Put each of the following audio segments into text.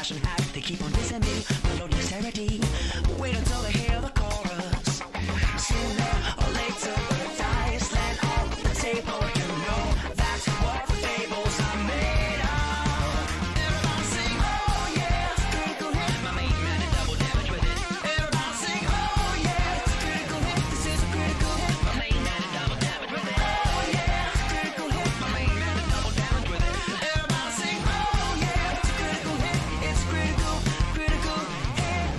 fashion hack. They keep on dissing me, my low dexterity. Wait until they hear the chorus. Sooner or later, the dice land on the table. You know that's what fables are made of. Everybody sing, oh yeah, it's a critical hit. My main man did double damage with it. Everybody sing, oh yeah, it's a critical hit. This is a critical hit. My main man did double damage with it. Oh yeah, it's a critical hit. My main man did double damage with it. Everybody sing, oh yeah, it's a critical hit. It's a critical hit.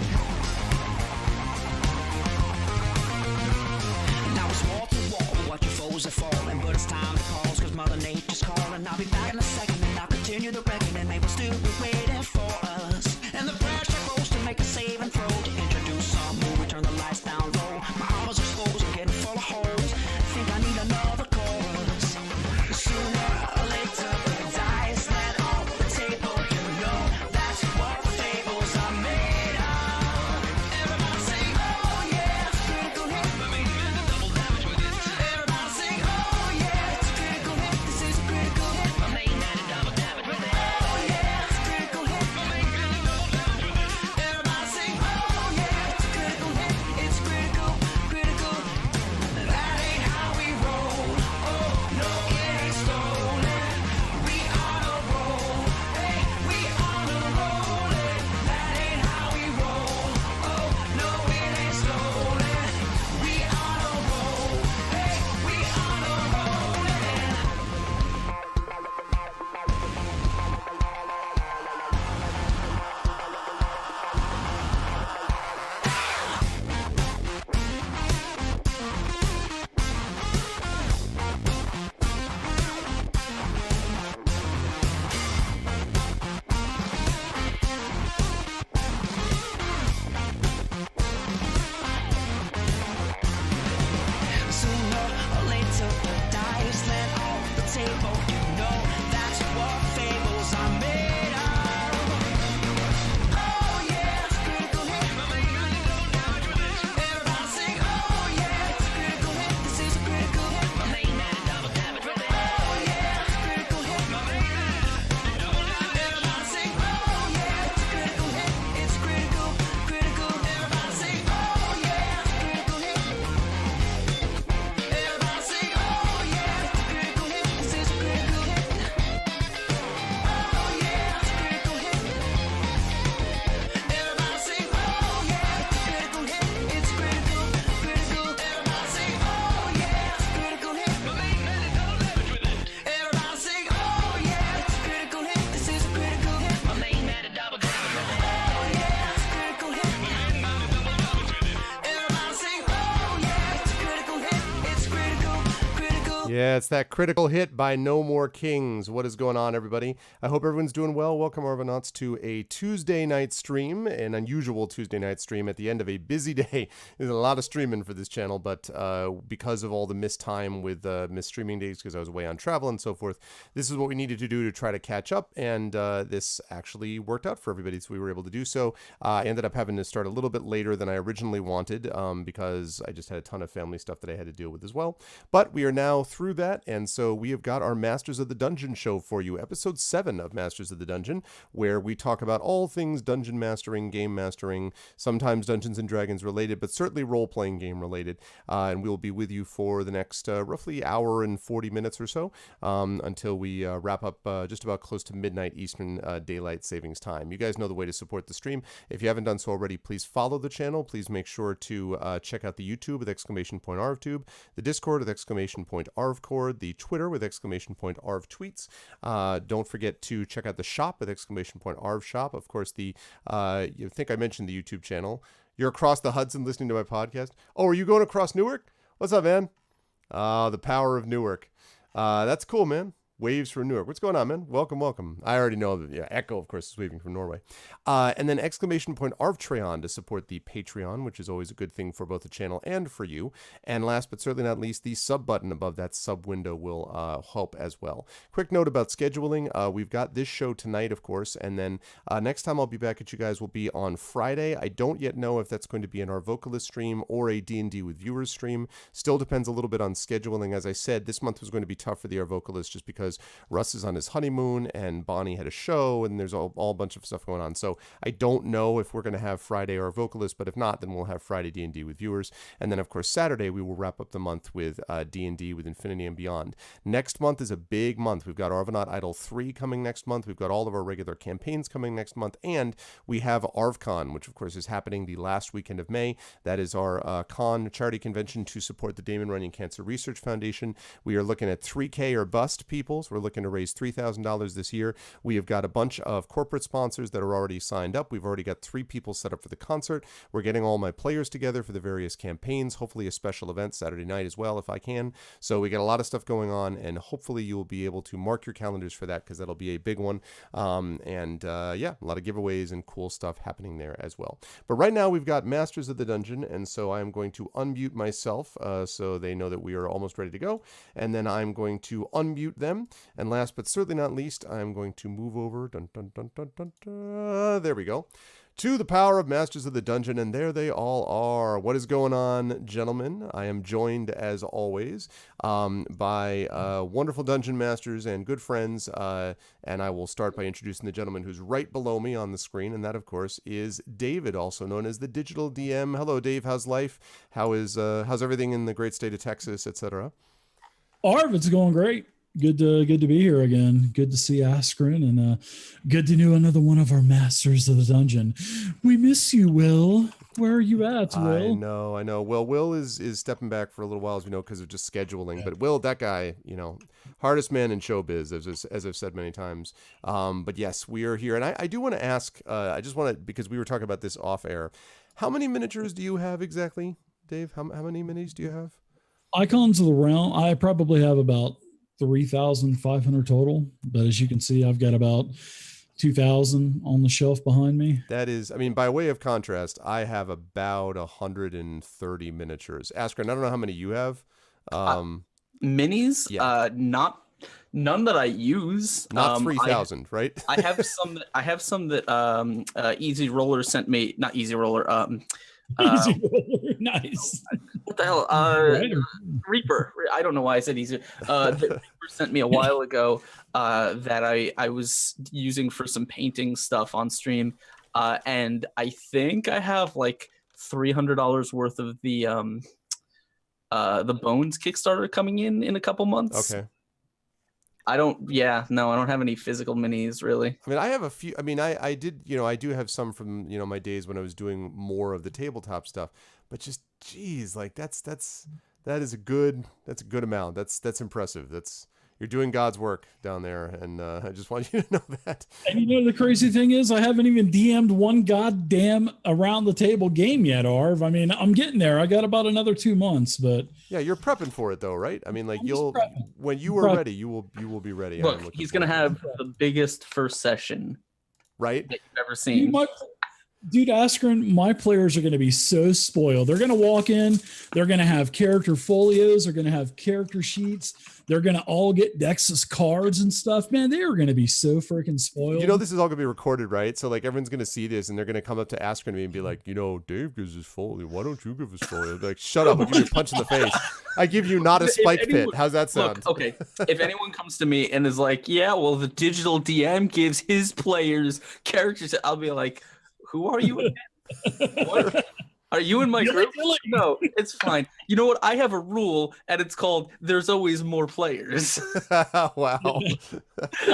Now it's wall to wall, watch your foes are falling, but it's time to pause, cause Mother Nature's calling. I'll be back in a second and I'll continue the reckoning. They will still be waiting for us, and the pressure grows to make a save and throw, to introduce some movie, turn the lights down low. My armor's exposed, I'm getting full of holes. Think I need another chorus. Sooner or later, the dice land on the table. You know that's what fables are made of. Everybody sing, oh yeah, it's a critical hit. My main man did double damage with it. Everybody sing, oh yeah, it's a critical hit. This is a critical hit. My main man did double damage with it. Oh yeah, it's a critical hit. My main man did double damage with it. Everybody sing, oh yeah, it's a critical hit. It's critical. That ain't how we roll. Oh no, it ain't stolen. We on a roll. Hey, we on a rollin'. That ain't how we roll. Oh no, it ain't stolen. We on a roll. Hey, we on a rollin'. Sooner or later, the dice land on the table. You know that's what fables are made of. Oh yeah, it's a critical hit. My main man did double damage with it. Everybody sing, oh yeah, it's a critical hit. This is a critical hit. My main man did double damage with it. Oh yeah, it's a critical hit. My main man did double damage. Everybody sing, oh yeah, it's a critical hit. It's critical. Everybody sing, oh yeah, it's a critical hit. Everybody sing, oh yeah, it's a critical hit. This is a critical hit. Oh yeah, it's a critical hit. Everybody sing, oh yeah, it's a critical hit. It's critical. Everybody sing, oh yeah, it's a critical hit. My main man did double damage with it. Everybody sing, oh yeah, it's a critical hit. This is a critical hit. My main man did double damage with it. Oh yeah, it's a critical hit. My main man did double damage with it. Everybody sing, oh yeah, it's a critical hit. It's critical. Yeah, it's that critical hit by No More Kings. What is going on, everybody? I hope everyone's doing well. Welcome, Arvanauts, to a Tuesday night stream, an unusual Tuesday night stream at the end of a busy day. There's a lot of streaming for this channel, but because of all the missed time with missed streaming days, because I was away on travel and so forth, this is what we needed to do to try to catch up, and this actually worked out for everybody, so we were able to do so. I ended up having to start a little bit later than I originally wanted because I just had a ton of family stuff that I had to deal with as well. But we are now through that, and so we have got our Masters of the Dungeon show for you, episode 7 of Masters of the Dungeon, where we talk about all things dungeon mastering, game mastering, sometimes Dungeons and Dragons related, but certainly role-playing game related, and we will be with you for the next roughly hour and 40 minutes or so until we wrap up just about close to midnight Eastern Daylight Savings Time. You guys know the way to support the stream. If you haven't done so already, please follow the channel. Please make sure to check out the YouTube with !ArvTube, the Discord with !ArvCord, the Twitter with !ArvTweets. Don't forget to check out the shop with !ArvShop. Of course, you think I mentioned the YouTube channel. You're across the Hudson listening to my podcast. Oh, are you going across Newark? What's up, man? The power of Newark. That's cool, man. Waves from Newark. What's going on, man? Welcome. I already know that, yeah, Echo, of course, is waving from Norway. And then !Arvtreon to support the Patreon, which is always a good thing for both the channel and for you. And last but certainly not least, the sub button above that sub window will help as well. Quick note about scheduling. We've got this show tonight, of course, and then next time I'll be back at you guys will be on Friday. I don't yet know if that's going to be an Our Vocalist stream or a D&D with Viewers stream. Still depends a little bit on scheduling. As I said, this month was going to be tough for the Our Vocalist just because because Russ is on his honeymoon and Bonnie had a show and there's all a bunch of stuff going on. So I don't know if we're going to have Friday our vocalist, but if not, then we'll have Friday D&D with viewers. And then, of course, Saturday we will wrap up the month with D&D with Infinity and Beyond. Next month is a big month. We've got Arvanaut Idol 3 coming next month. We've got all of our regular campaigns coming next month. And we have ArvCon, which, of course, is happening the last weekend of May. That is our charity convention to support the Damon Runyon Cancer Research Foundation. We are looking at 3K or bust people, so we're looking to raise $3,000 this year. We have got a bunch of corporate sponsors that are already signed up. We've already got 3 people set up for the concert. We're getting all my players together for the various campaigns, hopefully a special event Saturday night as well if I can. So we got a lot of stuff going on, and hopefully you will be able to mark your calendars for that because that'll be a big one. Yeah, a lot of giveaways and cool stuff happening there as well. But right now we've got Masters of the Dungeon, and so I'm going to unmute myself so they know that we are almost ready to go. And then I'm going to unmute them. And last but certainly not least, I'm going to move over. There we go. To the power of Masters of the Dungeon, and there they all are. What is going on, gentlemen? I am joined, as always, by wonderful Dungeon Masters and good friends, and I will start by introducing the gentleman who's right below me on the screen, and that, of course, is David, also known as the Digital DM. Hello, Dave. How's life? How's everything in the great state of Texas, etc.? Arv, it's going great. Good to be here again. Good to see Askren, and good to know another one of our Masters of the Dungeon. We miss you, Will. Where are you at, Will? I know. Well, Will is stepping back for a little while, as we know, because of just scheduling. Yeah. But Will, that guy, hardest man in showbiz, as I've said many times. But yes, we are here, and I do want to ask. I just want to, because we were talking about this off air. How many miniatures do you have exactly, Dave? How many minis do you have? Icons of the Realm. I probably have about 3,500 total, but as you can see, I've got about 2,000 on the shelf behind me. That is, by way of contrast, I have about 130 miniatures. Askren, I don't know how many you have. Minis? Yeah. None that I use. Not 3,000, right? I have some that Easy Roller sent me. Not Easy Roller. Easy Roller, nice. What the hell? Reaper. I don't know why I said Easy. The Reaper sent me a while ago that I was using for some painting stuff on stream, and I think I have like $300 worth of the Bones Kickstarter coming in a couple months. Okay. I don't have any physical minis really. I have a few. I did, I do have some from, my days when I was doing more of the tabletop stuff, but just, geez, like that is a good amount. That's impressive. You're doing God's work down there, and I just want you to know that. And the crazy thing is, I haven't even DM'd one goddamn around the table game yet, Arv. I'm getting there. I got about another 2 months, but yeah, you're prepping for it though, right? When you are ready, you will be ready. Look, he's gonna have the biggest first session, right, that you've ever seen. Dude, Askren, my players are going to be so spoiled. They're going to walk in. They're going to have character folios. They're going to have character sheets. They're going to all get Dex's cards and stuff. Man, they are going to be so freaking spoiled. This is all going to be recorded, right? So, like, everyone's going to see this, and they're going to come up to Askren and be like, Dave gives his folio. Why don't you give his folio? Like, shut up. I'll give you a punch in the face. I give you not a spike pit. How's that sound? Look, okay, if anyone comes to me and is like, yeah, well, the Digital DM gives his players characters, I'll be like, who are you again? What? Are you in my group? No, it's fine. You know what? I have a rule, and it's called "There's always more players." Wow. Well,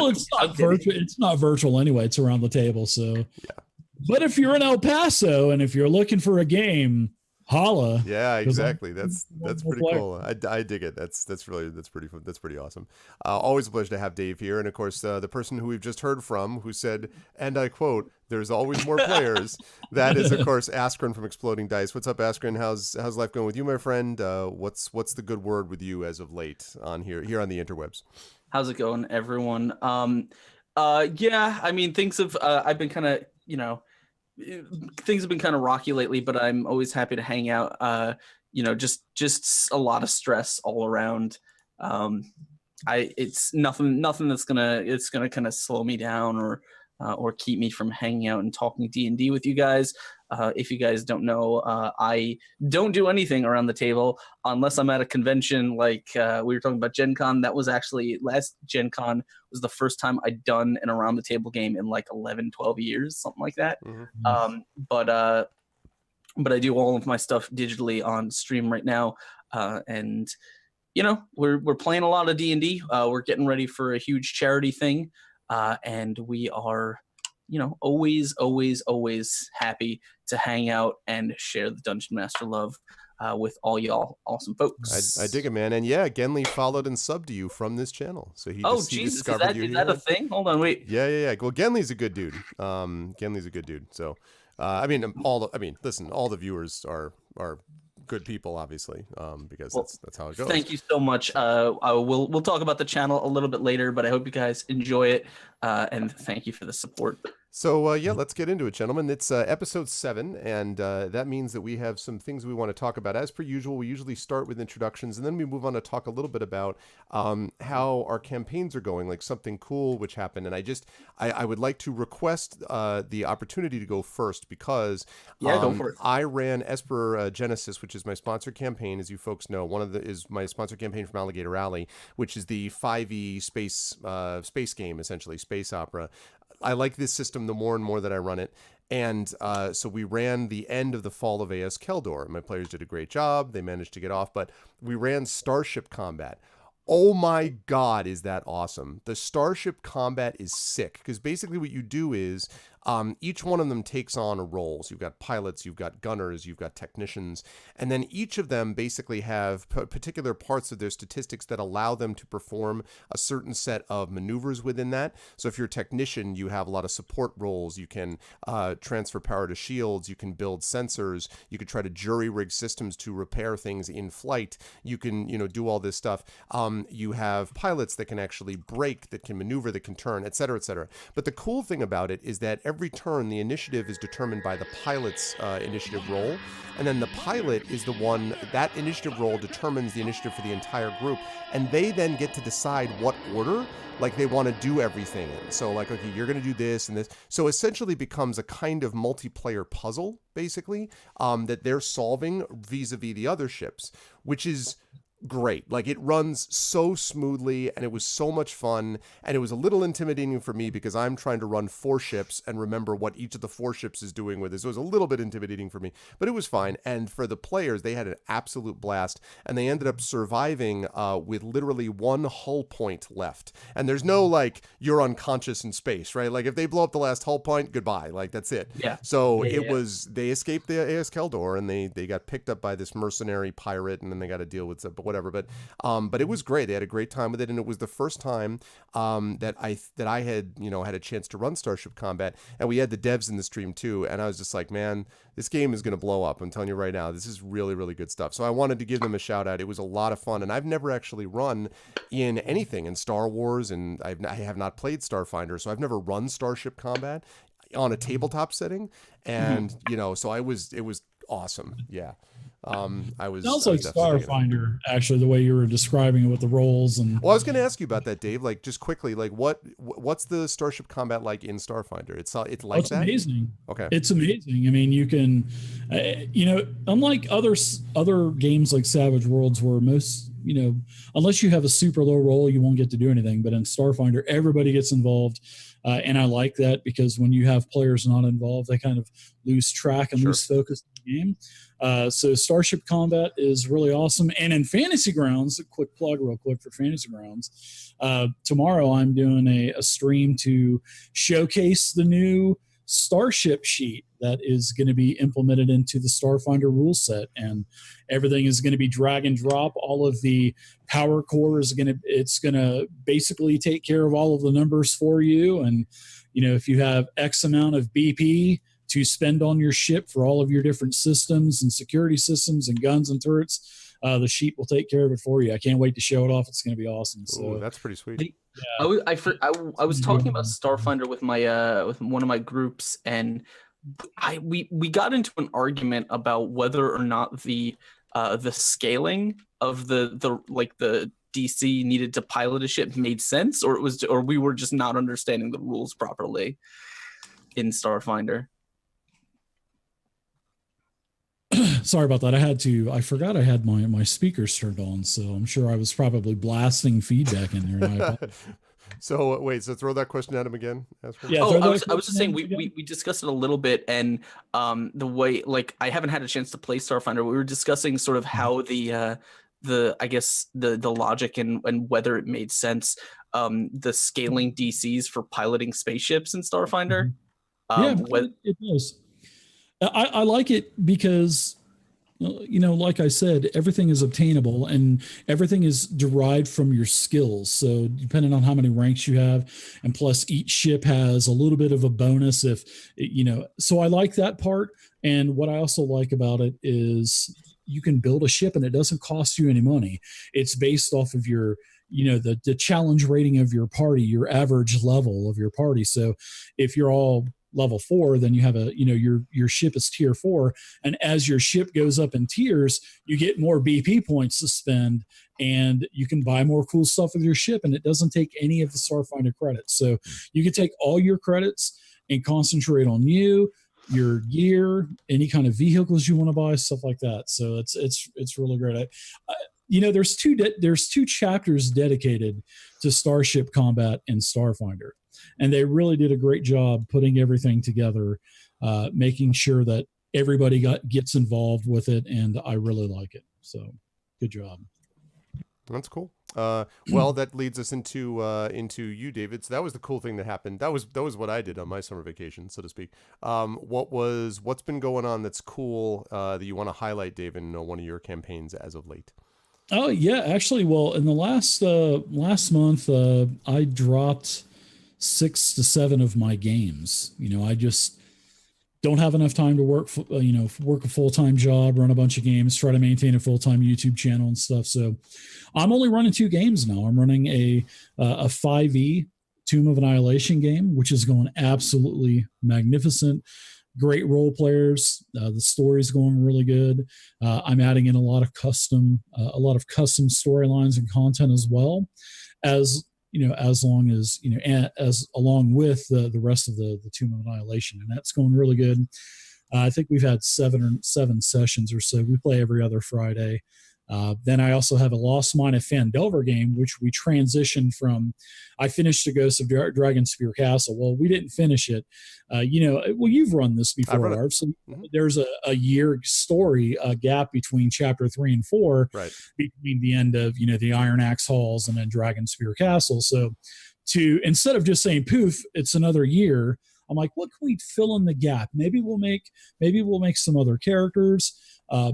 it's not virtual. It's not virtual anyway. It's around the table. So, yeah. But if you're in El Paso and if you're looking for a game, holla. Yeah, exactly. That's pretty cool. I dig it. That's pretty awesome. Always a pleasure to have Dave here, and of course the person who we've just heard from, who said, and I quote, "There's always more players." That is, of course, Askren from Exploding Dice. What's up, Askren? How's life going with you, my friend? What's the good word with you as of late on here on the interwebs? How's it going, everyone? Things have I've been kind of things have been kind of rocky lately, but I'm always happy to hang out. Just a lot of stress all around. It's nothing that's gonna kind of slow me down or or keep me from hanging out and talking D&D with you guys. If you guys don't know, I don't do anything around the table unless I'm at a convention like we were talking about Gen Con. That was actually last Gen Con was the first time I'd done an around the table game in like 11, 12 years, something like that. Mm-hmm. But I do all of my stuff digitally on stream right now. And you know, we're playing a lot of D&D. We're getting ready for a huge charity thing. And we are, you know, always happy to hang out and share the Dungeon Master love with all y'all awesome folks. I dig it, man. And yeah, Genly followed and subbed to you from this channel. So he Jesus, discovered you is that a thing? Hold on, wait. Yeah. Well, Genly's a good dude. Genly's a good dude. So, listen, all the viewers are good people, obviously, because that's how it goes. Thank you so much. We'll talk about the channel a little bit later, but I hope you guys enjoy it, and thank you for the support. So, let's get into it, gentlemen. It's episode 7, and that means that we have some things we want to talk about. As per usual, we usually start with introductions, and then we move on to talk a little bit about how our campaigns are going, like something cool which happened. And I would like to request the opportunity to go first because go for it. I ran Esper Genesis, which is my sponsored campaign, as you folks know. Is my sponsored campaign from Alligator Alley, which is the 5e space game, essentially, space opera. I like this system the more and more that I run it. And so we ran the end of the Fall of AS Keldor. My players did a great job. They managed to get off, but we ran Starship Combat. Oh my God, is that awesome. The Starship Combat is sick because basically what you do is each one of them takes on a role. So you've got pilots, you've got gunners, you've got technicians, and then each of them basically have particular parts of their statistics that allow them to perform a certain set of maneuvers within that. So if you're a technician, you have a lot of support roles. You can transfer power to shields. You can build sensors. You could try to jury-rig systems to repair things in flight. You can, do all this stuff. You have pilots that can actually brake, that can maneuver, that can turn, et cetera, et cetera. But the cool thing about it is that every turn, the initiative is determined by the pilot's initiative roll. And then the pilot is the one, that initiative roll determines the initiative for the entire group. And they then get to decide what order, like, they want to do everything in. So, like, okay, you're going to do this and this. So essentially becomes a kind of multiplayer puzzle, basically, that they're solving vis-a-vis the other ships, which is great. Like, it runs so smoothly and it was so much fun, and it was a little intimidating for me because I'm trying to run 4 ships and remember what each of the 4 ships is doing with it. So it was a little bit intimidating for me, but it was fine. And for the players, they had an absolute blast, and they ended up surviving with literally 1 hull point left. And there's no, like, you're unconscious in space, right? Like, if they blow up the last hull point, goodbye. Like, that's it. Yeah. So they escaped the AS Keldor, and they got picked up by this mercenary pirate, and then they got to deal with it, but whatever. But it was great. They had a great time with it, and it was the first time that I had had a chance to run Starship Combat, and we had the devs in the stream too. And I was just like, man, this game is going to blow up. I'm telling you right now, this is really, really good stuff. So I wanted to give them a shout out. It was a lot of fun, and I've never actually run in anything in Star Wars, and I have not played Starfinder, so I've never run Starship Combat on a tabletop setting, and so it was awesome. Yeah. Sounds like Starfinder, actually, the way you were describing it with the roles. And well, I was going to ask you about that, Dave. Like, just quickly, like, what's the Starship Combat like in Starfinder? It's like it's that? Amazing. Okay, it's amazing. I mean, you can, unlike other games like Savage Worlds, where most, unless you have a super low roll, you won't get to do anything. But in Starfinder, everybody gets involved. And I like that because when you have players not involved, they kind of lose track and lose focus in the game. So Starship Combat is really awesome. And in Fantasy Grounds, a quick plug real quick for Fantasy Grounds, tomorrow I'm doing a stream to showcase the new Starship sheet that is going to be implemented into the Starfinder rule set, and everything is going to be drag and drop. All of the power core is going to basically take care of all of the numbers for you. And if you have X amount of BP to spend on your ship for all of your different systems and security systems and guns and turrets, the sheet will take care of it for you. I can't wait to show it off. It's going to be awesome. So that's pretty sweet. Yeah. I was talking about Starfinder with my with one of my groups, and we got into an argument about whether or not the scaling of the DC needed to pilot a ship made sense, or we were just not understanding the rules properly. in Starfinder? Sorry about that. I forgot I had my speakers turned on, so I'm sure I was probably blasting feedback in there. So wait, so throw that question at him again. Yeah, I was just saying we discussed it a little bit, and the way, like, I haven't had a chance to play Starfinder. We were discussing sort of how the I guess the logic and whether it made sense, the scaling DCs for piloting spaceships in Starfinder. It does. I like it because, like I said, everything is obtainable and everything is derived from your skills. So depending on how many ranks you have, and plus each ship has a little bit of a bonus so I like that part. And what I also like about it is you can build a ship and it doesn't cost you any money. It's based off of your, the challenge rating of your party, your average level of your party. So if you're all level 4, then you have your ship is tier 4, and as your ship goes up in tiers, you get more BP points to spend, and you can buy more cool stuff with your ship, and it doesn't take any of the Starfinder credits. So you can take all your credits and concentrate on your gear, any kind of vehicles you want to buy, stuff like that. So it's really great. There's two chapters dedicated to starship combat in Starfinder. And they really did a great job putting everything together, making sure that everybody gets involved with it, and I really like it. So, good job. That's cool. Well, that leads us into you, David. So that was the cool thing that happened. That was what I did on my summer vacation, so to speak. What's been going on that's cool that you want to highlight, David, in one of your campaigns as of late? Oh yeah, actually, well, in the last month, I dropped 6 to 7 of my games. I just don't have enough time to work a full-time job, run a bunch of games, try to maintain a full-time YouTube channel and stuff. So I'm only running 2 games now. I'm running a 5e Tomb of Annihilation game, which is going absolutely magnificent. Great role players. The story's going really good. I'm adding in a lot of custom storylines and content as well, as long as, as along with the rest of the Tomb of Annihilation. And that's going really good. I think we've had 7 sessions or so. We play every other Friday. Then I also have a Lost Mine of Phandelver game, which we transitioned from. I finished the Ghost of Dragonspear Castle. Well, we didn't finish it. You've run this before, Arv. So there's a year story gap between chapter 3 and 4, right, between the end of the Iron Axe Halls and then Dragonspear Castle. So instead of just saying poof, it's another year, I'm like, what can we fill in the gap? Maybe we'll make some other characters.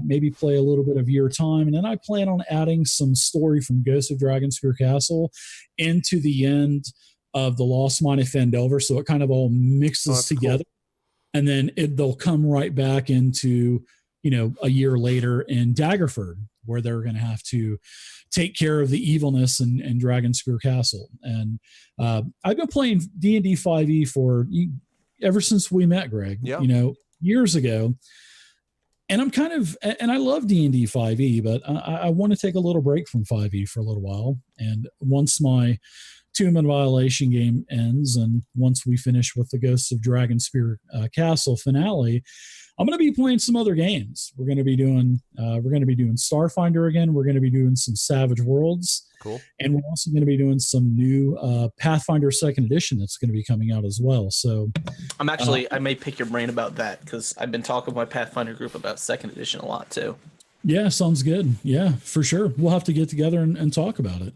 Maybe play a little bit of Year Time. And then I plan on adding some story from Ghost of Dragonspear Castle into the end of the Lost Mine of Phandelver. So it kind of all mixes together. Cool. And then they'll come right back into, a year later in Daggerford, where they're going to have to take care of the evilness in Dragonspear Castle. And I've been playing D&D 5e ever since we met, Greg, years ago. And I love D&D 5e, but I want to take a little break from 5e for a little while. And once my Tomb of Annihilation game ends, and once we finish with the Ghosts of Dragonspear Castle finale, I'm going to be playing some other games. We're going to be doing Starfinder again. We're going to be doing some Savage Worlds. Cool. And we're also going to be doing some new Pathfinder 2nd Edition that's going to be coming out as well. So I may pick your brain about that, because I've been talking with my Pathfinder group about 2nd Edition a lot too. Yeah, sounds good. Yeah, for sure. We'll have to get together and talk about it.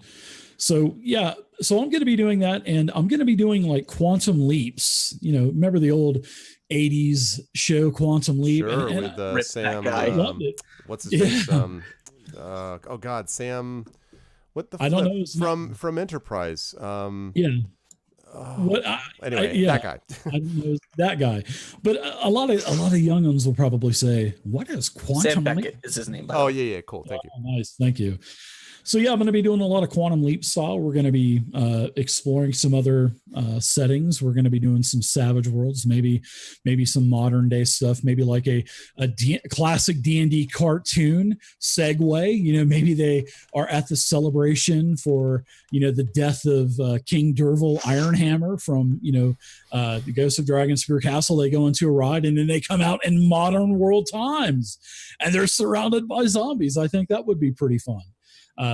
So yeah, so I'm going to be doing that, and I'm going to be doing like Quantum Leaps. Remember the old 80s show Quantum Leap? Sure, and with Sam. What's his name? Sam. What the? I don't know. From Enterprise. Anyway, that guy. I don't know that guy, but a lot of young ones will probably say, "What is Quantum Sam Leap?" Beckett is his name. Oh yeah, cool. Thank you. Nice, thank you. So yeah, I'm going to be doing a lot of Quantum Leap style. We're going to be exploring some other settings. We're going to be doing some Savage Worlds, maybe some modern day stuff, maybe like a classic D&D cartoon segue. You know, maybe they are at the celebration for, you know, the death of King Derval Ironhammer from, you know, the Ghost of Dragonspear Castle. They go into a ride and then they come out in modern world times and they're surrounded by zombies. I think that would be pretty fun.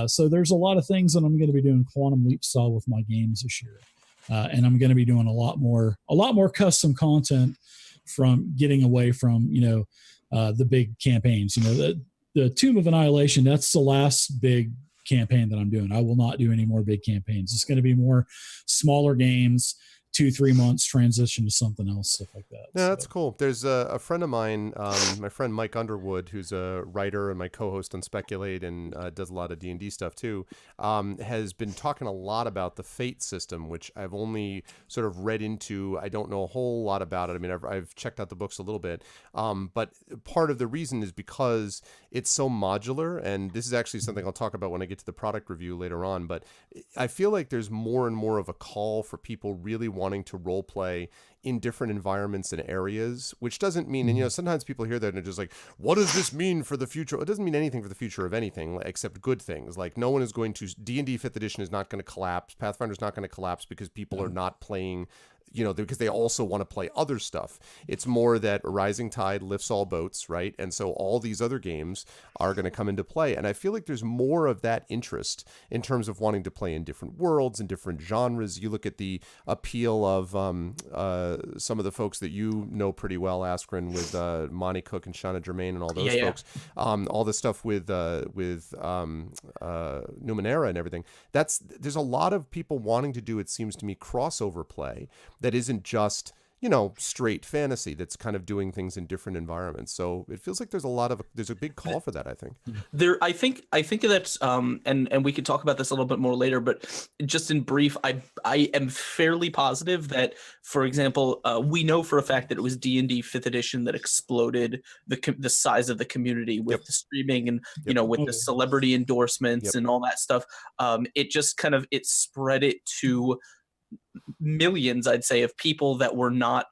So there's a lot of things that I'm going to be doing Quantum Leap style with my games this year. And I'm going to be doing a lot more custom content from getting away from, you know, the big campaigns. You know, the Tomb of Annihilation, that's the last big campaign that I'm doing. I will not do any more big campaigns. It's going to be more smaller games, 2-3 months, transition to something else, stuff like that. No, that's cool. There's a friend of mine, my friend Mike Underwood, who's a writer and my co-host on Speculate and does a lot of D&D stuff too, has been talking a lot about the Fate system, which I've only sort of read into. I don't know a whole lot about it. I mean, I've checked out the books a little bit, but part of the reason is because it's so modular, and this is actually something I'll talk about when I get to the product review later on, but I feel like there's more and more of a call for people really wanting to role play in different environments and areas, which doesn't mean, and you know, sometimes people hear that and they're just like, what does this mean for the future? It doesn't mean anything for the future of anything except good things. Like, no one is going to, D&D 5th edition is not going to collapse. Pathfinder's not going to collapse because people are not playing, you know, because they also want to play other stuff. It's more that a rising tide lifts all boats, right? And so all these other games are going to come into play. And I feel like there's more of that interest in terms of wanting to play in different worlds and different genres. You look at the appeal of some of the folks that you know pretty well, Askren, with Monty Cook and Shauna Germain and all those folks. All the stuff with Numenera and everything. There's a lot of people wanting to do, it seems to me, crossover play that isn't just, you know, straight fantasy, that's kind of doing things in different environments. So it feels like there's a big call for that, I think. I think that's and we could talk about this a little bit more later, but just in brief, I am fairly positive that, for example, we know for a fact that it was D&D 5th edition that exploded the size of the community with the streaming and you know, with the celebrity endorsements and all that stuff. It just kind of, it spread it to millions, I'd say, of people that were not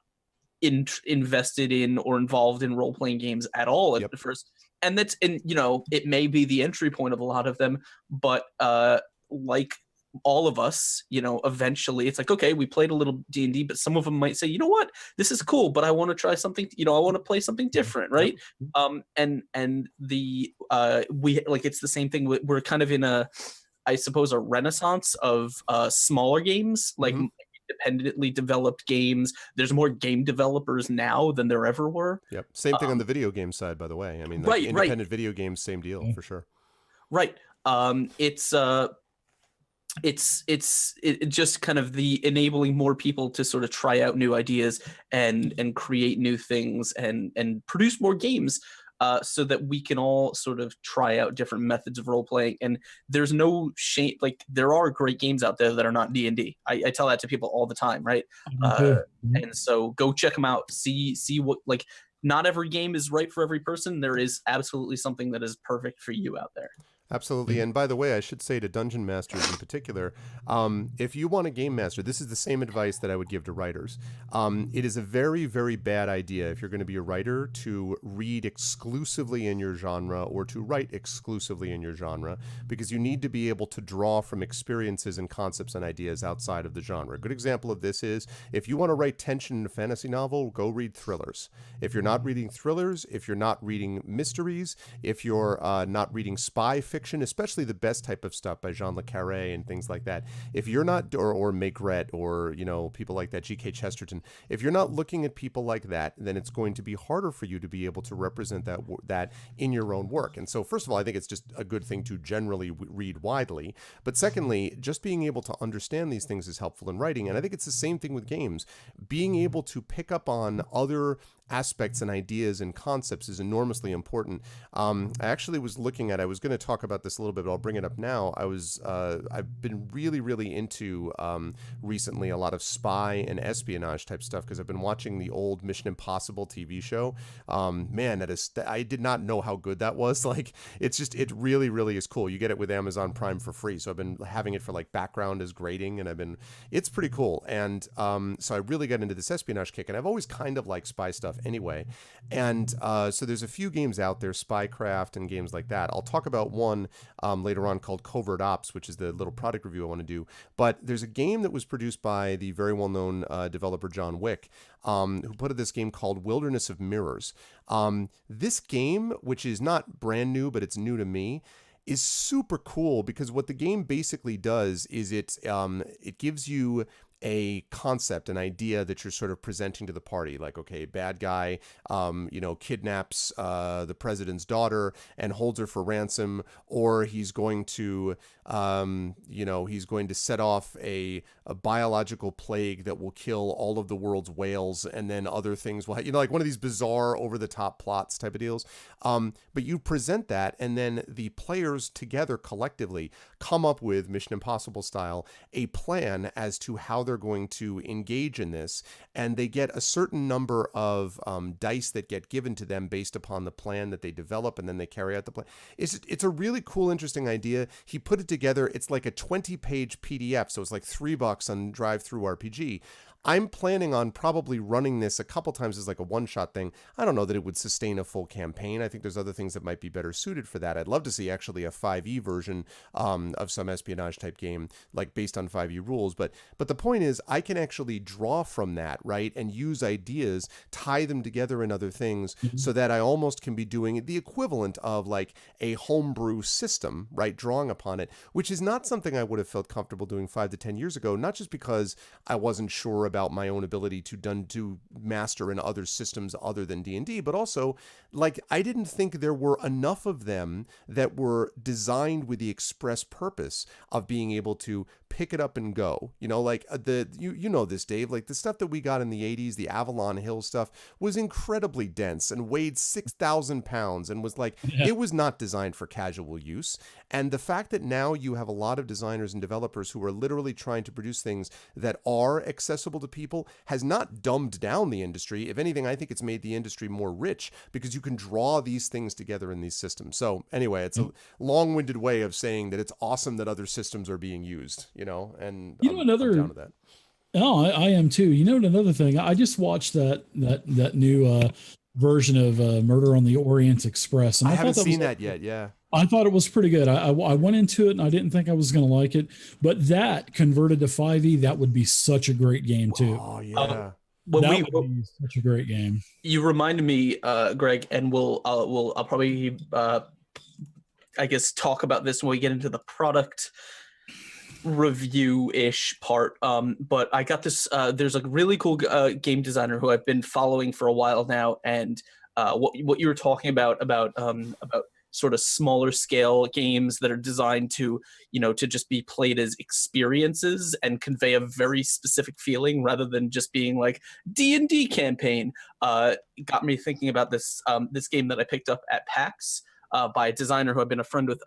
invested in or involved in role-playing games at all at first. And you know, it may be the entry point of a lot of them, but like all of us, you know, eventually it's like, okay, we played a little D&D, but some of them might say, you know what, this is cool, but I want to try something, you know, I want to play something different, right? And the we, like, it's the same thing. We're kind of in I suppose a renaissance of smaller games, like independently developed games. There's more game developers now than there ever were. Yep. Same thing on the video game side, by the way. I mean, like independent video games, same deal for sure. Right. It's just kind of the enabling more people to sort of try out new ideas and create new things and produce more games. So that we can all sort of try out different methods of role playing, and there's no shame. Like, there are great games out there that are not D&D. I tell that to people all the time, right? And so go check them out. See what, like, not every game is right for every person. There is absolutely something that is perfect for you out there. Absolutely. And by the way, I should say to dungeon masters in particular, if you want a game master, this is the same advice that I would give to writers. It is a very, very bad idea, if you're going to be a writer, to read exclusively in your genre or to write exclusively in your genre, because you need to be able to draw from experiences and concepts and ideas outside of the genre. A good example of this is, if you want to write tension in a fantasy novel, go read thrillers. If you're not reading thrillers, if you're not reading mysteries, if you're not reading spy fiction, especially the best type of stuff by Jean Le Carré and things like that, if you're not, or Maigret, or, you know, people like that, G.K. Chesterton, if you're not looking at people like that, then it's going to be harder for you to be able to represent that in your own work. And so, first of all, I think it's just a good thing to generally read widely. But secondly, just being able to understand these things is helpful in writing. And I think it's the same thing with games. Being able to pick up on other aspects and ideas and concepts is enormously important. I actually was looking at, I was going to talk about this a little bit, but I'll bring it up now. I've been really into recently a lot of spy and espionage type stuff because I've been watching the old Mission Impossible TV show. Man, I did not know how good that was. Like, it really is cool. You get it with Amazon Prime for free. So I've been having it for like background as grading, and it's pretty cool. And so I really got into this espionage kick, and I've always kind of liked spy stuff anyway. And so there's a few games out there, Spycraft and games like that. I'll talk about one later on called Covert Ops, which is the little product review I want to do. But there's a game that was produced by the very well-known developer John Wick, who put out this game called Wilderness of Mirrors. This game, which is not brand new, but it's new to me, is super cool because what the game basically does is it gives you a concept, an idea that you're sort of presenting to the party. Like, okay, bad guy, kidnaps the president's daughter and holds her for ransom, or he's going to, he's going to set off a biological plague that will kill all of the world's whales, and then other things will, like one of these bizarre, over-the-top plots type of deals. But you present that, and then the players together collectively come up with, Mission Impossible style, a plan as to how they're going to engage in this, and they get a certain number of dice that get given to them based upon the plan that they develop, and then they carry out the plan. It's a really cool, interesting idea. He put it together. It's like a 20-page PDF, so it's like $3 on DriveThru RPG. I'm planning on probably running this a couple times as like a one-shot thing. I don't know that it would sustain a full campaign. I think there's other things that might be better suited for that. I'd love to see actually a 5e version of some espionage type game, like based on 5e rules. But the point is, I can actually draw from that, right, and use ideas, tie them together in other things, so that I almost can be doing the equivalent of like a homebrew system, right, drawing upon it, which is not something I would have felt comfortable doing 5 to 10 years ago, not just because I wasn't sure about my own ability to master in other systems other than D&D, but also like I didn't think there were enough of them that were designed with the express purpose of being able to pick it up and go. Like you know this, Dave, like the stuff that we got in the 80s, the Avalon Hill stuff was incredibly dense and weighed 6,000 pounds and was like, it was not designed for casual use. And the fact that now you have a lot of designers and developers who are literally trying to produce things that are accessible to people has not dumbed down the industry. If anything, I think it's made the industry more rich because you can draw these things together in these systems. So anyway, it's a long-winded way of saying that it's awesome that other systems are being used, and I'm down with that. Oh, I am too. Another thing, I just watched that new version of Murder on the Orient Express, and I haven't seen that yet. Yeah. I thought it was pretty good. I went into it and I didn't think I was going to like it, but that converted to 5e, that would be such a great game too. Oh yeah. That would be such a great game. You reminded me, Greg, and I'll probably, I guess, talk about this when we get into the product review-ish part. But I got this, there's a really cool game designer who I've been following for a while now. And what you were talking about sort of smaller scale games that are designed to just be played as experiences and convey a very specific feeling rather than just being like D&D campaign, got me thinking about this game that I picked up at PAX by a designer who I've been a friend with,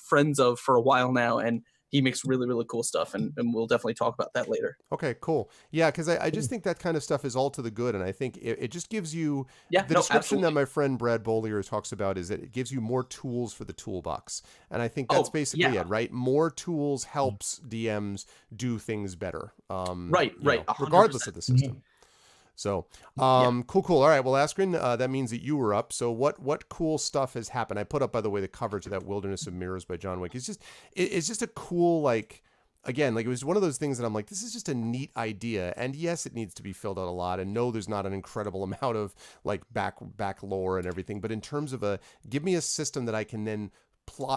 friends of for a while now, and he makes really, really cool stuff, and we'll definitely talk about that later. Okay, cool. Yeah, because I just think that kind of stuff is all to the good, and I think it just gives you the description absolutely. that my friend Brad Bollier talks about is that it gives you more tools for the toolbox, and I think that's basically it, right? More tools helps DMs do things better, right, regardless of the system. So, cool. All right. Well, Askren, that means that you were up. So what cool stuff has happened? I put up, by the way, the cover to that Wilderness of Mirrors by John Wick. It's just a cool, like, again, like it was one of those things that I'm like, this is just a neat idea. And yes, it needs to be filled out a lot. And no, there's not an incredible amount of like back lore and everything. But in terms of give me a system that I can then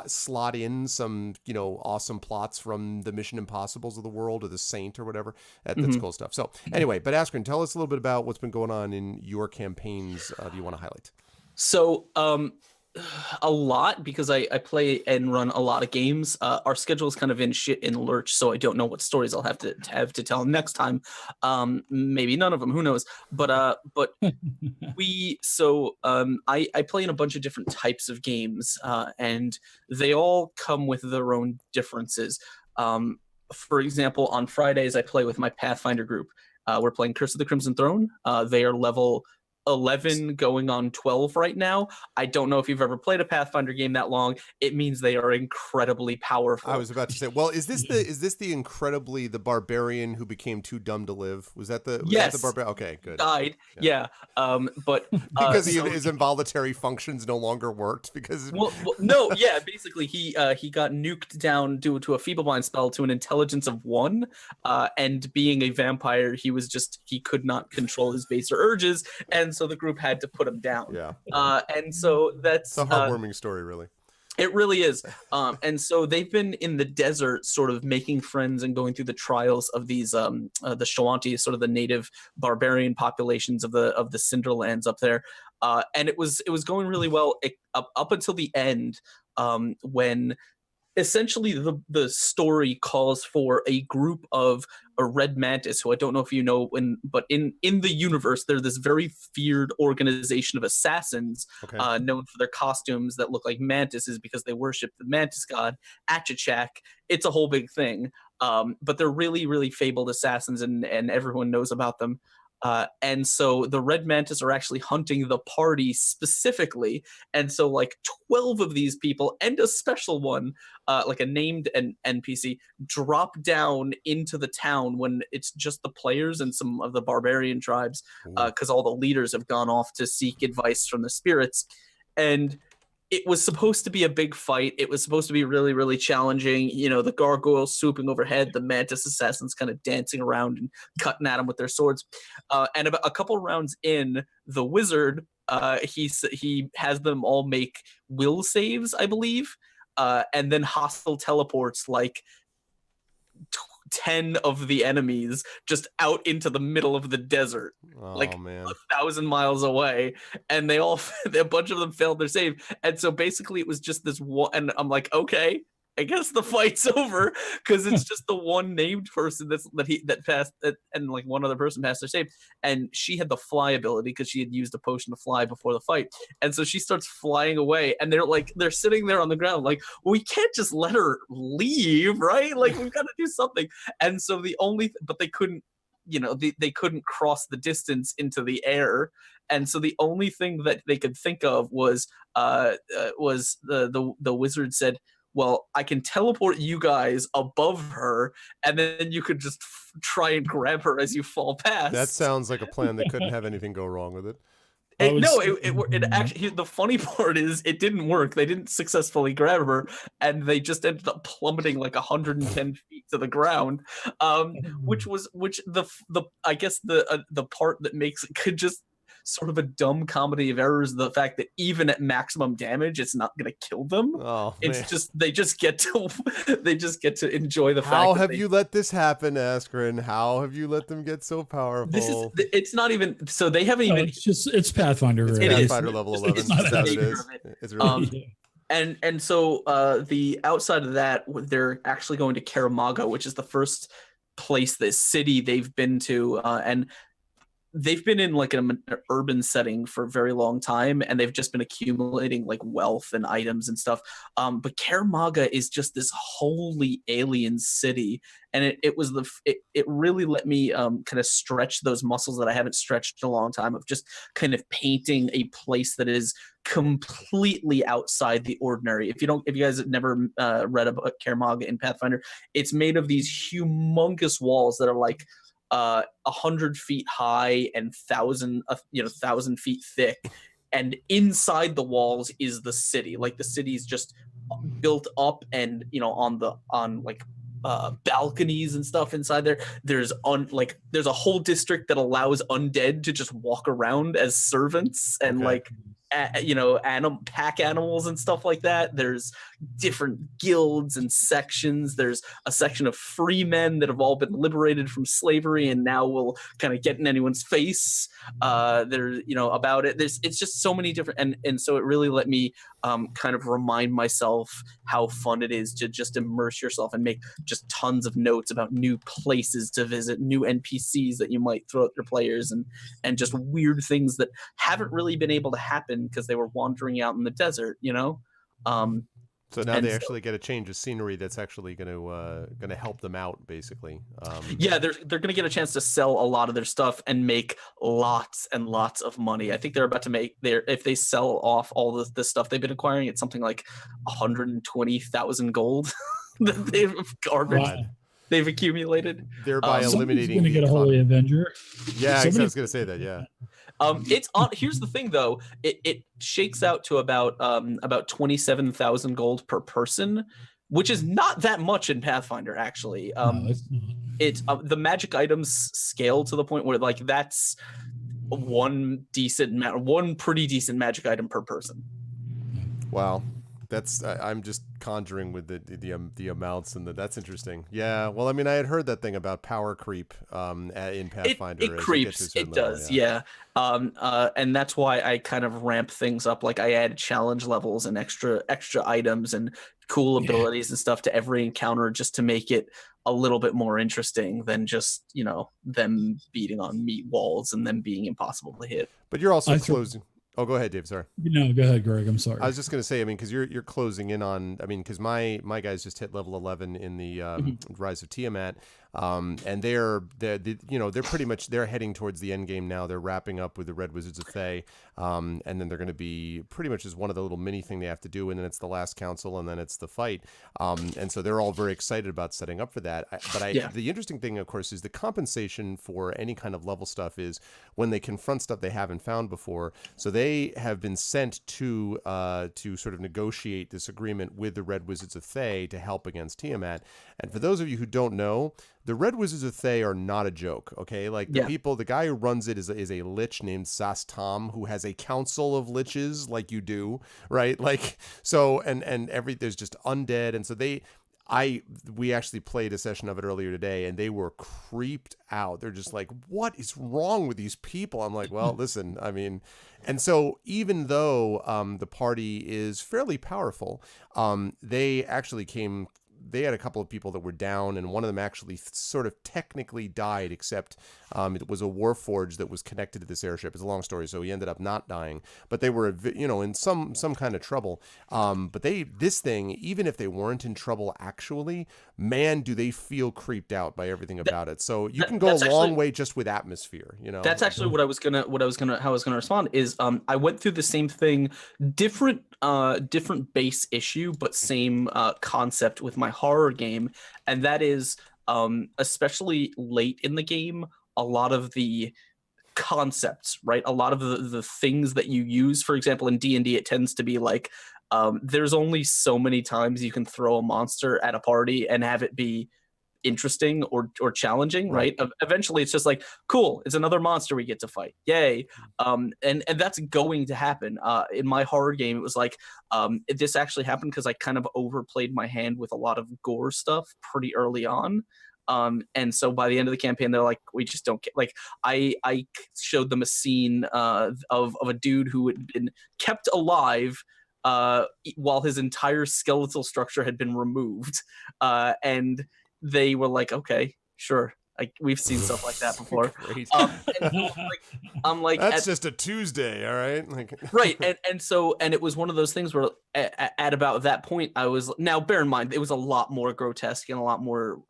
slot in some awesome plots from the Mission Impossibles of the world or the Saint or whatever. That's cool stuff. So anyway, but Askren, tell us a little bit about what's been going on in your campaigns that you want to highlight. So A lot, because I play and run a lot of games. Our schedule is kind of in lurch, so I don't know what stories I'll have to tell next time. Maybe none of them. Who knows? But I play in a bunch of different types of games, and they all come with their own differences. For example, on Fridays I play with my Pathfinder group. We're playing Curse of the Crimson Throne. They are level 11 going on 12 right now. I don't know if you've ever played a Pathfinder game that long. It means they are incredibly powerful. I was about to say, well, is this the barbarian who became too dumb to live? Was that the barbarian? Okay, good. Died. Yeah. But because his involuntary functions no longer worked because no, yeah, basically he got nuked down due to a feeble-mind spell to an intelligence of 1, and being a vampire, he could not control his baser urges, and so the group had to put him down. Yeah. And so that's a heartwarming story, really. It really is. And so they've been in the desert sort of making friends and going through the trials of these the Shoanti, sort of the native barbarian populations of the Cinderlands up there. And it was going really well up until the end, when essentially the story calls for a group of a red mantis, who I don't know if you know, but in the universe, they're this very feared organization of assassins, known for their costumes that look like mantises because they worship the mantis god Achachak. It's a whole big thing, but they're really, really fabled assassins, and everyone knows about them. And so the red mantis are actually hunting the party specifically. And so like 12 of these people and a special one, like a named NPC, drop down into the town when it's just the players and some of the barbarian tribes, because all the leaders have gone off to seek advice from the spirits. And it was supposed to be a big fight. It was supposed to be really, really challenging. The gargoyles swooping overhead, the mantis assassins kind of dancing around and cutting at them with their swords. And about a couple rounds in, the wizard, he has them all make will saves, I believe, and then hostile teleports like 10 of the enemies just out into the middle of the desert, like 1,000 miles away, and a bunch of them failed their save. And so basically it was just this one, and I'm like, okay, I guess the fight's over, because it's just the one named person that passed, and like one other person passed their save, and she had the fly ability because she had used a potion to fly before the fight, and so she starts flying away, and they're sitting there on the ground like, well, we can't just let her leave, right? Like, we've got to do something. And so but they couldn't, they couldn't cross the distance into the air, and so the only thing that they could think of was the wizard said, well, I can teleport you guys above her, and then you could just try and grab her as you fall past. That sounds like a plan that couldn't have anything go wrong with it. It actually, the funny part is it didn't work. They didn't successfully grab her, and they just ended up plummeting like 110 feet to the ground. Which I guess the part that makes it could just sort of a dumb comedy of errors, the fact that even at maximum damage, it's not going to kill them. It's just they just get to enjoy the fact. How have you let this happen, Askren? How have you let them get so powerful? It's not even, so they haven't even. It's Pathfinder. It's Pathfinder level 11. It's really. And so the outside of that, they're actually going to Karamaga, which is the first city they've been to, and they've been in like an urban setting for a very long time, and they've just been accumulating like wealth and items and stuff. But Karamaga is just this wholly alien city, and it really let me kind of stretch those muscles that I haven't stretched in a long time, of just kind of painting a place that is completely outside the ordinary. If you guys have never read about Karamaga in Pathfinder, it's made of these humongous walls that are like 100 feet high and 1,000 feet thick, and inside the walls is the city. Like, the city is just built up, and on balconies and stuff inside there. There's a whole district that allows undead to just walk around as servants, and pack animals and stuff like that. There's different guilds and sections. There's a section of free men that have all been liberated from slavery and now will kind of get in anyone's face. About it. It's just so many different, and so it really let me kind of remind myself how fun it is to just immerse yourself and make just tons of notes about new places to visit, new NPCs that you might throw at your players, and just weird things that haven't really been able to happen because they were wandering out in the desert, So now they actually get a change of scenery that's actually going to help them out, basically. Yeah, they're going to get a chance to sell a lot of their stuff and make lots and lots of money. I think they're about to make if they sell off all the stuff they've been acquiring, it's something like 120,000 gold that they've accumulated. Thereby eliminating. Going to get a Holy Avenger. Yeah, I was going to say that. Yeah. It's on. Here's the thing, though. It shakes out to about 27,000 gold per person, which is not that much in Pathfinder, actually. No, it's the magic items scale to the point where that's one pretty decent magic item per person. Wow. I'm just conjuring with the amounts and that's interesting. Yeah. Well, I mean, I had heard that thing about power creep in Pathfinder. It creeps. It does. Yeah. And that's why I kind of ramp things up. Like I add challenge levels and extra items and cool abilities and stuff to every encounter just to make it a little bit more interesting than just, them beating on meat walls and them being impossible to hit. But you're also closing. Oh, go ahead, Dave. Sorry. No, go ahead, Greg. I'm sorry. I was just going to say, because you're closing in on, because my guys just hit level 11 in the Rise of Tiamat, and they're pretty much they're heading towards the end game now. They're wrapping up with the Red Wizards of Thay, and then they're going to be pretty much as one of the little mini thing they have to do, and then it's the last council, and then it's the fight, and so they're all very excited about setting up for that. The interesting thing, of course, is the compensation for any kind of level stuff is when they confront stuff they haven't found before. So they have been sent to sort of negotiate this agreement with the Red Wizards of Thay to help against Tiamat. And for those of you who don't know, the Red Wizards of Thay are not a joke, okay? Like the guy who runs it is a lich named Sastam who has a council of liches like you do, right? Like, so, and there's just undead. And so we actually played a session of it earlier today and they were creeped out. They're just like, what is wrong with these people? I'm like, well, listen, and so even though the party is fairly powerful, they actually they had a couple of people that were down, and one of them actually sort of technically died, except it was a Warforged that was connected to this airship. It's a long story, so he ended up not dying. But they were, in some kind of trouble. But this thing, even if they weren't in trouble actually, man, do they feel creeped out by everything about it. So you can go a long way just with atmosphere. That's actually how I was gonna respond. Is I went through the same thing, different base issue, but same concept with my horror game, and that is especially late in the game, a lot of the concepts, right? A lot of the things that you use, for example, in D&D, it tends to be like there's only so many times you can throw a monster at a party and have it be interesting or challenging, right? Eventually it's just like, cool, it's another monster we get to fight, yay. And that's going to happen. In my horror game, it was like this actually happened because I kind of overplayed my hand with a lot of gore stuff pretty early on. And so by the end of the campaign, they're like, we just don't get, like, I showed them a scene of a dude who had been kept alive while his entire skeletal structure had been removed, and they were like, okay, sure. We've seen stuff like that before. I'm like, that's just a Tuesday, all right? Right. And it was one of those things where at about that point, now bear in mind, it was a lot more grotesque and a lot more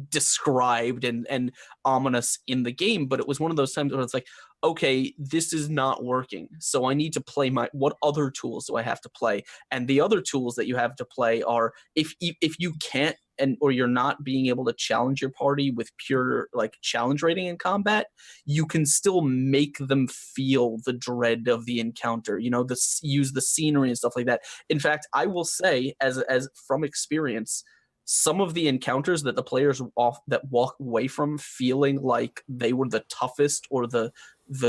described and ominous in the game, but it was one of those times where it's like, okay, this is not working, so I need to play what other tools do I have to play? And the other tools that you have to play are, if you can't or you're not being able to challenge your party with pure like challenge rating in combat, you can still make them feel the dread of the encounter, use the scenery and stuff like that. In fact, I will say, as from experience, some of the encounters that the players that walk away from feeling like they were the toughest or the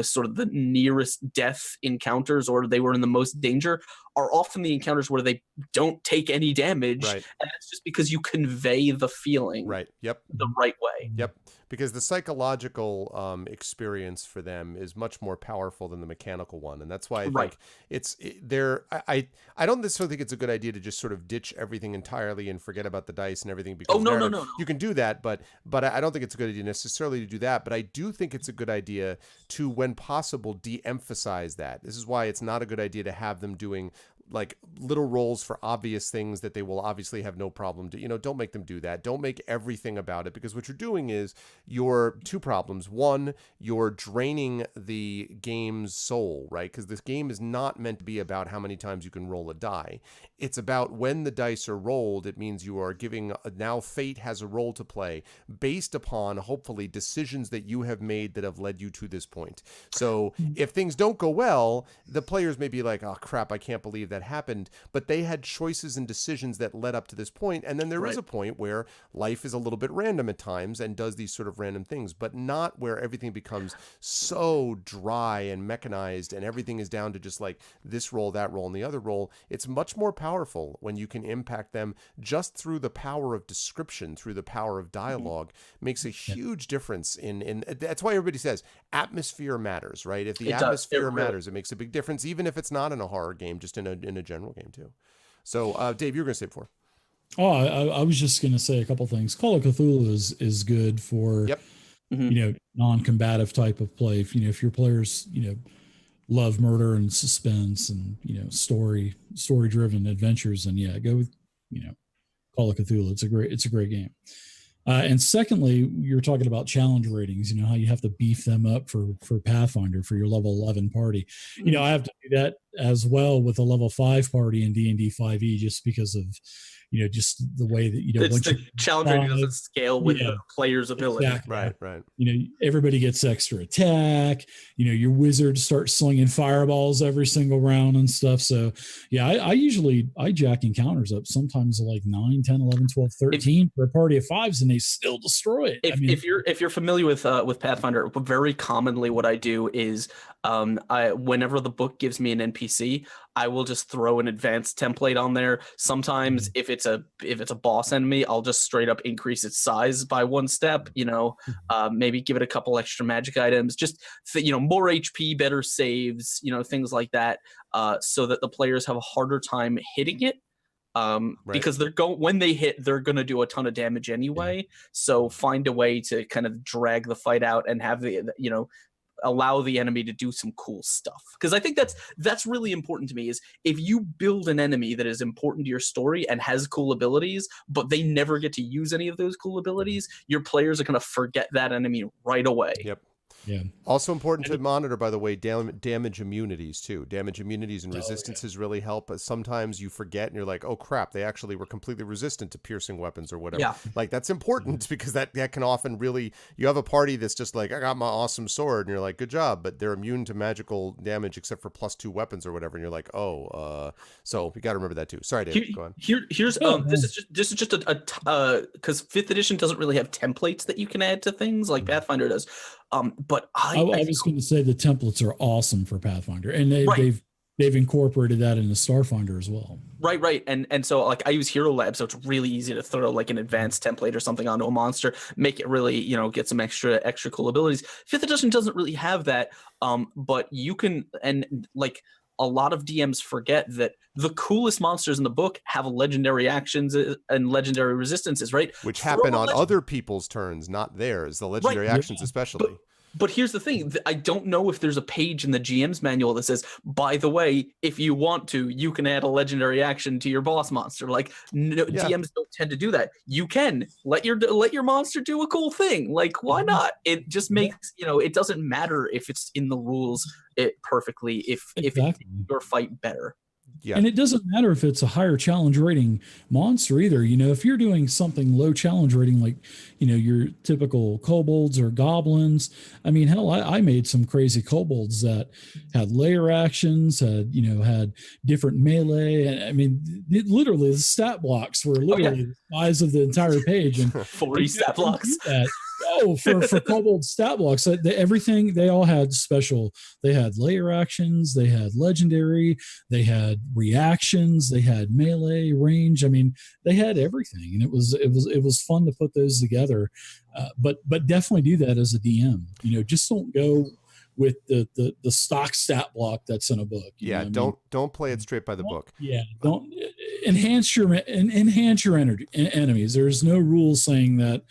sort of the nearest death encounters, or they were in the most danger, are often the encounters where they don't take any damage. Right. And that's just because you convey the feeling Right. Yep. the right way. Yep. Because the psychological experience for them is much more powerful than the mechanical one, and that's why I think I don't necessarily think it's a good idea to just sort of ditch everything entirely and forget about the dice and everything. Because no. You can do that, but I don't think it's a good idea necessarily to do that. But I do think it's a good idea to, when possible, de-emphasize that. This is why it's not a good idea to have them doing like little rolls for obvious things that they will obviously have no problem to, don't make them do that. Don't make everything about it, because what you're doing is you're two problems. One, you're draining the game's soul, right? Because this game is not meant to be about how many times you can roll a die. It's about when the dice are rolled, it means you are giving, now fate has a role to play based upon, hopefully, decisions that you have made that have led you to this point. So if things don't go well, the players may be like, oh crap, I can't believe that happened, but they had choices and decisions that led up to this point. And then there is a point where life is a little bit random at times and does these sort of random things, but not where everything becomes so dry and mechanized and everything is down to just like this roll, that roll, and the other roll. It's much more powerful when you can impact them just through the power of description, through the power of dialogue. Makes a huge difference in that's why everybody says atmosphere matters, right? If the atmosphere matters, it makes a big difference, even if it's not in a horror game, just in a general game too. So Dave, you were going to say before. Oh, I was just going to say a couple things. Call of Cthulhu is good for non-combative type of play. If your players love murder and suspense and story driven adventures, and go with Call of Cthulhu. It's a great game. And secondly, you're talking about challenge ratings, how you have to beef them up for Pathfinder, for your level 11 party. I have to do that as well with a level 5 party in D&D 5e, just because of, just the way that, it's the challenge rating doesn't scale with the player's ability. Exactly. Right. Everybody gets extra attack, your wizard starts slinging fireballs every single round and stuff. So I jack encounters up sometimes like 9, 10, 11, 12, 13 for a party of 5s, and they still destroy it. If you're familiar with Pathfinder, very commonly what I do is whenever the book gives me an NPC, I will just throw an advanced template on there. Sometimes if it's a boss enemy, I'll just straight up increase its size by 1 step, maybe give it a couple extra magic items, just more HP, better saves, things like that, so that the players have a harder time hitting it. Because when they hit, they're going to do a ton of damage anyway. So find a way to kind of drag the fight out and have allow the enemy to do some cool stuff. Because I think that's really important to me, is if you build an enemy that is important to your story and has cool abilities, but they never get to use any of those cool abilities, your players are going to forget that enemy right away. Yep. Yeah. Also important to monitor, by the way, damage immunities too. Damage immunities and resistances really help. But sometimes you forget and you're like, oh crap, they actually were completely resistant to piercing weapons or whatever. Yeah. Like that's important because that can often really, you have a party that's just like, I got my awesome sword, and you're like, good job, but they're immune to magical damage except for +2 weapons or whatever, and you're like, so we got to remember that too. Sorry, Dave, go on. Here's this is just a because 5th edition doesn't really have templates that you can add to things like Pathfinder does. But I was going to say the templates are awesome for Pathfinder, and they've incorporated that into Starfinder as well. Right. And so like I use Hero Lab, so it's really easy to throw like an advanced template or something onto a monster, make it really, get some extra cool abilities. 5th edition doesn't really have that. But you can, and like a lot of DMs forget that the coolest monsters in the book have legendary actions and legendary resistances, right? Which happen on other people's turns, not theirs. The legendary actions especially. But here's the thing. I don't know if there's a page in the GM's manual that says, by the way, if you want to, you can add a legendary action to your boss monster. Like DMs don't tend to do that. You can let your monster do a cool thing. Like, why not? It just makes, it doesn't matter if it's in the rules perfectly, if it makes your fight better. Yeah. And it doesn't matter if it's a higher challenge rating monster either. You know, if you're doing something low challenge rating, like, you know, your typical kobolds or goblins. I mean, hell, I made some crazy kobolds that had layer actions, had different melee. And I mean, literally the stat blocks were literally the size of the entire page. And 40 stat blocks. Oh, for kobold stat blocks, everything, they all had special. They had layer actions, they had legendary, they had reactions, they had melee, range. I mean, they had everything, and it was fun to put those together. But definitely do that as a DM. You know, just don't go with the stock stat block that's in a book. Yeah, don't play it straight by the book. Yeah, don't enhance your enemies. There's no rule saying that,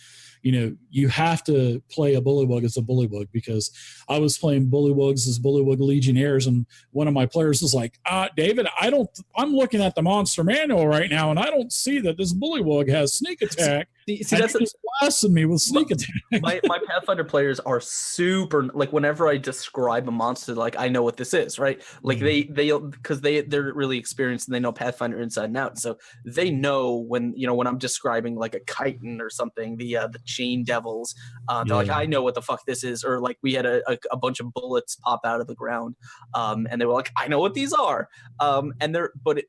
you know, you have to play a bullywug as a bullywug, because I was playing bullywugs as bullywug legionnaires, and one of my players was like, David, I'm looking at the monster manual right now, and I don't see that this bullywug has sneak attack. See, that's just blasted me with sneak attack. My Pathfinder players are super, like, whenever I describe a monster, like, I know what this is, right? Like they're really experienced, and they know Pathfinder inside and out, so they know when I'm describing like a chitin or something, the chain devils, they're like, I know what the fuck this is. Or like we had a bunch of bullets pop out of the ground, and they were like, I know what these are. And they're but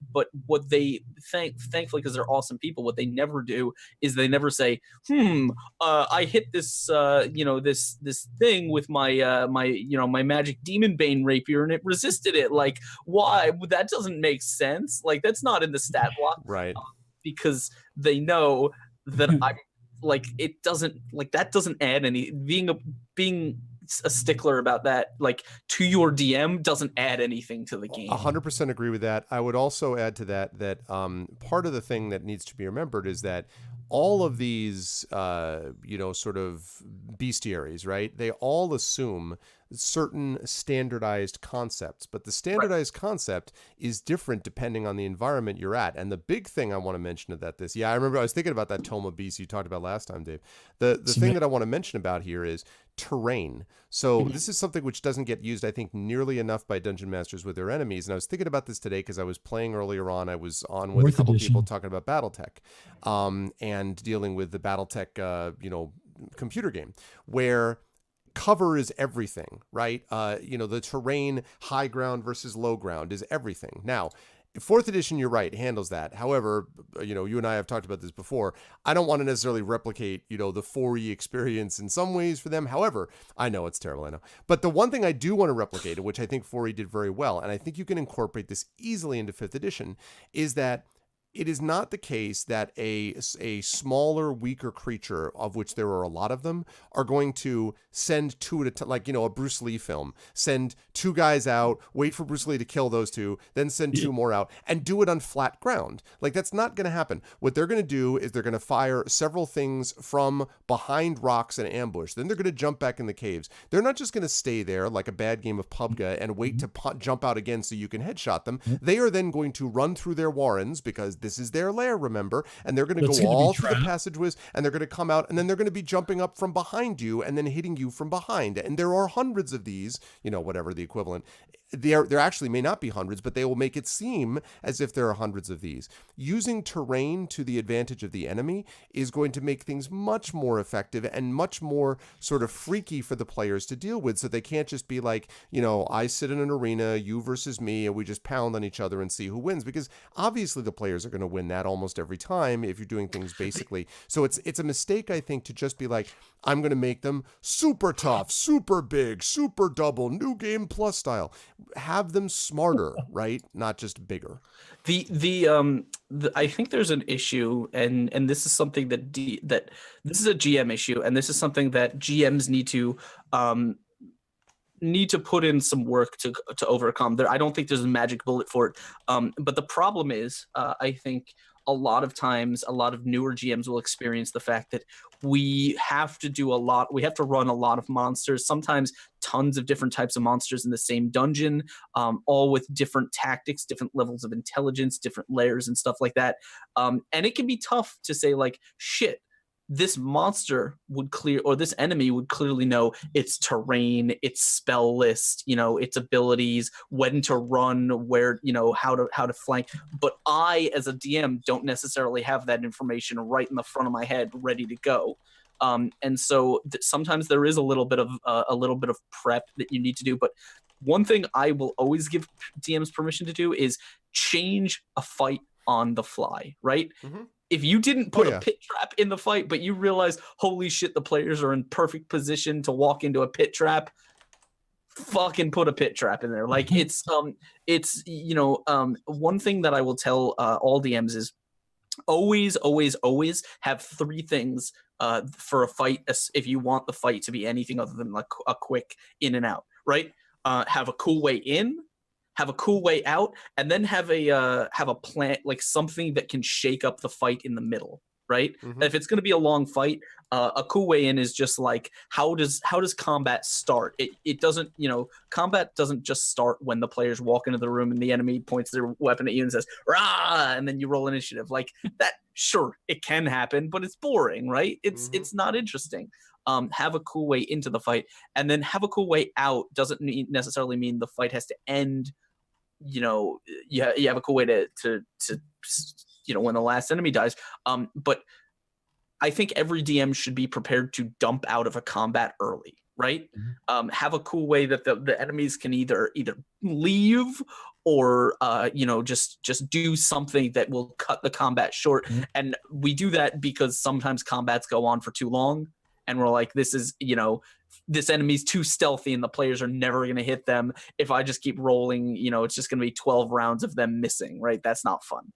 what they thankfully, because they're awesome people, what they never do is they never say, I hit this this thing with my my magic demon bane rapier and it resisted it. Like, why? That doesn't make sense. Like, that's not in the stat block, right? Because they know that I like it doesn't, like, that doesn't add any, being a stickler about that, like, to your DM doesn't add anything to the game. 100% agree with that. I would also add to that part of the thing that needs to be remembered is that all of these, sort of bestiaries, right? They all assume certain standardized concepts, but the standardized concept is different depending on the environment you're at. And the big thing I want to mention I remember I was thinking about that Tome of Beasts you talked about last time, Dave. The thing that I want to mention about here is terrain. So this is something which doesn't get used, I think, nearly enough by dungeon masters with their enemies. And I was thinking about this today because I was playing earlier on. I was on with a couple people talking about BattleTech, and dealing with the BattleTech, computer game, where cover is everything, right? The terrain, high ground versus low ground, is everything. Now, 4th edition, you're right, handles that. However, you and I have talked about this before. I don't want to necessarily replicate, the 4E experience in some ways for them. However, I know it's terrible, I know. But the one thing I do want to replicate, which I think 4E did very well, and I think you can incorporate this easily into 5th edition, is that it is not the case that a smaller, weaker creature, of which there are a lot of them, are going to send two at a time, like, a Bruce Lee film. Send 2 guys out, wait for Bruce Lee to kill those 2, then send 2 more out, and do it on flat ground. Like, that's not going to happen. What they're going to do is they're going to fire several things from behind rocks and ambush. Then they're going to jump back in the caves. They're not just going to stay there like a bad game of PUBG and wait to jump out again so you can headshot them. They are then going to run through their warrens, because this is their lair, remember, and they're going to go all through the passageways, and they're going to come out, and then they're going to be jumping up from behind you and then hitting you from behind. And there are hundreds of these, whatever the equivalent. There actually may not be hundreds, but they will make it seem as if there are hundreds of these. Using terrain to the advantage of the enemy is going to make things much more effective and much more sort of freaky for the players to deal with, so they can't just be like, I sit in an arena, you versus me, and we just pound on each other and see who wins, because obviously the players are going to win that almost every time if you're doing things basically. So it's a mistake, I think, to just be like, I'm going to make them super tough, super big, super double, new game plus style. Have them smarter, right? Not just bigger. I think there's an issue, and this is something that this is a GM issue, and this is something that GMs need to put in some work to overcome. I don't think there's a magic bullet for it. But the problem is, I think a lot of times, a lot of newer GMs will experience the fact that we have to run a lot of monsters, sometimes tons of different types of monsters in the same dungeon, all with different tactics, different levels of intelligence, different layers and stuff like that. And it can be tough to say, like, shit, this monster would this enemy would clearly know its terrain, its spell list, its abilities, when to run, where, how to flank. But I, as a DM, don't necessarily have that information right in the front of my head, ready to go. And so sometimes there is a little bit of prep that you need to do. But one thing I will always give DMs permission to do is change a fight on the fly, right? Mm-hmm. If you didn't put a pit trap in the fight, but you realize, holy shit, the players are in perfect position to walk into a pit trap, fucking put a pit trap in there. Like it's one thing that I will tell all DMs is always have 3 things for a fight if you want the fight to be anything other than like a quick in and out, right? Have a cool way in, have a cool way out, and then have a plan, like something that can shake up the fight in the middle, right? Mm-hmm. If it's going to be a long fight, a cool way in is just like, how does combat start? It doesn't, combat doesn't just start when the players walk into the room and the enemy points their weapon at you and says, "Rah!" and then you roll initiative. Like that, sure, it can happen, but it's boring, right? It's not interesting. Have a cool way into the fight, and then have a cool way out doesn't necessarily mean the fight has to end. You have a cool way to when the last enemy dies. But I think every DM should be prepared to dump out of a combat early, right? Mm-hmm. Have a cool way that the enemies can either leave or just do something that will cut the combat short. Mm-hmm. And we do that because sometimes combats go on for too long, and we're like, this is this enemy's too stealthy and the players are never going to hit them. If I just keep rolling, it's just going to be 12 rounds of them missing, right? That's not fun.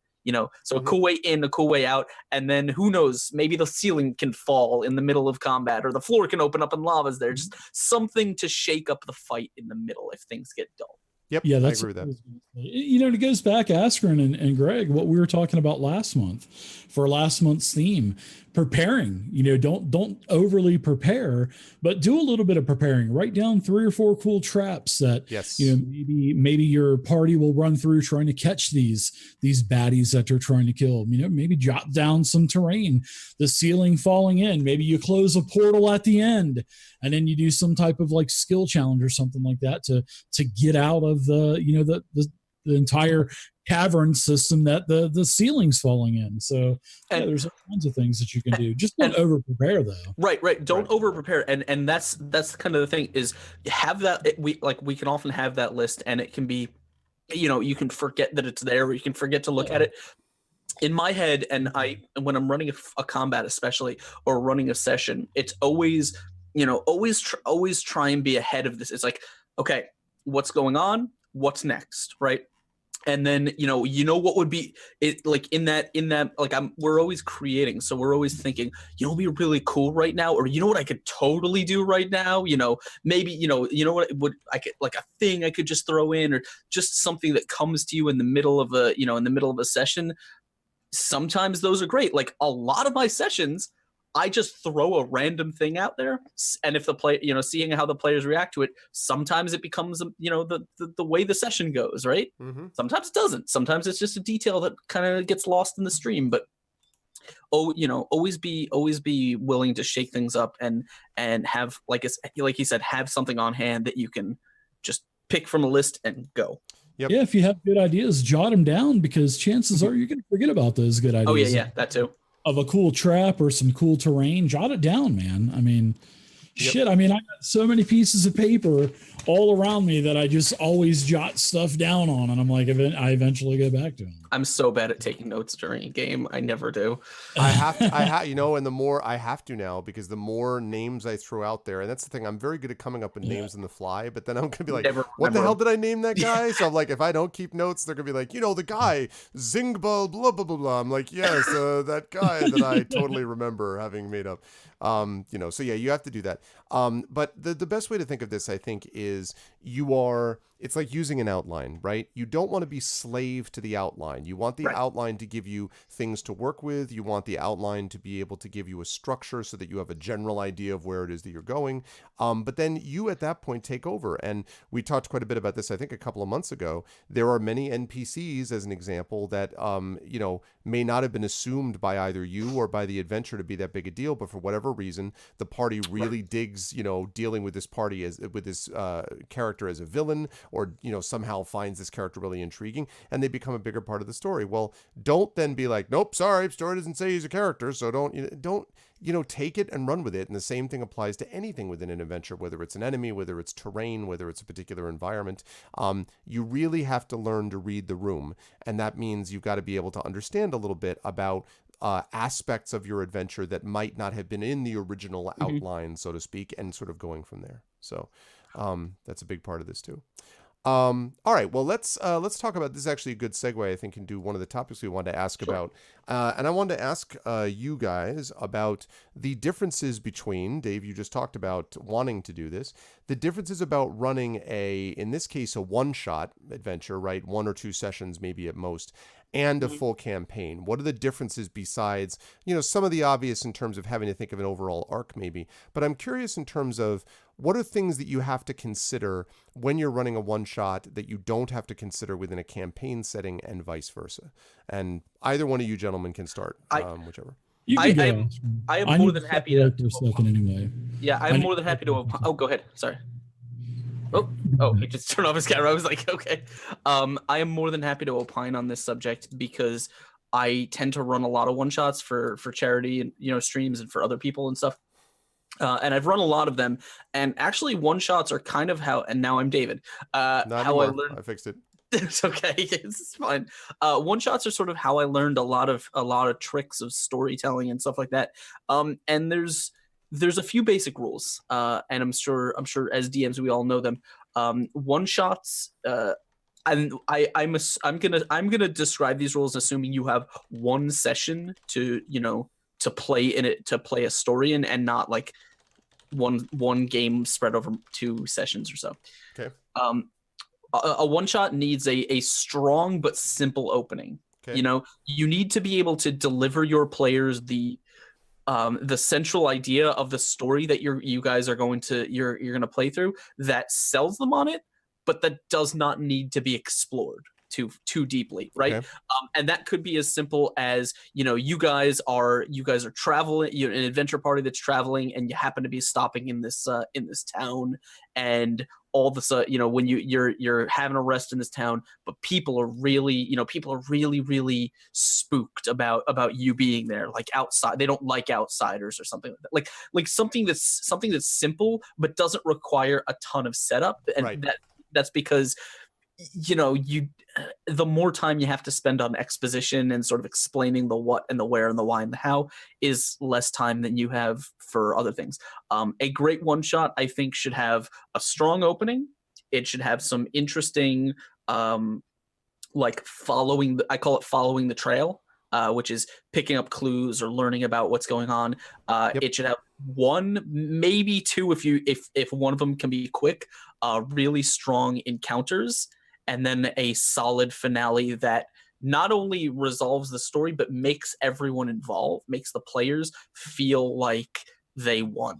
So a cool way in, a cool way out, and then who knows, maybe the ceiling can fall in the middle of combat, or the floor can open up and lava's there. Just something to shake up the fight in the middle if things get dull. Yep, yeah, I agree with that. It goes back, Askren and Greg, what we were talking about last month for last month's theme. Preparing, don't overly prepare, but do a little bit of preparing. Write down 3 or 4 cool traps that maybe your party will run through trying to catch these baddies that they're trying to kill. Maybe jot down some terrain, the ceiling falling in. Maybe you close a portal at the end, and then you do some type of like skill challenge or something like that to get out of the entire cavern system that the ceiling's falling in. So there's all kinds of things that you can do. Just don't over prepare though. Right. Don't over prepare. And that's kind of the thing is have that. We can often have that list, and it can be, you can forget that it's there, or you can forget to look at it. In my head, and when I'm running a combat, especially, or running a session, it's always, always try and be ahead of this. It's like, okay, what's going on? What's next? Right. And then, what would be it like in that, like we're always creating. So we're always thinking, it'd be really cool right now. Or, what I could totally do right now, maybe, what I could, like a thing I could just throw in, or just something that comes to you in the middle of a session. Sometimes those are great. Like a lot of my sessions, I just throw a random thing out there, and if the play, seeing how the players react to it, sometimes it becomes, the way the session goes, right? Mm-hmm. Sometimes it doesn't. Sometimes it's just a detail that kind of gets lost in the stream. But always be willing to shake things up and have, like you said, have something on hand that you can just pick from a list and go. Yep. Yeah, if you have good ideas, jot them down, because chances are you're going to forget about those good ideas. Oh yeah, that too. Of a cool trap or some cool terrain, jot it down, man. I mean, shit. I mean, I got so many pieces of paper all around me that I just always jot stuff down on, and I'm like, I eventually go back to them. I'm so bad at taking notes during a game. I never do. I have to, and the more I have to now, because the more names I throw out there, and that's the thing, I'm very good at coming up with names on the fly, but then I'm gonna be like, what the hell did I name that guy? So I'm like, if I don't keep notes, they're gonna be like, the guy Zingba blah blah blah blah. I'm like, yes, that guy that I totally remember having made up. So yeah, you have to do that. But the best way to think of this, I think, is you are it's like using an outline, right? You don't want to be slave to the outline. You want the outline to give you things to work with. You want the outline to be able to give you a structure so that you have a general idea of where it is that you're going. But then you at that point take over. And we talked quite a bit about this, I think, a couple of months ago. There are many NPCs, as an example, that, may not have been assumed by either you or by the adventure to be that big a deal. But for whatever reason, the party really digs, dealing with this character as a villain, or somehow finds this character really intriguing, and they become a bigger part of the story. Well, don't then be like, nope, sorry, story doesn't say he's a character, so don't take it and run with it. And the same thing applies to anything within an adventure, whether it's an enemy, whether it's terrain, whether it's a particular environment. You really have to learn to read the room, and that means you've got to be able to understand a little bit about aspects of your adventure that might not have been in the original outline, so to speak, and sort of going from there. So that's a big part of this too. All right, well, let's talk about this. Is actually a good segue, I think, into one of the topics we wanted to ask about. And I wanted to ask you guys about the differences between, Dave, you just talked about wanting to do this, the differences about running in this case, a one-shot adventure, right? 1 or 2 sessions, maybe at most, and a full campaign. What are the differences besides, some of the obvious in terms of having to think of an overall arc maybe, but I'm curious in terms of what are things that you have to consider when you're running a one-shot that you don't have to consider within a campaign setting, and vice versa? And either one of you gentlemen can start, whichever. I am more than happy to. For a second anyway. Yeah, I'm more than happy to. Oh, go ahead. Sorry. He just turned off his camera. I was like, okay. I am more than happy to opine on this subject because I tend to run a lot of one-shots for charity and streams and for other people and stuff. And I've run a lot of them. And actually, one-shots are kind of how. And now I'm David. Not how anymore. I learned. I fixed it. It's okay. It's fine. One-shots are sort of how I learned a lot of tricks of storytelling and stuff like that. And there's a few basic rules, and I'm sure as DMs we all know them. One shots, and I'm gonna describe these rules assuming you have one session to play in it, to play a story in, and not like one game spread over 2 sessions or so. Okay. A one shot needs a strong but simple opening. Okay. You need to be able to deliver your players the central idea of the story that you guys are going to play through that sells them on it, but that does not need to be explored too deeply, right? Okay. And that could be as simple as you guys are traveling, an adventure party that's traveling, and you happen to be stopping in this town, and all of a sudden, when you're having a rest in this town, but people are really really spooked about you being there, like outside. They don't like outsiders or something like that. Like something that's simple but doesn't require a ton of setup, and right. That's because the more time you have to spend on exposition and sort of explaining the what and the where and the why and the how is less time than you have for other things. A great one shot, I think, should have a strong opening. It should have some interesting, following the trail, which is picking up clues or learning about what's going on. Yep. It should have 1, maybe 2, if one of them can be quick, really strong encounters, and then a solid finale that not only resolves the story, but makes everyone involved, makes the players feel like they won,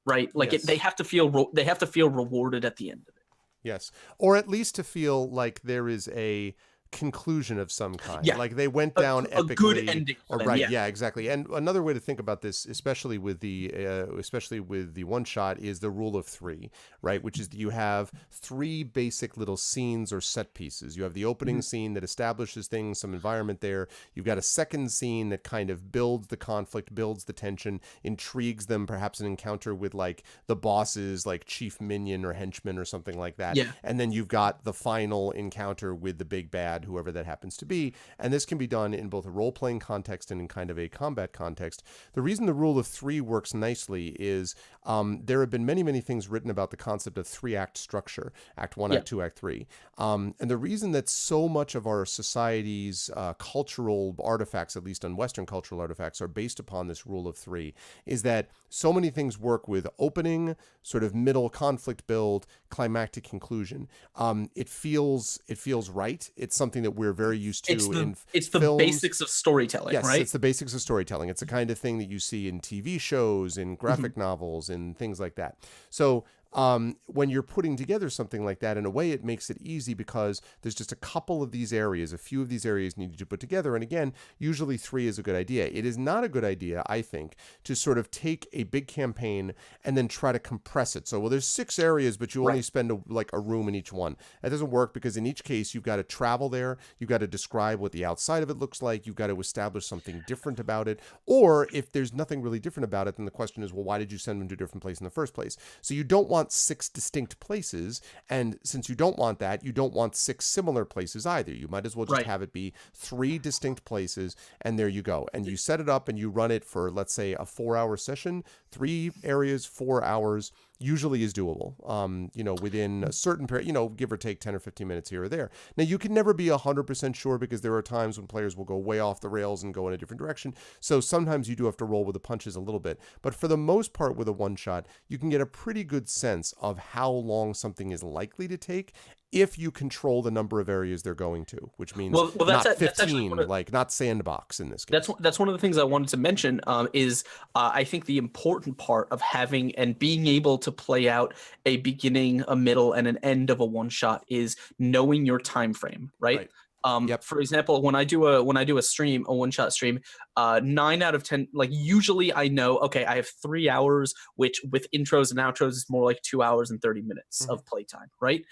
right? Like yes. They have to feel rewarded at the end of it. Yes, or at least to feel like there is a conclusion of some kind. Yeah. Like they went down epically. A good ending. Or, right, yeah, exactly. And another way to think about this, especially with the one shot, is the rule of 3, right? Which is that you have 3 basic little scenes or set pieces. You have the opening scene that establishes things, some environment there. You've got a second scene that kind of builds the conflict, builds the tension, intrigues them, perhaps an encounter with like the boss's like chief minion or henchman or something like that. Yeah. And then you've got the final encounter with the big bad god, whoever that happens to be. And this can be done in both a role-playing context and in kind of a combat context. The reason the rule of 3 works nicely is there have been many, many things written about the concept of 3-act structure, Act 1, Act 2, Act 3. And the reason that so much of our society's cultural artifacts, at least on Western cultural artifacts, are based upon this rule of 3 is that so many things work with opening, sort of middle conflict build, climactic conclusion. It feels right. It's something that we're very used to it's the films. Basics of storytelling, yes, right? It's the basics of storytelling. It's the kind of thing that you see in TV shows, in graphic novels, and things like that. So when you're putting together something like that, in a way, it makes it easy because there's just a couple of these areas, a few of these areas needed to put together. And again, usually 3 is a good idea. It is not a good idea, I think, to sort of take a big campaign and then try to compress it. So, well, there's 6 areas, but you only spend a room in each one. That doesn't work because in each case, you've got to travel there. You've got to describe what the outside of it looks like. You've got to establish something different about it. Or if there's nothing really different about it, then the question is, well, why did you send them to a different place in the first place? So you don't want 6 distinct places. And since you don't want that, you don't want 6 similar places either. You might as well just have it be 3 distinct places, and there you go. And you set it up and you run it for, let's say, a 4-hour session. 3 areas, 4 hours usually is doable, within a certain period, give or take 10 or 15 minutes here or there. Now, you can never be 100% sure because there are times when players will go way off the rails and go in a different direction. So sometimes you do have to roll with the punches a little bit. But for the most part with a one-shot, you can get a pretty good sense of how long something is likely to take if you control the number of areas they're going to, which means not 15, like not sandbox in this case. That's one of the things I wanted to mention is I think the important part of having and being able to play out a beginning, a middle, and an end of a one shot is knowing your time frame, right? For example, when I do a stream, a one-shot stream, 9 out of 10, like usually I know, okay, I have 3 hours, which with intros and outros is more like 2 hours and 30 minutes of playtime, right?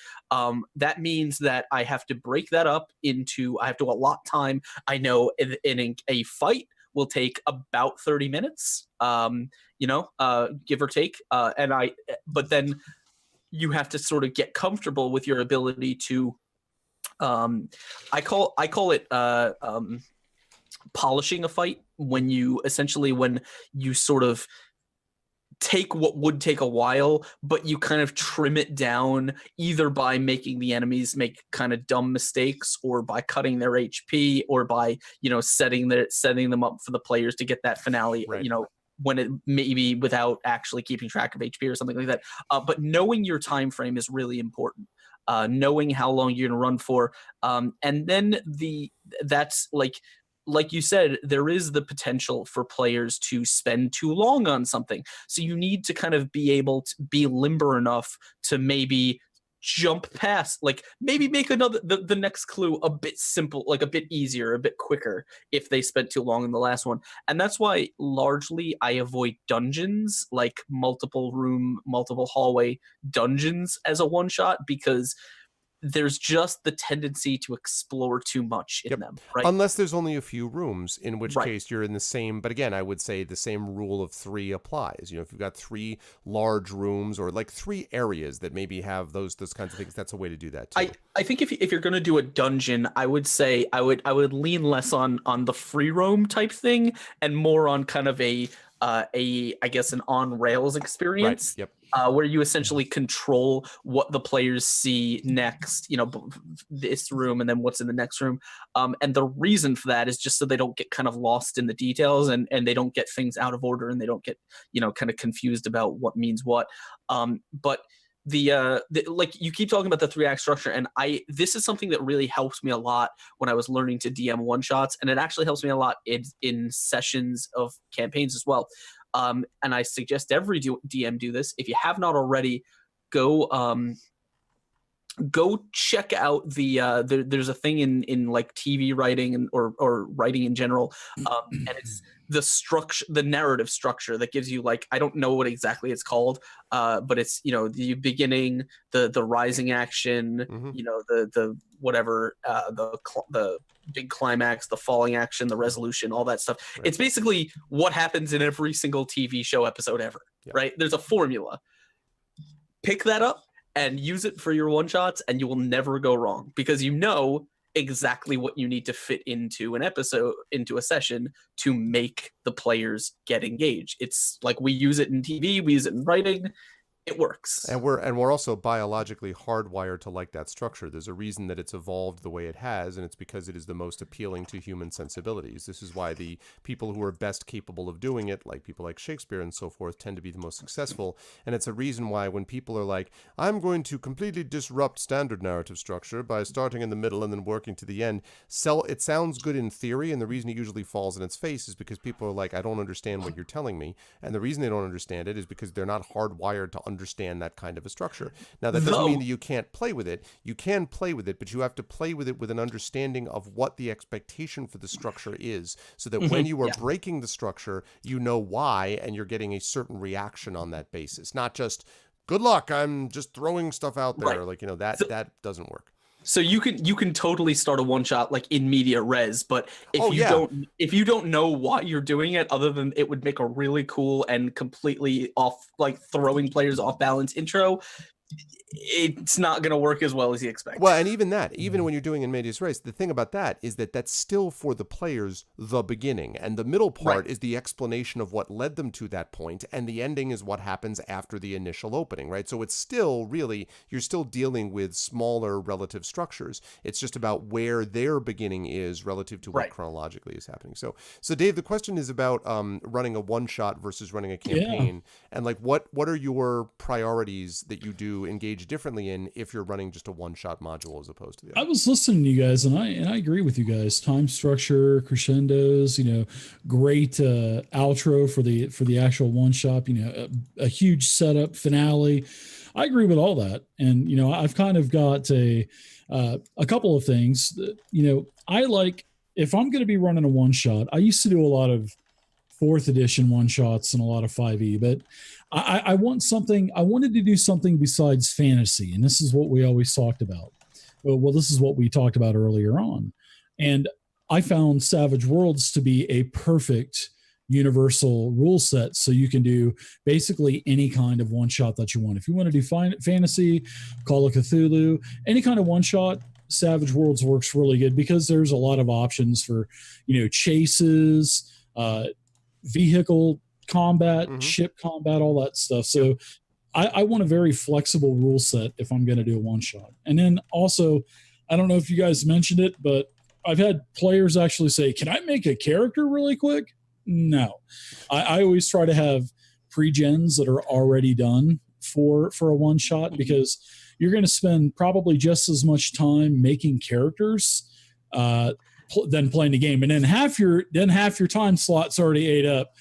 That means that I have to break that up into, I have to allot time. I know in a fight will take about 30 minutes, give or take. But then you have to sort of get comfortable with your ability to, I call it polishing a fight, when you sort of take what would take a while, but you kind of trim it down either by making the enemies make kind of dumb mistakes, or by cutting their HP, or by, setting them up for the players to get that finale, when it maybe without actually keeping track of HP or something like that. But knowing your time frame is really important. Knowing how long you're going to run for. And then that's like you said, there is the potential for players to spend too long on something. So you need to kind of be able to be limber enough to maybe jump past, like maybe make the next clue a bit simple, like a bit easier, a bit quicker if they spent too long in the last one. And that's why largely I avoid dungeons, like multiple room, multiple hallway dungeons as a one shot, because there's just the tendency to explore too much in them, right? Unless there's only a few rooms, in which case you're in the same, but again, I would say the same rule of 3 applies. If you've got 3 large rooms, or like 3 areas that maybe have those kinds of things, that's a way to do that too. I think if you're going to do a dungeon, I would say I would lean less on the free roam type thing and more on kind of I guess an on rails experience. Right. Yep. Where you essentially control what the players see next, this room and then what's in the next room. And the reason for that is just so they don't get kind of lost in the details, and they don't get things out of order, and they don't get, kind of confused about what means what. But the like you keep talking about the 3-act structure, and this is something that really helps me a lot when I was learning to DM one shots, and it actually helps me a lot in sessions of campaigns as well. And I suggest every DM do this. If you have not already, go check out there's a thing in like TV writing or writing in general, and it's the structure, the narrative structure that gives you, like, I don't know what exactly it's called, but it's the beginning, the rising action, the whatever, the big climax, the falling action, the resolution, all that stuff. Right. It's basically what happens in every single TV show episode ever, right? There's a formula. Pick that up and use it for your one shots, and you will never go wrong, because exactly what you need to fit into an episode, into a session, to make the players get engaged. It's like we use it in TV, we use it in writing. It works. And we're also biologically hardwired to like that structure. There's a reason that it's evolved the way it has, and it's because it is the most appealing to human sensibilities. This is why the people who are best capable of doing it, like people like Shakespeare and so forth, tend to be the most successful. And it's a reason why when people are like, I'm going to completely disrupt standard narrative structure by starting in the middle and then working to the end, it sounds good in theory, and the reason it usually falls in its face is because people are like, I don't understand what you're telling me. And the reason they don't understand it is because they're not hardwired to understand that kind of a structure. Now, that doesn't mean that you can't play with it. You can play with it, but you have to play with it with an understanding of what the expectation for the structure is, so that when you are breaking the structure, you know why, and you're getting a certain reaction on that basis. Not just, good luck, I'm just throwing stuff out there. Right. Like, that doesn't work. So you can totally start a one shot like in media res, but if you don't know why you're doing it, other than it would make a really cool and completely off, like throwing players off balance intro, it's not going to work as well as you expect. Well, and even when you're doing in medias res, the thing about that is that that's still for the players the beginning, and the middle part is the explanation of what led them to that point, and the ending is what happens after the initial opening, right? So it's still really, you're still dealing with smaller relative structures. It's just about where their beginning is relative to what chronologically is happening. So Dave, the question is about running a one shot versus running a campaign, and like what are your priorities that you do engage engage differently in if you're running just a one-shot module as opposed to the other. I was listening to you guys, and I agree with you guys. Time structure, crescendos, great outro for the actual one shot. A huge setup, finale. I agree with all that, and I've kind of got a couple of things that, I like. If I'm going to be running a one shot, I used to do a lot of 4th edition one shots and a lot of 5e, but I wanted to do something besides fantasy. And this is what we always talked about. Well, this is what we talked about earlier on. And I found Savage Worlds to be a perfect universal rule set. So you can do basically any kind of one shot that you want. If you want to do fantasy, Call of Cthulhu, any kind of one shot, Savage Worlds works really good because there's a lot of options for, chases, vehicle combat, ship combat, all that stuff. So I want a very flexible rule set if I'm going to do a one shot. And then also, I don't know if you guys mentioned it, but I've had players actually say, can I make a character really quick? No. I always try to have pre-gens that are already done for a one shot, because you're going to spend probably just as much time making characters than playing the game, and then half your time slot's already ate up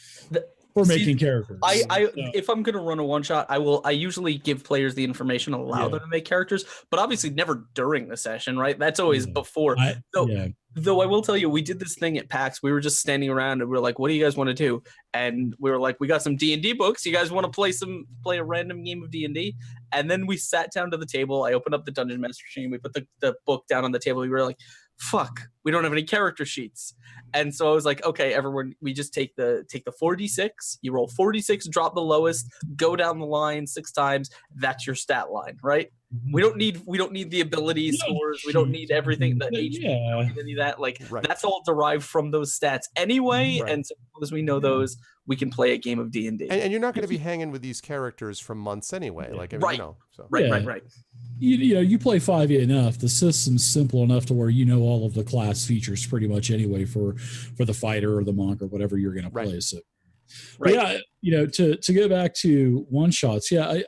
for making characters. If I'm going to run a one shot, I usually give players the information, allow them to make characters, but obviously never during the session, right? That's always before. Though I will tell you, we did this thing at PAX. We were just standing around and we were like, what do you guys want to do? And we were like, we got some D&D books. You guys want to play a random game of D&D? And then we sat down to the table. I opened up the Dungeon Master machine. We put the book down on the table. We were like, fuck, we don't have any character sheets. And so I was like, okay, everyone, we just take the 4d6. You roll 4d6, drop the lowest, go down the line 6 times. That's your stat line, right? We don't need the ability scores. We don't need everything. The HP, we don't need any of that. Like that's all derived from those stats anyway. And so as we know those, we can play a game of D&D. And you're not going to be hanging with these characters for months anyway. Like Right. You play 5e enough. The system's simple enough to where all of the class features pretty much anyway for the fighter or the monk or whatever you're going to play. So. To go back to one shots. I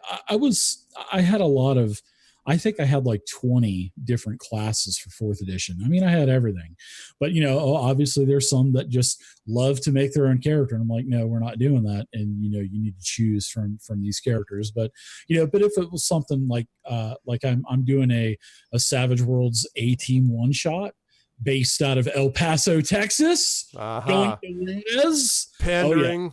had a lot of, I think I had like 20 different classes for 4th edition. I mean, I had everything, but obviously there's some that just love to make their own character. And I'm like, no, we're not doing that. And, you need to choose from these characters, but if it was something like I'm doing a Savage Worlds A-Team one shot, based out of El Paso, Texas, going to Lez. Pandering.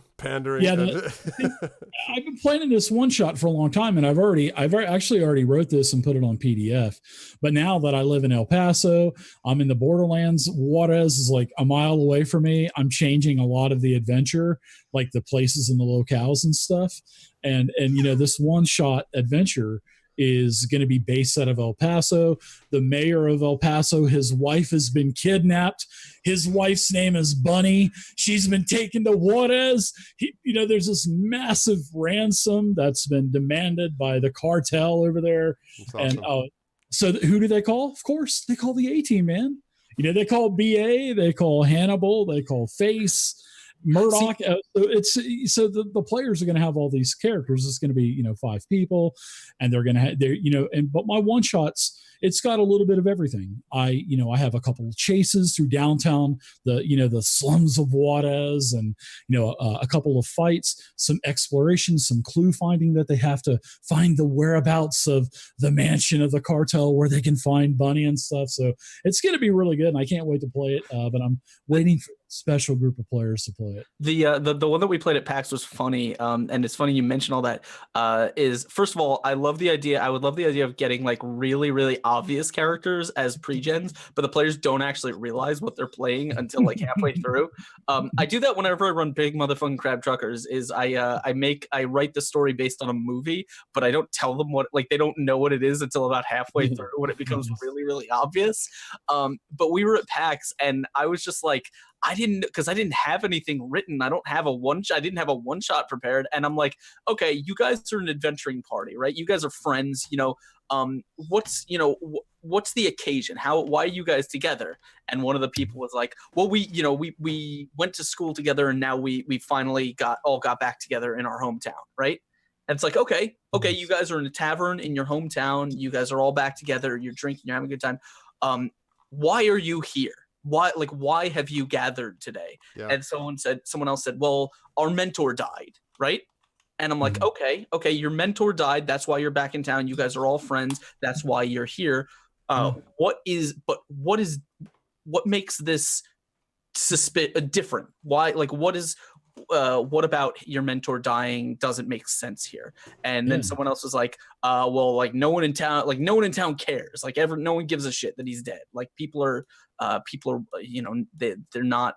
Yeah, I've been planning this one shot for a long time, and I've actually already wrote this and put it on PDF. But now that I live in El Paso, I'm in the borderlands. Juarez is like a mile away from me. I'm changing a lot of the adventure, like the places and the locales and stuff. And this one shot adventure is going to be based out of El Paso. The mayor of El Paso, his wife has been kidnapped. His wife's name is Bunny. She's been taken to Juarez. There's this massive ransom that's been demanded by the cartel over there. Awesome. And so who do they call? Of course, they call the A-Team, man. They call BA, they call Hannibal, they call Face, Murdoch. So the players are going to have all these characters. It's going to be 5 people, and they're going to have but my one shots, it's got a little bit of everything. I have a couple of chases through downtown, the slums of Juarez, and a couple of fights, some exploration, some clue finding that they have to find the whereabouts of the mansion of the cartel where they can find Bunny and stuff. So it's going to be really good, and I can't wait to play it. But I'm waiting for a special group of players to play it. The one that we played at PAX was funny, and it's funny you mentioned all that. Is first of all, I would love the idea of getting like really, really obvious characters as pre-gens, but the players don't actually realize what they're playing until like halfway through. I do that whenever I run Big Motherfucking Crab Truckers. Is I write the story based on a movie, but I don't tell them what, like, they don't know what it is until about halfway through when it becomes really, really obvious. But we were at PAX, and I was just like, I didn't have anything written. I didn't have a one shot prepared. And I'm like, okay, you guys are an adventuring party, right? You guys are friends, what's the occasion? Why are you guys together? And one of the people was like, well, we went to school together, and now we finally got back together in our hometown. Right. And it's like, okay, you guys are in a tavern in your hometown. You guys are all back together. You're drinking, you're having a good time. Why are you here? Why have you gathered today? Yeah. And someone else said, well, our mentor died, right? And I'm like, okay, your mentor died. That's why you're back in town. You guys are all friends. That's why you're here. What makes this different? Why? Like, what about your mentor dying doesn't make sense here? And then someone else was like, well, like no one in town cares. Like no one gives a shit that he's dead. Like people are they're not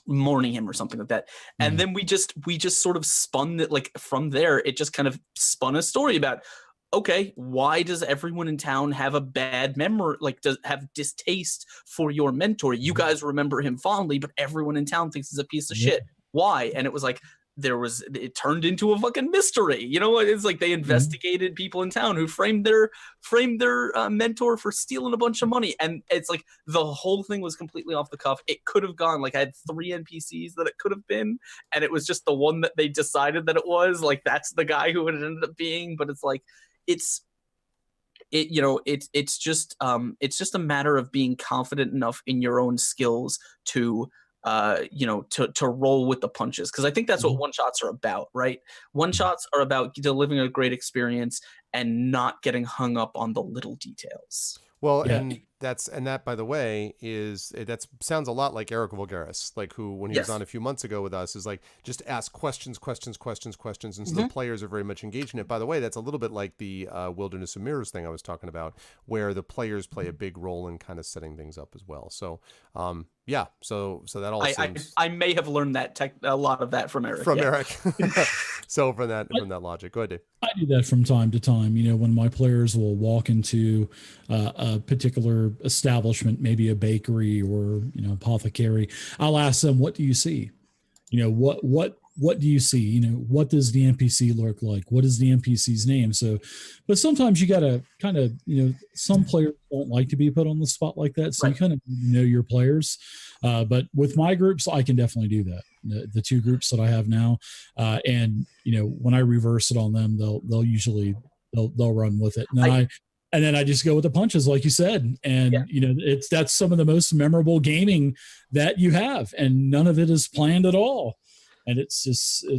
mourning him or something like that. And then we just sort of spun it, like from there, it just kind of spun a story about, okay, why does everyone in town have a bad memory, have distaste for your mentor? You guys remember him fondly, but everyone in town thinks he's a piece of shit. Why? And it was like, it turned into a fucking mystery. It's like they investigated people in town who framed their mentor for stealing a bunch of money. And it's like the whole thing was completely off the cuff. It could have gone, like, I had 3 NPCs that it could have been, and it was just the one that they decided that it was. Like, that's the guy who it ended up being. But it's like, it's just a matter of being confident enough in your own skills to roll with the punches, because I think that's what one shots are about, right? One shots are about delivering a great experience and not getting hung up on the little details. Well, and that, by the way, that sounds a lot like Eric Vulgaris, like who, when he was on a few months ago with us, is like, just ask questions. And so the players are very much engaged in it. By the way, that's a little bit like the Wilderness of Mirrors thing I was talking about, where the players play a big role in kind of setting things up as well. So, so that all seems... I may have learned a lot of that from Eric. Eric. So from that logic, go ahead, Dave. I do that from time to time. When my players will walk into a particular establishment, maybe a bakery or apothecary, I'll ask them, what do you see? What do you see? What does the NPC look like? What is the NPC's name? So, but sometimes you got to kind of, some players don't like to be put on the spot like that. So you kind of know your players. But with my groups, I can definitely do that. The 2 groups that I have now. And, when I reverse it on them, they'll usually run with it. And then I just go with the punches, like you said. And, that's some of the most memorable gaming that you have. And none of it is planned at all. And it's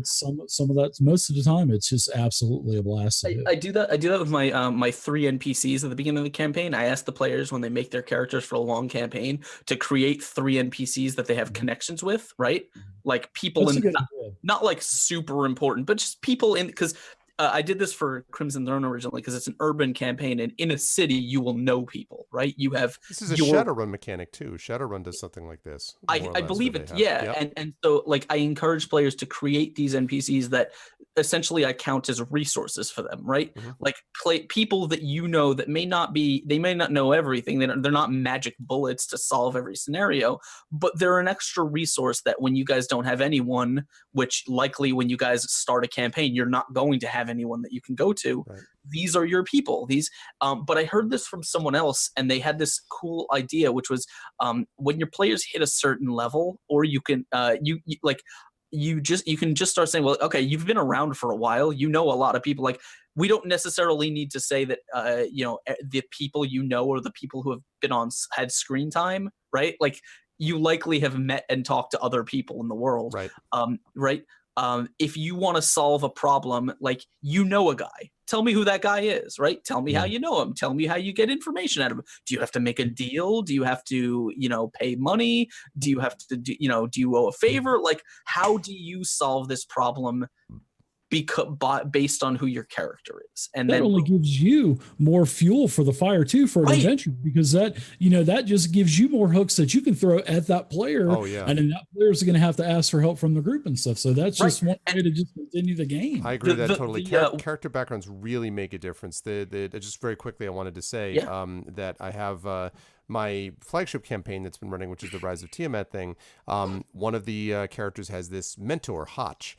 some of that, most of the time, it's just absolutely a blast. I do that with my 3 NPCs at the beginning of the campaign. I ask the players, when they make their characters for a long campaign, to create 3 NPCs that they have connections with, right? Like people not like super important, but just people in, because I did this for Crimson Throne originally because it's an urban campaign, and in a city you will know people, right? This is a Shadowrun mechanic too. Shadowrun does something like this. I believe it, yeah. Yep. And so, like, I encourage players to create these NPCs that essentially I count as resources for them, right? Mhm. Like people that you know that may not know everything. They're not magic bullets to solve every scenario, but they're an extra resource that when you guys don't have anyone, which likely when you guys start a campaign, you're not going to have anyone that you can go to. Right. These are your people. But I heard this from someone else, and they had this cool idea, which was when your players hit a certain level, or you can you can just start saying, well, okay, you've been around for a while, you know a lot of people. Like, we don't necessarily need to say that the people or the people who have been had screen time, right? Like, you likely have met and talked to other people in the world, Right. Right. If you want to solve a problem, like, a guy, tell me who that guy is, right? Tell me how you know him. Tell me how you get information out of him. Do you have to make a deal? Do you have to, pay money? Do you have to, do you owe a favor? Like, how do you solve this problem based on who your character is? And that then only gives you more fuel for the fire too, for an Right. adventure, because that just gives you more hooks that you can throw at that player. Oh, yeah. And then that player's going to have to ask for help from the group and stuff. So that's Right. just one way to just continue the game. I agree with that The- totally. the, Character backgrounds really make a difference. Just very quickly, I wanted to say that I have my flagship campaign that's been running, which is the Rise of Tiamat thing. One of the characters has this mentor, Hotch,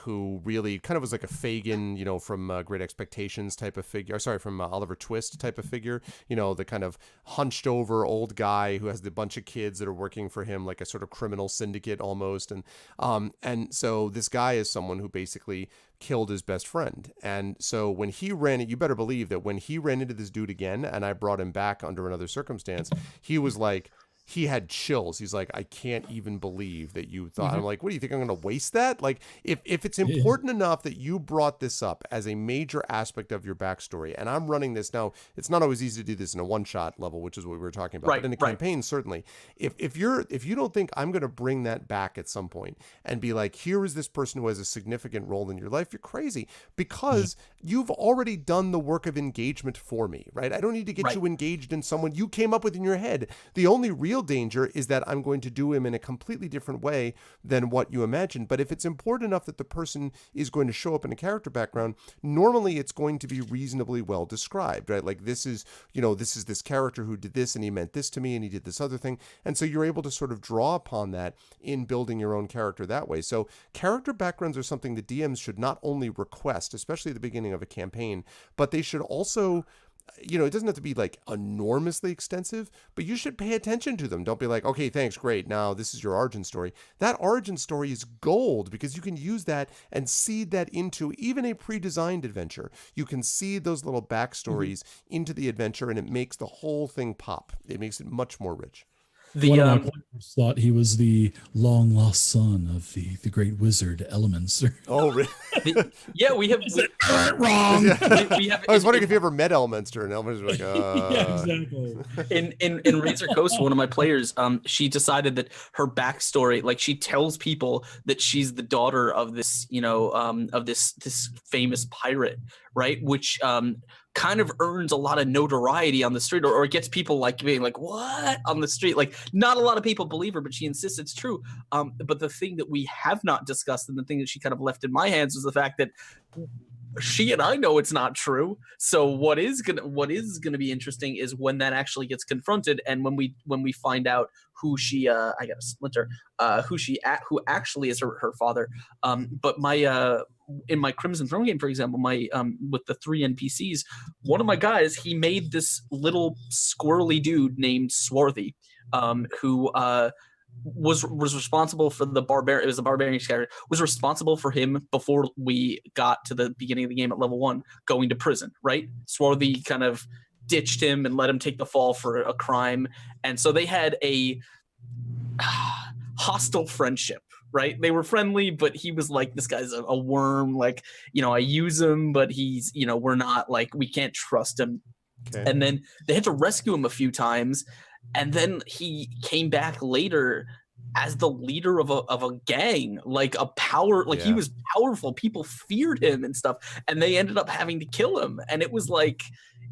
who really kind of was like a Fagin, from Great Expectations type of figure. Sorry, from Oliver Twist type of figure. The kind of hunched over old guy who has a bunch of kids that are working for him, like a sort of criminal syndicate almost. And so this guy is someone who basically killed his best friend. And so when he you better believe that when he ran into this dude again, and I brought him back under another circumstance, he was like, he had chills. He's like, I can't even believe that you thought. I'm like, what do you think? I'm going to waste that? Like, if it's important enough that you brought this up as a major aspect of your backstory, and I'm running this now, it's not always easy to do this in a one-shot level, which is what we were talking about. Right, but in a right. campaign, certainly, if you don't think I'm going to bring that back at some point and be like, here is this person who has a significant role in your life, you're crazy, because you've already done the work of engagement for me, right? I don't need to get Right. you engaged in someone you came up with in your head. The only real danger is that I'm going to do him in a completely different way than what you imagined. But if it's important enough that the person is going to show up in a character background, normally it's going to be reasonably well described, right? Like, this is this character who did this, and he meant this to me, and he did this other thing. And so you're able to sort of draw upon that in building your own character that way. So character backgrounds are something that DMs should not only request, especially at the beginning of a campaign, but they should also, it doesn't have to be like enormously extensive, but you should pay attention to them. Don't be like, okay, thanks, great, now this is your origin story. That origin story is gold, because you can use that and seed that into even a pre-designed adventure. You can seed those little backstories into the adventure, and it makes the whole thing pop. It makes it much more rich. One of my players thought he was the long lost son of the great wizard Elminster. Oh, really? we have Wrong. we have I was wondering if you ever met Elminster, and Elminster was like, Yeah, exactly. in Razor Coast, one of my players, she decided that her backstory, like, she tells people that she's the daughter of this, of this famous pirate, right? Which kind of earns a lot of notoriety on the street, or it gets people like being like, what, on the street? Like, not a lot of people believe her, but she insists it's true. But the thing that we have not discussed, and the thing that she kind of left in my hands, was the fact that she and I know it's not true. So what is gonna be interesting is when that actually gets confronted, and when we find out who she I got a splinter who actually is her father. But my in my Crimson Throne game, for example, my with the 3 NPCs, one of my guys, he made this little squirrely dude named Swarthy, who was responsible for the barbarian. It was the barbarian character, was responsible for him before we got to the beginning of the game at level 1, going to prison, right? Swarthy kind of ditched him and let him take the fall for a crime. And so they had a hostile friendship, right? They were friendly, but he was like, this guy's a worm. Like, I use him, but he's, we're not, like, we can't trust him. Okay. And then they had to rescue him a few times. And then he came back later as the leader of a gang, like a power, like he was powerful. People feared him and stuff, and they ended up having to kill him. And it was like,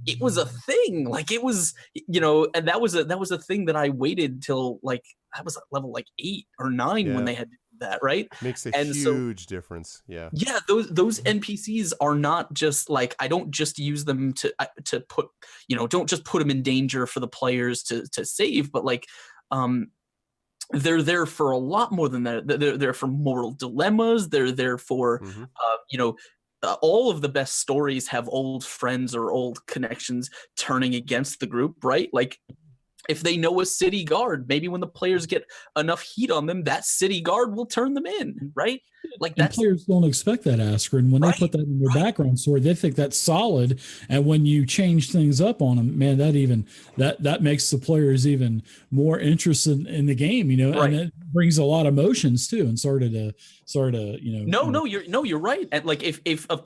it was a thing. Like, it was, and that was a thing that I waited till, like, I was at level like 8 or 9 when they had to do that, right? Makes a And huge difference. Yeah. Yeah, those NPCs are not just like, I don't just use them to put, don't just put them in danger for the players to save, but like they're there for a lot more than that. They're there for moral dilemmas. They're there for all of the best stories have old friends or old connections turning against the group, right? Like, if they know a city guard, maybe when the players get enough heat on them, that city guard will turn them in, right? Like, and players don't expect that, Askren. When they put that in their background story, they think that's solid. And when you change things up on them, man, that makes the players even more interested in the game, and it brings a lot of emotions too. And you're right. And like, if the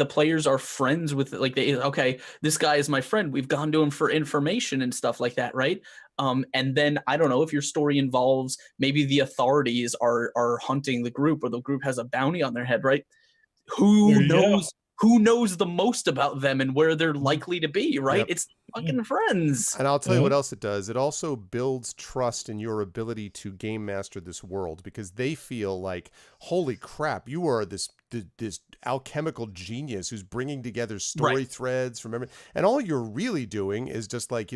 players are friends with, like, this guy is my friend, we've gone to him for information and stuff like that, right? And then I don't know if your story involves maybe the authorities are hunting the group, or the group has a bounty on their head, right? Who knows the most about them and where they're likely to be, right? Yep. It's fucking friends. And I'll tell you what else it does. It also builds trust in your ability to game master this world, because they feel like, holy crap, you are this alchemical genius who's bringing together story threads from everything. And all you're really doing is just like,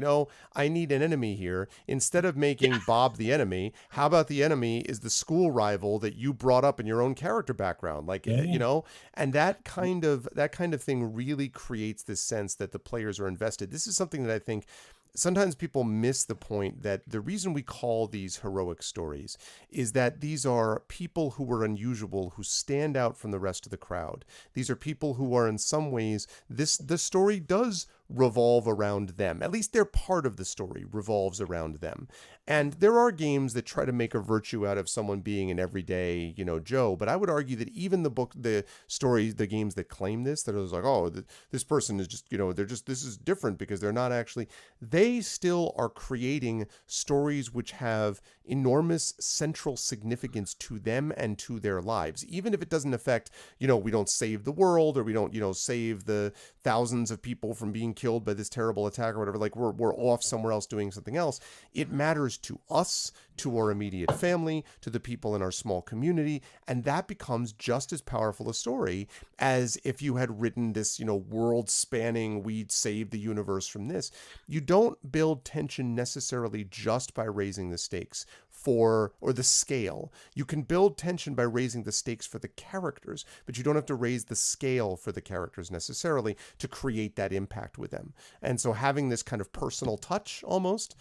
I need an enemy here. Instead of making Bob the enemy, how about the enemy is the school rival that you brought up in your own character background? Like, and that kind of thing really creates this sense that the players are invested. This is something that I think sometimes people miss the point that the reason we call these heroic stories is that these are people who are unusual, who stand out from the rest of the crowd. These are people who are in some ways, the story does revolve around them. At least their part of the story revolves around them. And there are games that try to make a virtue out of someone being an everyday, Joe. But I would argue that even the stories, the games that claim this, that are like, oh, this person is just, this is different because they're not actually, they still are creating stories which have enormous central significance to them and to their lives. Even if it doesn't affect, we don't save the world, or we don't, save the thousands of people from being killed by this terrible attack or whatever, like we're off somewhere else doing something else. It matters to us, to our immediate family, to the people in our small community, and that becomes just as powerful a story as if you had written this, world-spanning, we'd save the universe from this. You don't build tension necessarily just by raising the stakes or the scale. You can build tension by raising the stakes for the characters, but you don't have to raise the scale for the characters necessarily to create that impact with them. And so having this kind of personal touch almost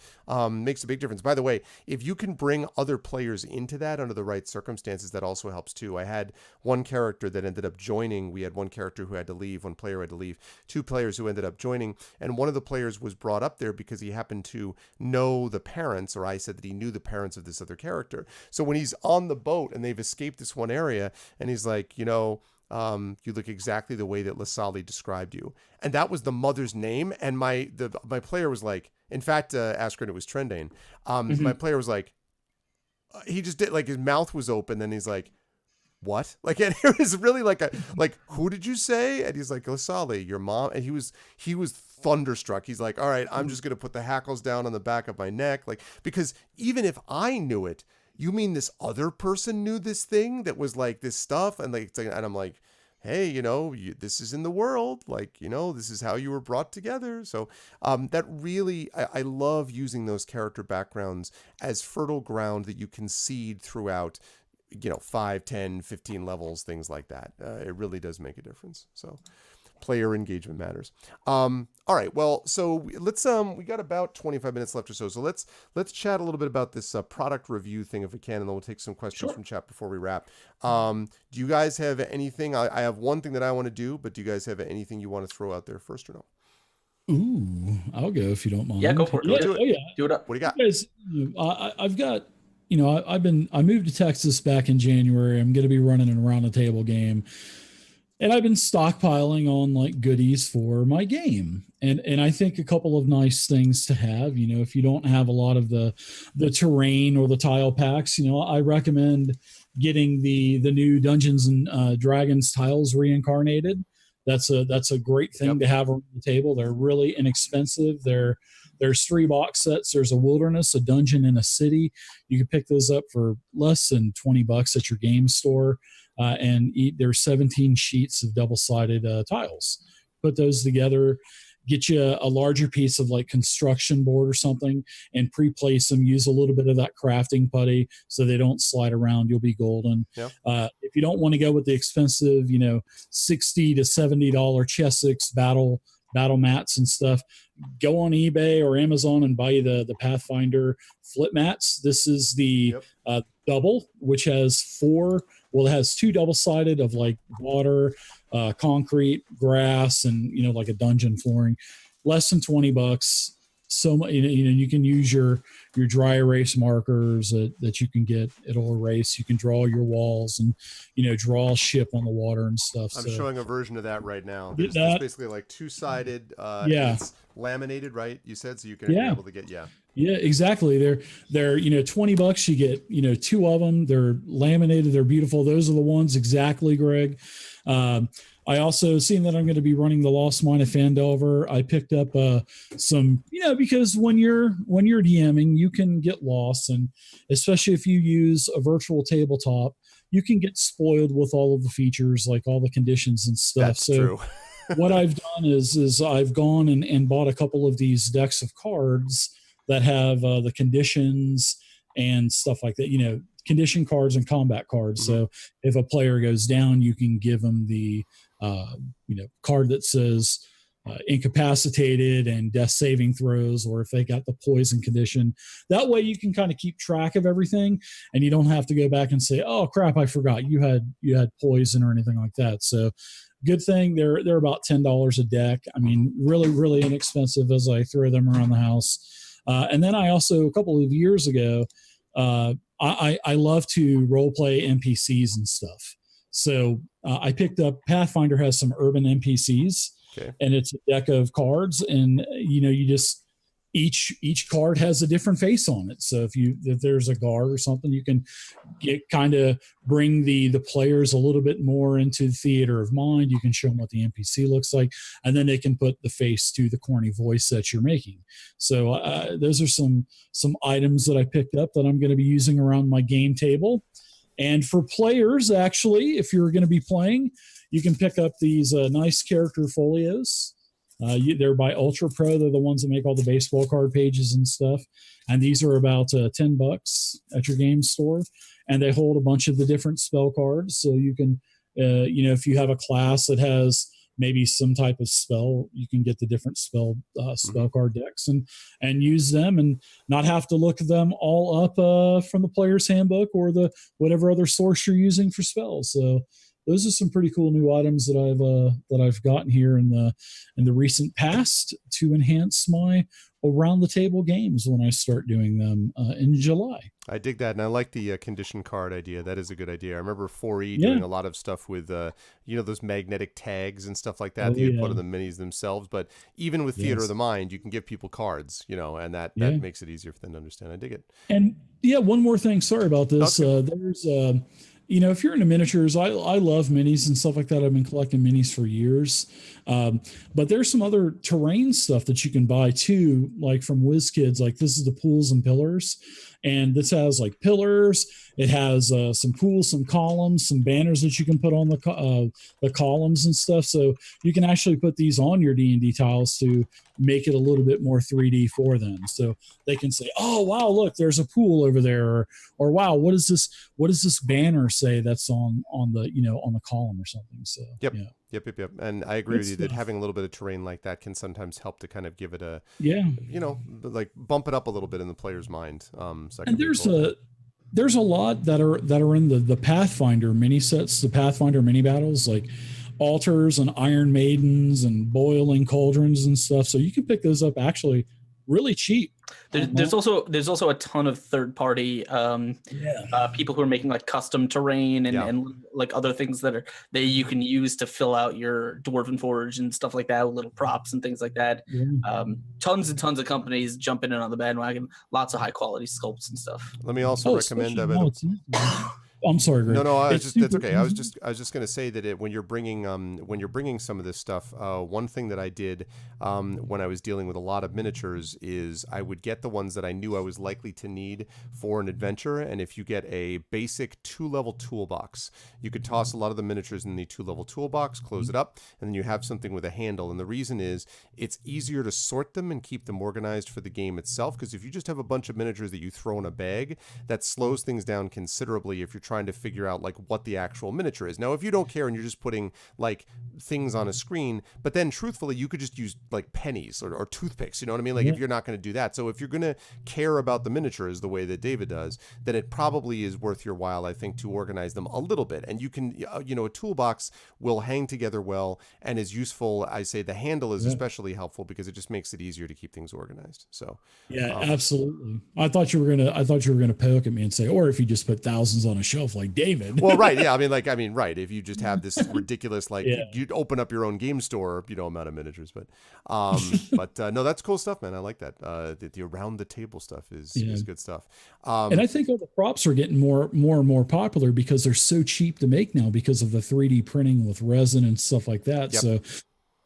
makes a big difference. By the way, if you can bring other players into that under the right circumstances, that also helps too. I had one character that ended up joining. We had one character who had to leave, one player had to leave, two players who ended up joining, and one of the players was brought up there because he happened to know the parents, or I said that he knew the parents of this other character. So when he's on the boat and they've escaped this one area, and he's like, you look exactly the way that Lasali described you. And that was the mother's name. And my player was like, in fact, Askren, it was Trendane. My player was like, he just did, like, his mouth was open. Then he's like, what? Like, and it was really like who did you say? And he's like, Lasali, your mom. And he was thunderstruck. He's like, all right, I'm just going to put the hackles down on the back of my neck. Like, because even if I knew it, you mean this other person knew this thing that was like this stuff? And I'm like, hey, this is in the world. Like, this is how you were brought together. So that really, I love using those character backgrounds as fertile ground that you can seed throughout, 5, 10, 15 levels, things like that. It really does make a difference. So player engagement matters. All right. Well, so let's we got about 25 minutes left or so. So let's chat a little bit about this product review thing if we can, and then we'll take some questions from chat before we wrap. Do you guys have anything? I have one thing that I want to do, but do you guys have anything you want to throw out there first or no? Ooh, I'll go if you don't mind. Yeah, go for it. Do it up. What do you got? Guys, I've got, I moved to Texas back in January. I'm going to be running an around the table game. And I've been stockpiling on like goodies for my game. And I think a couple of nice things to have, if you don't have a lot of the terrain or the tile packs, I recommend getting the new Dungeons and Dragons tiles reincarnated. That's a great thing to have around the table. They're really inexpensive. There's 3 box sets. There's a wilderness, a dungeon, and a city. You can pick those up for less than $20 at your game store. There's 17 sheets of double-sided tiles. Put those together, get you a larger piece of like construction board or something, and pre-place them. Use a little bit of that crafting putty so they don't slide around. You'll be golden. Yep. If you don't want to go with the expensive, $60 to $70 Chessex battle mats and stuff, go on eBay or Amazon and buy the Pathfinder flip mats. This is the double, which has 4. Well, it has 2 double-sided of like water, concrete, grass, and like a dungeon flooring. Less than $20. So you can use your dry erase markers that you can get. It'll erase. You can draw your walls and draw a ship on the water and stuff. I'm showing a version of that right now. There's basically like 2-sided. It's laminated, right? You said so you can be able to get Yeah, exactly. They're $20. You get 2 of them. They're laminated. They're beautiful. Those are the ones exactly, Greg. I also, seeing that I'm going to be running the Lost Mine of Phandelver, I picked up some, because when you're DMing, you can get lost, and especially if you use a virtual tabletop, you can get spoiled with all of the features, like all the conditions and stuff. That's true. What I've done is I've gone and bought a couple of these decks of cards that have the conditions and stuff like that, condition cards and combat cards. Mm-hmm. So if a player goes down, you can give them the, card that says incapacitated and death saving throws, or if they got the poison condition. That way you can kind of keep track of everything, and you don't have to go back and say, oh crap, I forgot you had poison or anything like that. So good thing they're about $10 a deck. I mean, really, really inexpensive as I throw them around the house. And then I also, a couple of years ago, I love to role play NPCs and stuff. So I picked up, Pathfinder has some urban NPCs, and it's a deck of cards, and you just each card has a different face on it. So if there's a guard or something, you can kind of bring the players a little bit more into the theater of mind. You can show them what the NPC looks like, and then they can put the face to the corny voice that you're making. So those are some items that I picked up that I'm going to be using around my game table. And for players, actually, if you're going to be playing, you can pick up these nice character folios. They're by Ultra Pro. They're the ones that make all the baseball card pages and stuff. And these are about $10 at your game store. And they hold a bunch of the different spell cards. So you can, if you have a class that has maybe some type of spell, you can get the different spell card decks and use them, and not have to look them all up from the player's handbook or the whatever other source you're using for spells. So those are some pretty cool new items that I've gotten here in the recent past to enhance my around the table games when I start doing them in July. I dig that, and I like the condition card idea. That is a good idea. I remember 4E doing a lot of stuff with those magnetic tags and stuff like that. You put on the minis themselves, but even with Theater of the Mind, you can give people cards, and that makes it easier for them to understand. I dig it. And one more thing. Sorry about this. There's if you're into miniatures, I love minis and stuff like that. I've been collecting minis for years. But there's some other terrain stuff that you can buy too, like from WizKids. Like this is the Pools and Pillars. And this has like pillars. It has some pools, some columns, some banners that you can put on the columns and stuff. So you can actually put these on your D&D tiles to make it a little bit more 3D for them. So they can say, "Oh wow, look, there's a pool over there," or "Wow, what is this? What does this banner say that's on the column or something?" So Yep. And I agree with you that having a little bit of terrain like that can sometimes help to kind of give it like bump it up a little bit in the player's mind. And there's a lot that are in the Pathfinder mini sets, the Pathfinder mini battles, like altars and Iron Maidens and boiling cauldrons and stuff. So you can pick those up actually really cheap. There's also a ton of third party people who are making like custom terrain and like other things that you can use to fill out your Dwarven Forge and stuff like that, with little props and things like that. Tons and tons of companies jumping in on the bandwagon. Lots of high quality sculpts and stuff. Let me also recommend I'm sorry, Greg. No, It's that's super okay. I was easy. just going to say that when you're bringing some of this stuff, one thing that I did when I was dealing with a lot of miniatures is I would get the ones that I knew I was likely to need for an adventure. And if you get a basic 2-level toolbox, you could toss a lot of the miniatures in the 2-level toolbox, close it up, and then you have something with a handle. And the reason is it's easier to sort them and keep them organized for the game itself. Because if you just have a bunch of miniatures that you throw in a bag, that slows things down considerably if you're trying to figure out like what the actual miniature is. Now, if you don't care and you're just putting like things on a screen, but then truthfully, you could just use like pennies or toothpicks, you know what I mean? Like if you're not going to do that. So if you're going to care about the miniatures the way that David does, then it probably is worth your while, I think, to organize them a little bit. And you can, a toolbox will hang together well and is useful. I say the handle is especially helpful because it just makes it easier to keep things organized. So Yeah, absolutely. I thought you were gonna poke at me and say, or if you just put thousands on a shelf like David. Well, right. Yeah. Right. If you just have this ridiculous, like Yeah. you'd open up your own game store, amount of miniatures, but no, that's cool stuff, man. I like that. The around the table stuff is good stuff. And I think all the props are getting more and more popular because they're so cheap to make now because of the 3D printing with resin and stuff like that. Yep. So,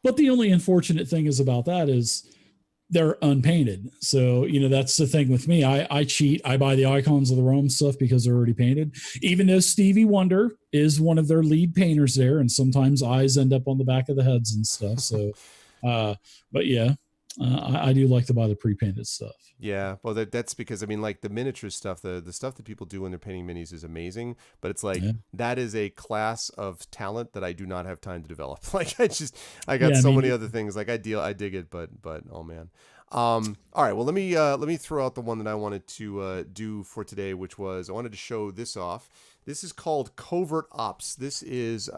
but the only unfortunate thing is about that is they're unpainted. So, that's the thing with me. I cheat. I buy the Icons of the Realm stuff because they're already painted, even though Stevie Wonder is one of their lead painters there. And sometimes eyes end up on the back of the heads and stuff. So, but yeah, I do like to buy the pre-painted stuff. Yeah, well, that's because like the miniature stuff, the stuff that people do when they're painting minis is amazing, but it's like that is a class of talent that I do not have time to develop. Like I got so many other things. Like I dig it, but oh man. All right, well let me throw out the one that I wanted to do for today, which was I wanted to show this off. This is called Covert Ops. This is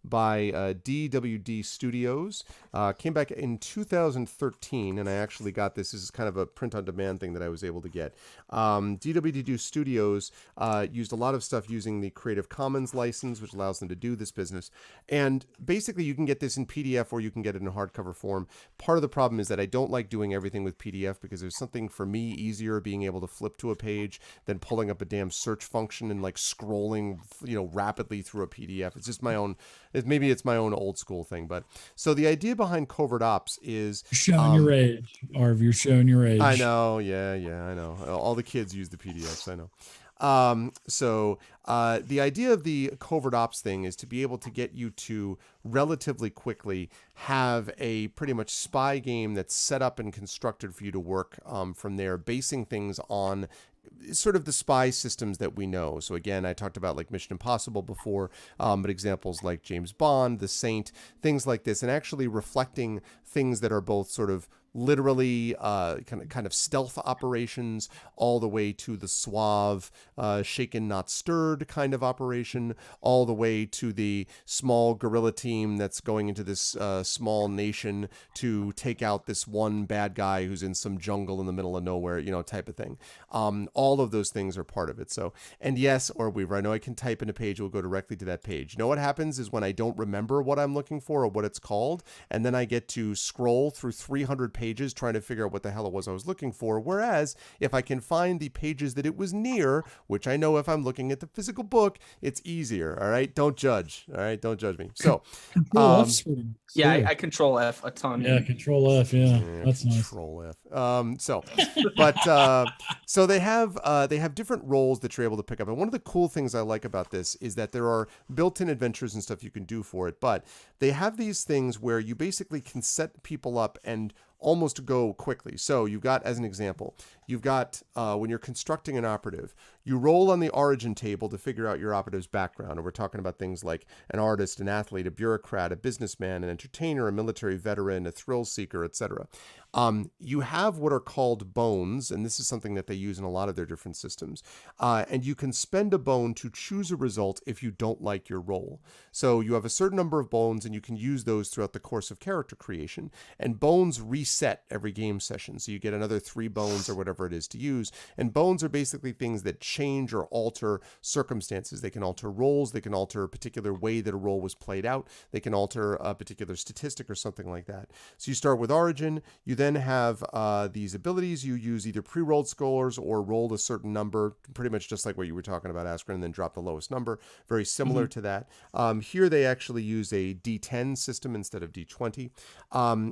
by DWD Studios. Came back in 2013, and I actually got this. This is kind of a print-on-demand thing that I was able to get. DWD Studios used a lot of stuff using the Creative Commons license, which allows them to do this business. And basically, you can get this in PDF or you can get it in hardcover form. Part of the problem is that I don't like doing everything with PDF because there's something for me easier being able to flip to a page than pulling up a damn search function and like scrolling, rapidly through a PDF. It's just my own. Maybe it's my own old school thing, but so the idea behind Covert Ops is showing your age, Arv. You're showing your age. I know. Yeah, I know. All the kids use the PDFs. I know. So the idea of the Covert Ops thing is to be able to get you to relatively quickly have a pretty much spy game that's set up and constructed for you to work from there, basing things on sort of the spy systems that we know. So again, I talked about like Mission Impossible before, but examples like James Bond, The Saint, things like this, and actually reflecting things that are both sort of literally kind of stealth operations all the way to the suave shaken not stirred kind of operation, all the way to the small guerrilla team that's going into this small nation to take out this one bad guy who's in some jungle in the middle of nowhere, type of thing. All of those things are part of it. So, and yes, or Weaver, I know I can type in a page, it will go directly to that page. What happens is when I don't remember what I'm looking for or what it's called, and then I get to scroll through 300 pages trying to figure out what the hell it was I was looking for. Whereas if I can find the pages that it was near, which I know if I'm looking at the physical book, it's easier. All right. Don't judge. All right. Don't judge me. So, I control F a ton. Yeah. Control F. Yeah. That's nice. Control F. So they have different roles that you're able to pick up. And one of the cool things I like about this is that there are built-in adventures and stuff you can do for it, but they have these things where you basically can set people up and almost go quickly. So you've got, as an example, you've got when you're constructing an operative, you roll on the origin table to figure out your operative's background. And we're talking about things like an artist, an athlete, a bureaucrat, a businessman, an entertainer, a military veteran, a thrill seeker, etc. You have what are called bones, and this is something that they use in a lot of their different systems. And you can spend a bone to choose a result if you don't like your role. So you have a certain number of bones, and you can use those throughout the course of character creation. And bones reset every game session. So you get another 3 bones or whatever it is to use. And bones are basically things that change or alter circumstances. They can alter roles. They can alter a particular way that a role was played out. They can alter a particular statistic or something like that. So you start with origin. You then have these abilities. You use either pre-rolled scores or roll a certain number, pretty much just like what you were talking about, Askren, and then drop the lowest number. Very similar to that. Here they actually use a D10 system instead of D20.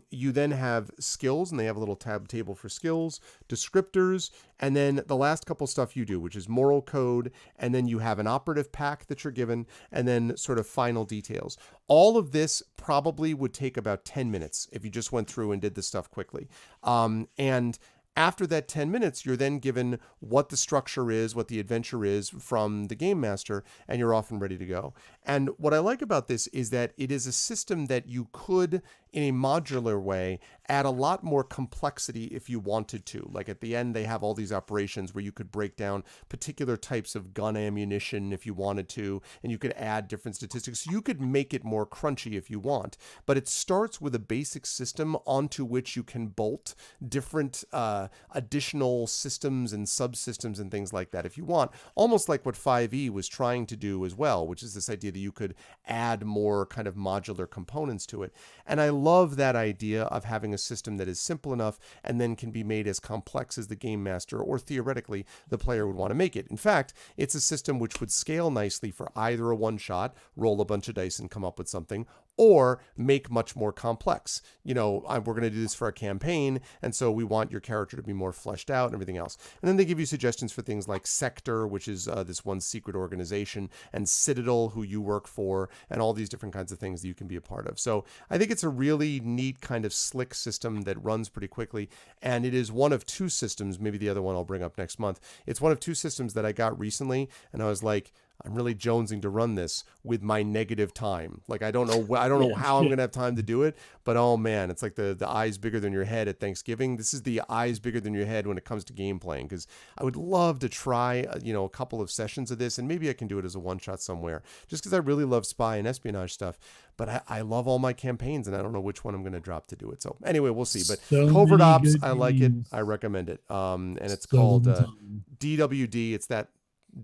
You then have skills, and they have a little tab table for skills, descriptors, and then the last couple stuff you do, which is moral code, and then you have an operative pack that you're given, and then sort of final details. All of this probably would take about 10 minutes if you just went through and did this stuff quickly. And after that 10 minutes, you're then given what the structure is, what the adventure is from the game master, and you're off and ready to go. And what I like about this is that it is a system that you could, in a modular way, add a lot more complexity if you wanted to. Like at the end, they have all these operations where you could break down particular types of gun ammunition if you wanted to, and you could add different statistics. So you could make it more crunchy if you want, but it starts with a basic system onto which you can bolt different additional systems and subsystems and things like that if you want, almost like what 5e was trying to do as well, which is this idea that you could add more kind of modular components to it. And I love that idea of having a system that is simple enough and then can be made as complex as the game master or theoretically the player would want to make it. In fact, it's a system which would scale nicely for either a one-shot, roll a bunch of dice and come up with something, or make much more complex. You know, we're going to do this for a campaign, and so we want your character to be more fleshed out and everything else. And then they give you suggestions for things like Sector, which is this one secret organization, and Citadel, who you work for, and all these different kinds of things that you can be a part of. So I think it's a really neat kind of slick system that runs pretty quickly, and it is one of two systems, maybe the other one I'll bring up next month. It's one of two systems that I got recently, and I was like, I'm really jonesing to run this with my negative time. Like, I don't know how I'm going to have time to do it, but oh man, it's like the eyes bigger than your head at Thanksgiving. This is the eyes bigger than your head when it comes to game playing, because I would love to try, a couple of sessions of this, and maybe I can do it as a one-shot somewhere, just because I really love spy and espionage stuff. But I love all my campaigns, and I don't know which one I'm going to drop to do it. So anyway, we'll see. But So Covert many Ops, good I like it. games. I recommend it. And it's So called many times. DWD. It's that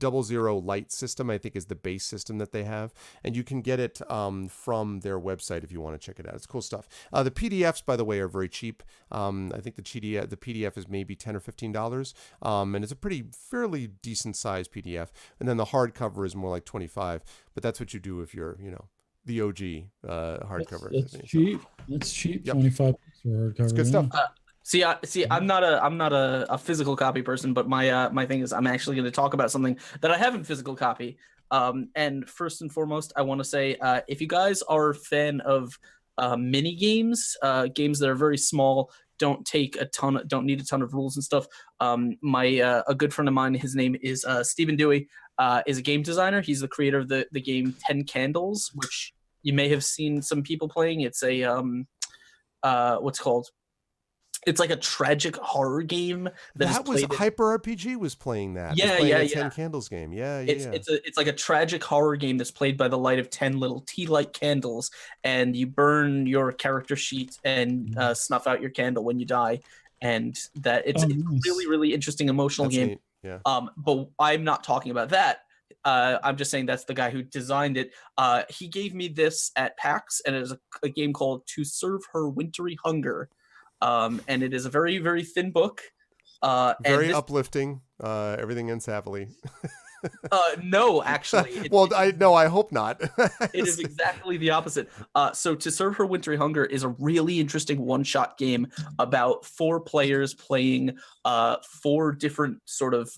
00 Light system, I think, is the base system that they have, and you can get it from their website if you want to check it out. It's cool stuff. The PDFs, by the way, are very cheap. I think the PDF is maybe $10 or $15, and it's a fairly decent sized PDF. And then the hardcover is more like $25. But that's what you do if you're, the OG hardcover. That's cheap. That's cheap. Yep. 25 for hardcover. It's good stuff. See, I'm not a physical copy person, but my thing is I'm actually going to talk about something that I have in physical copy. And first and foremost, I want to say if you guys are a fan of mini games, games that are very small, don't need a ton of rules and stuff. A good friend of mine, his name is Stephen Dewey, is a game designer. He's the creator of the game 10 Candles, which you may have seen some people playing. It's a what's called. It's like a tragic horror game that was Hyper RPG was playing that. Yeah. 10 Candles game. It's like a tragic horror game that's played by the light of 10 little tea-light candles, and you burn your character sheet and snuff out your candle when you die, and that it's a really, really interesting emotional game. Neat. Yeah. But I'm not talking about that. I'm just saying that's the guy who designed it. He gave me this at PAX, and it is a game called To Serve Her Wintry Hunger. And it is a very, very thin book. Very uplifting. Everything ends happily. No, actually. I hope not. It is exactly the opposite. So To Serve Her Wintry Hunger is a really interesting one-shot game about 4 players playing 4 different sort of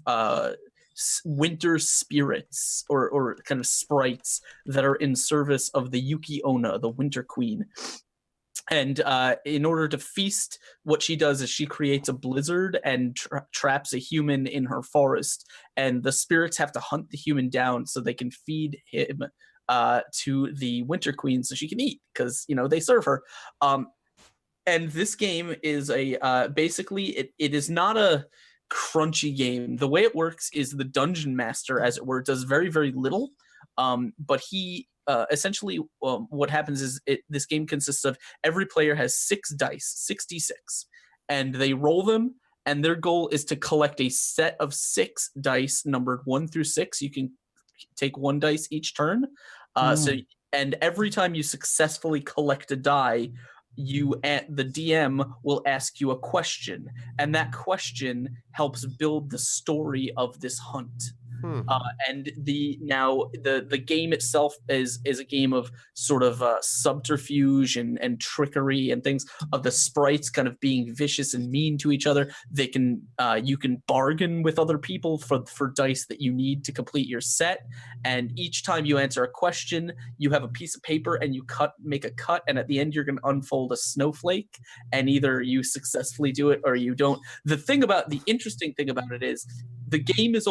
winter spirits or kind of sprites that are in service of the Yuki Onna, the Winter Queen. And in order to feast, what she does is she creates a blizzard and traps a human in her forest. And the spirits have to hunt the human down so they can feed him to the Winter Queen so she can eat, because, they serve her. And this game is basically, it is not a crunchy game. The way it works is the dungeon master, as it were, does very, very little. But he... essentially, what happens is this game consists of every player has 6 dice, 66, and they roll them, and their goal is to collect a set of 6 dice numbered 1 through 6. You can take 1 dice each turn. And every time you successfully collect a die, the DM will ask you a question, and that question helps build the story of this hunt. And the game itself is a game of sort of subterfuge and trickery and things, of the sprites kind of being vicious and mean to each other. They can you can bargain with other people for dice that you need to complete your set, and each time you answer a question, you have a piece of paper and you make a cut, and at the end you're going to unfold a snowflake, and either you successfully do it or you don't. The interesting thing about it is the game is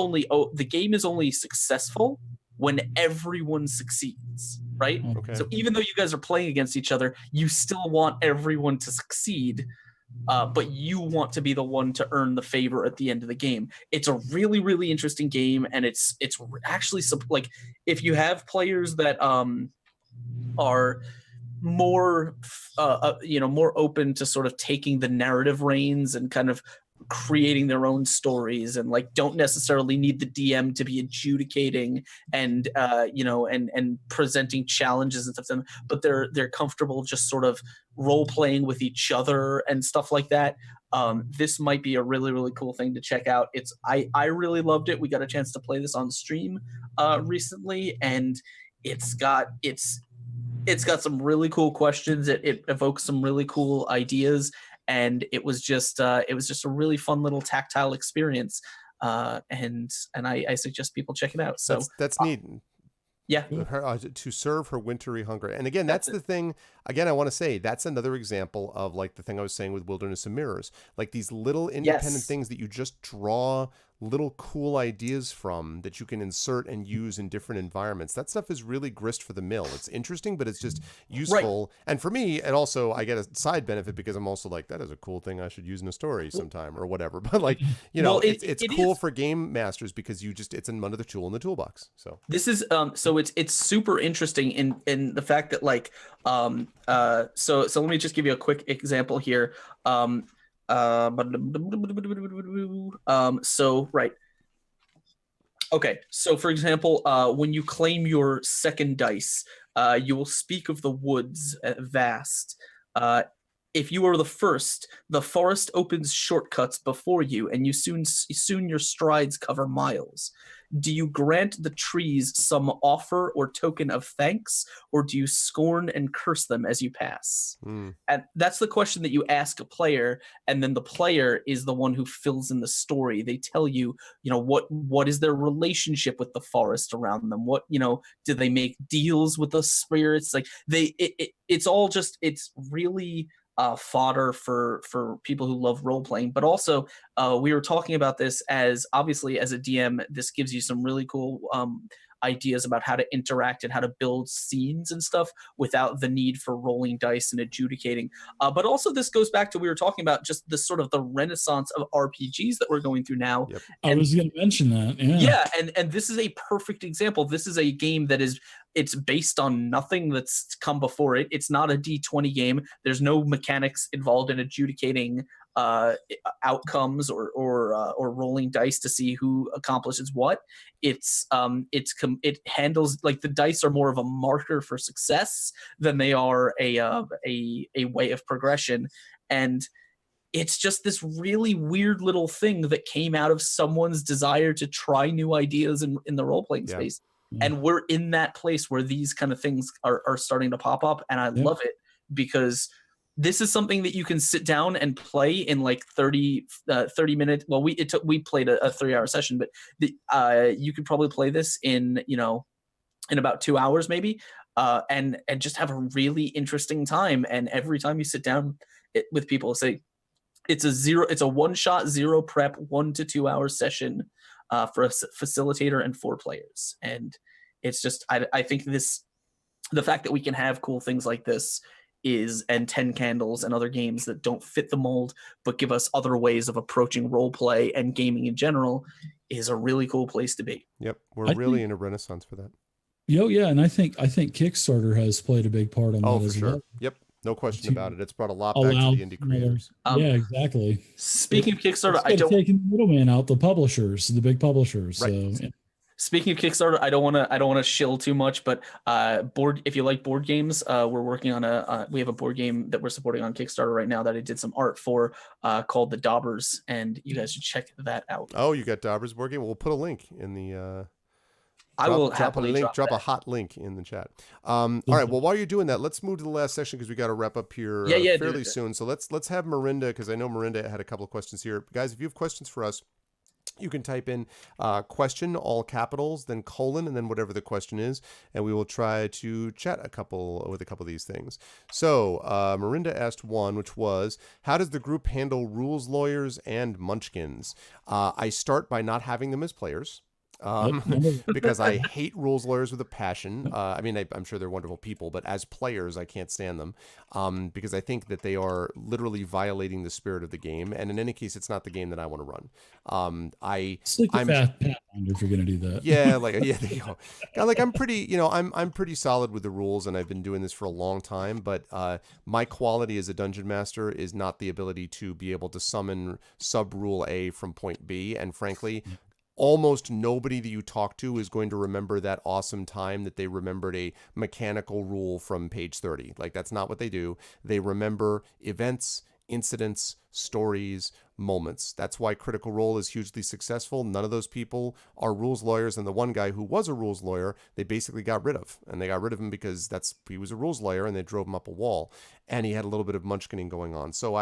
only successful when everyone succeeds, right? Okay. So even though you guys are playing against each other, you still want everyone to succeed, but you want to be the one to earn the favor at the end of the game. It's a really, really interesting game, and it's actually like, if you have players that are more more open to sort of taking the narrative reins and kind of creating their own stories, and like don't necessarily need the DM to be adjudicating and and presenting challenges and stuff to them, but they're comfortable just sort of role playing with each other and stuff like that. This might be a really, really cool thing to check out. I really loved it. We got a chance to play this on stream recently, and it's got some really cool questions. It evokes some really cool ideas, and it was just a really fun little tactile experience, and I suggest people check it out. So that's neat. Yeah. To serve her wintry hunger. And again, that's the thing. Again, I want to say that's another example of like the thing I was saying with Wilderness of Mirrors, like these little independent things that you just draw little cool ideas from that you can insert and use in different environments. That stuff is really grist for the mill. It's interesting, but it's just useful. Right. And for me, and also I get a side benefit because I'm also like, that is a cool thing I should use in a story sometime or whatever. But like, it's cool for game masters because it's another tool in the toolbox. So this is so it's super interesting in the fact that like so let me just give you a quick example here. So right. Okay, so for example, when you claim your second dice, you will speak of the woods vast. If you are the first, the forest opens shortcuts before you, and you soon your strides cover miles. Do you grant the trees some offer or token of thanks, or do you scorn and curse them as you pass? And that's the question that you ask a player, and then the player is the one who fills in the story. They tell you, what is their relationship with the forest around them? What, do they make deals with the spirits? Like it's really fodder for people who love role playing, but also we were talking about this as obviously as a DM, this gives you some really cool ideas about how to interact and how to build scenes and stuff without the need for rolling dice and adjudicating. But also this goes back to, we were talking about just the sort of the renaissance of RPGs that we're going through now. Yep. I was going to mention that. Yeah. And this is a perfect example. This is a game that it's based on nothing that's come before it. It's not a D20 game. There's no mechanics involved in adjudicating outcomes or rolling dice to see who accomplishes what. It handles, like, the dice are more of a marker for success than they are a way of progression. And it's just this really weird little thing that came out of someone's desire to try new ideas in the role-playing space. And we're in that place where these kind of things are starting to pop up, and I love it because this is something that you can sit down and play in like 30 minutes. Well, we played a 3-hour session, but you could probably play this in about 2 hours maybe, and just have a really interesting time. And every time you sit down with people, say it's a one-shot, zero prep, 1 to 2 hour session for a facilitator and 4 players. And it's just, I think the fact that we can have cool things like this and 10 Candles and other games that don't fit the mold but give us other ways of approaching role play and gaming in general is a really cool place to be. Yep, we're really in a renaissance for that. Yeah, and I think Kickstarter has played a big part on that as well. Yep, no question about it. It's brought a lot back to the indie creators. Yeah, exactly. Speaking of Kickstarter, I don't taking the middleman out, the publishers, the big publishers. Right. So, Speaking of Kickstarter, I don't want to shill too much, but if you like board games, we're working on we have a board game that we're supporting on Kickstarter right now that I did some art for, called The Daubers, and you guys should check that out. Oh, you got Daubers board game? We'll put a link in the. I will drop a happily link. Drop that. a hot link in the chat. All right. Well, while you're doing that, let's move to the last section because we got to wrap up here fairly soon. So let's have Marinda, because I know Marinda had a couple of questions here. Guys, if you have questions for us, you can type in question, all capitals, then colon, and then whatever the question is, and we will try to chat with a couple of these things. So Marinda asked one, which was, how does the group handle rules lawyers and munchkins? I start by not having them as players. Because I hate rules lawyers with a passion. I mean, I'm sure they're wonderful people, but as players, I can't stand them because I think that they are literally violating the spirit of the game. And in any case, it's not the game that I want to run. It's like the Pathfinder if you're going to do that. Yeah, there you go. Like I'm pretty, I'm pretty solid with the rules, and I've been doing this for a long time. But my quality as a dungeon master is not the ability to be able to summon sub rule A from point B, and frankly. Almost nobody that you talk to is going to remember that awesome time that they remembered a mechanical rule from page 30. Like, that's not what they do. They remember events, incidents, stories, moments. That's why Critical Role is hugely successful. None of those people are rules lawyers, and the one guy who was a rules lawyer, they basically got rid of. And they got rid of him because he was a rules lawyer, and they drove him up a wall. And he had a little bit of munchkining going on. So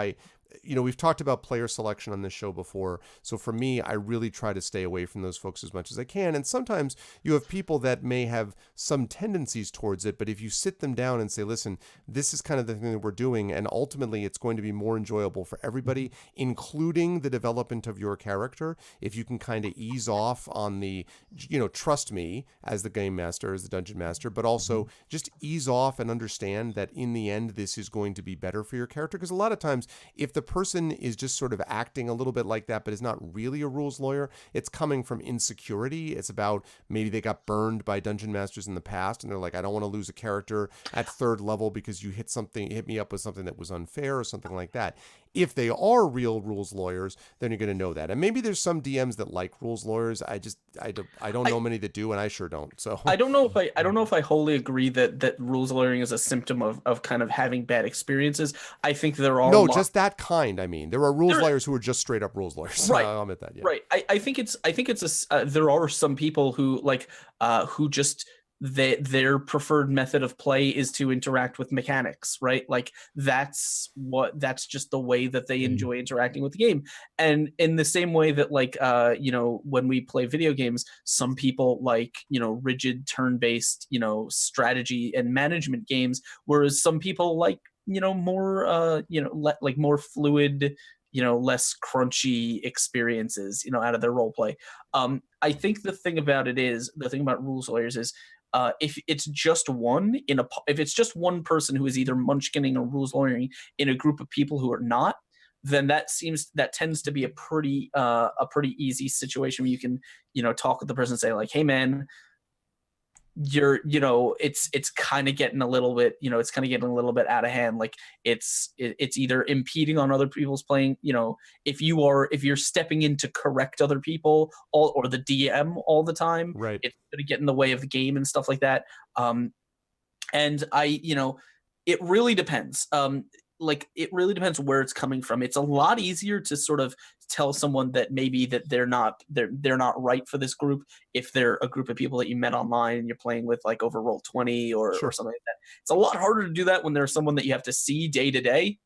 we've talked about player selection on this show before. So for me, I really try to stay away from those folks as much as I can. And sometimes you have people that may have some tendencies towards it, but if you sit them down and say, listen, this is kind of the thing that we're doing, and ultimately it's going to be more enjoyable for everybody, including the development of your character, if you can kind of ease off on the, trust me as the game master, as the dungeon master, but also just ease off and understand that in the end, this is going to be better for your character. Because a lot of times, if the person is just sort of acting a little bit like that, but is not really a rules lawyer, it's coming from insecurity. It's about maybe they got burned by dungeon masters in the past, and they're like, I don't want to lose a character at third level because you hit me up with something that was unfair or something like that. If they are real rules lawyers, then you're going to know that. And maybe there's some DMs that like rules lawyers. I don't know many that do, and I sure don't. So I don't know if I wholly agree that rules lawyering is a symptom of kind of having bad experiences. I think there are just that kind. I mean, there are rules lawyers who are just straight up rules lawyers. Right. I'll admit that. Yeah. Right. I think it's there are some people who who just their preferred method of play is to interact with mechanics, right? Like that's just the way that they enjoy interacting with the game. And in the same way that when we play video games, some people like, rigid turn-based, strategy and management games, whereas some people like, more more fluid, less crunchy experiences, out of their role play. I think the thing about rules lawyers is, if it's just one person who is either munchkinning or rules lawyering in a group of people who are not, then that tends to be a pretty easy situation where you can, talk with the person and say like, hey man, it's kind of getting a little bit, out of hand. Like it's either impeding on other people's playing, if you're stepping in to correct other people or the DM all the time, right, it's going to get in the way of the game and stuff like that. And it really depends. It really depends where it's coming from. It's a lot easier to sort of tell someone that maybe that they're not right for this group if they're a group of people that you met online and you're playing with like over Roll20 or something like that. It's a lot harder to do that when there's someone that you have to see day to day.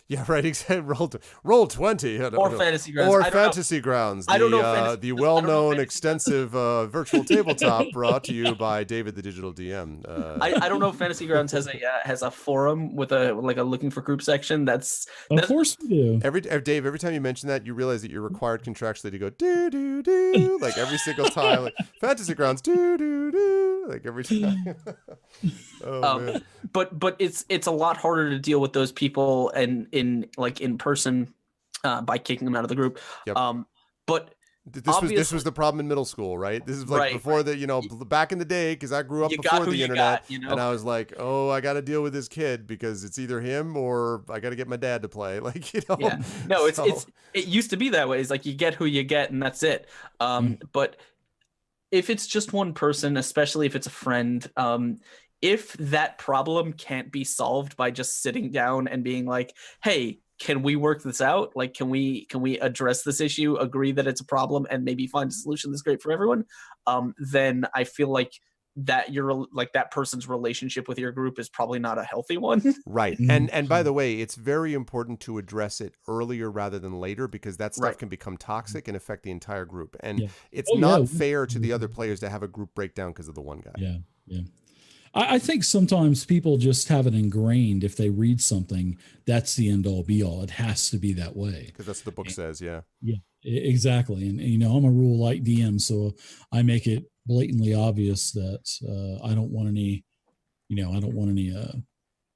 Yeah, right. Exactly. Roll20 or Fantasy Grounds. Or Fantasy Grounds. The well-known extensive virtual tabletop brought to you by David the Digital DM. I don't know if Fantasy Grounds has a forum with a looking for group section. That's of course we do. Dave, every time you mention that, you realize that you're required contractually to go do do do like every single time. Like Fantasy Grounds do do do like every time. Man. But it's a lot harder to deal with those people and in person by kicking them out of the group. Yep. But This was the problem in middle school, right? This is like Right, before the, back in the day, because I grew up You got before who the you internet, got, you know? and I was like, oh, I got to deal with this kid because it's either him or I got to get my dad to play. Like, Yeah. No, so- it used to be that way. It's like you get who you get and that's it. But if it's just one person, especially if it's a friend, if that problem can't be solved by just sitting down and being like, hey, can we work this out? Like, can we address this issue, agree that it's a problem, and maybe find a solution that's great for everyone? Then I feel like that that person's relationship with your group is probably not a healthy one. Right. And by the way, it's very important to address it earlier rather than later, because that stuff can become toxic and affect the entire group. And it's not fair to the other players to have a group breakdown because of the one guy. Yeah. Yeah. I think sometimes people just have it ingrained. If they read something, that's the end all be all. It has to be that way. Because that's what the book says. Yeah. Yeah, exactly. And I'm a rule light DM, so I make it blatantly obvious that I don't want any,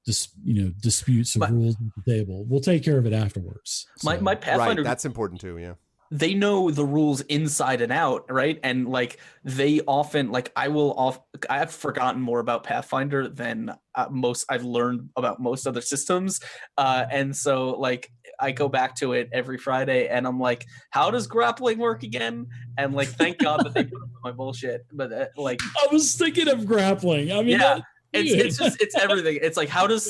disputes of rules at the table. We'll take care of it afterwards. So. My Pathfinder, right, that's important too. Yeah. They know the rules inside and out, right? And like they often, like I've forgotten more about Pathfinder than I've learned about most other systems, and so like I go back to it every Friday, and I'm like, how does grappling work again? And like, thank God that they put up with my bullshit. But like, I was thinking of grappling. I mean, yeah. It's everything. It's like, how does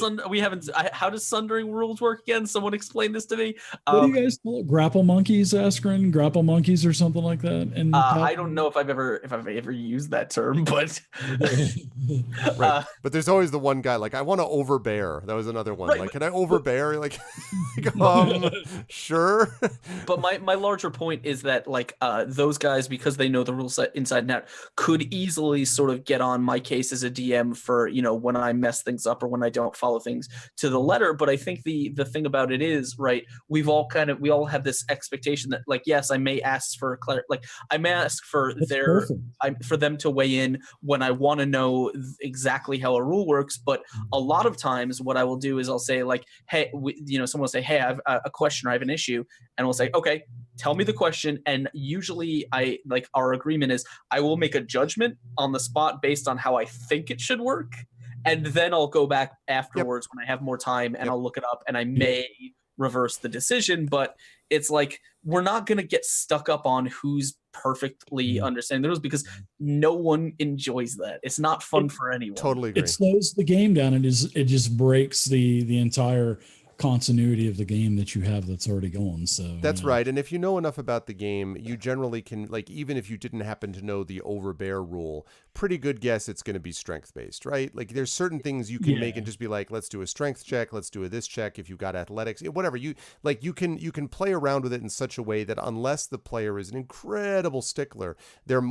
sundering rules work again? Someone explain this to me. What do you guys call it? Grapple monkeys, Askren? Grapple monkeys or something like that? And I don't know if I've ever used that term, but right. But there's always the one guy like, I want to overbear. That was another one. Right. Like, can I overbear? Like, sure. But my larger point is that like those guys, because they know the rules inside and out, could easily sort of get on my case as a DM for when I mess things up or when I don't follow things to the letter. But I think the thing about it is, right, we all have this expectation that like, yes, I may ask for I may ask for for them to weigh in when I want to know exactly how a rule works. But a lot of times what I will do is I'll say like, hey, someone will say, hey, I have a question or I have an issue, and we'll say, okay, tell me the question. And usually our agreement is I will make a judgment on the spot based on how I think it should work. And then I'll go back afterwards when I have more time and I'll look it up and I may reverse the decision. But it's like, we're not going to get stuck up on who's perfectly understanding the rules, because no one enjoys that. It's not fun for anyone. Totally agree. It slows the game down. It just breaks the entire continuity of the game that you have that's already going. So that's right. And if you know enough about the game, you generally can, like, even if you didn't happen to know the overbear rule, pretty good guess it's going to be strength based, right? Like there's certain things you can make and just be like, let's do a strength check, let's do this check. If you got athletics, whatever, you can play around with it in such a way that unless the player is an incredible stickler, they're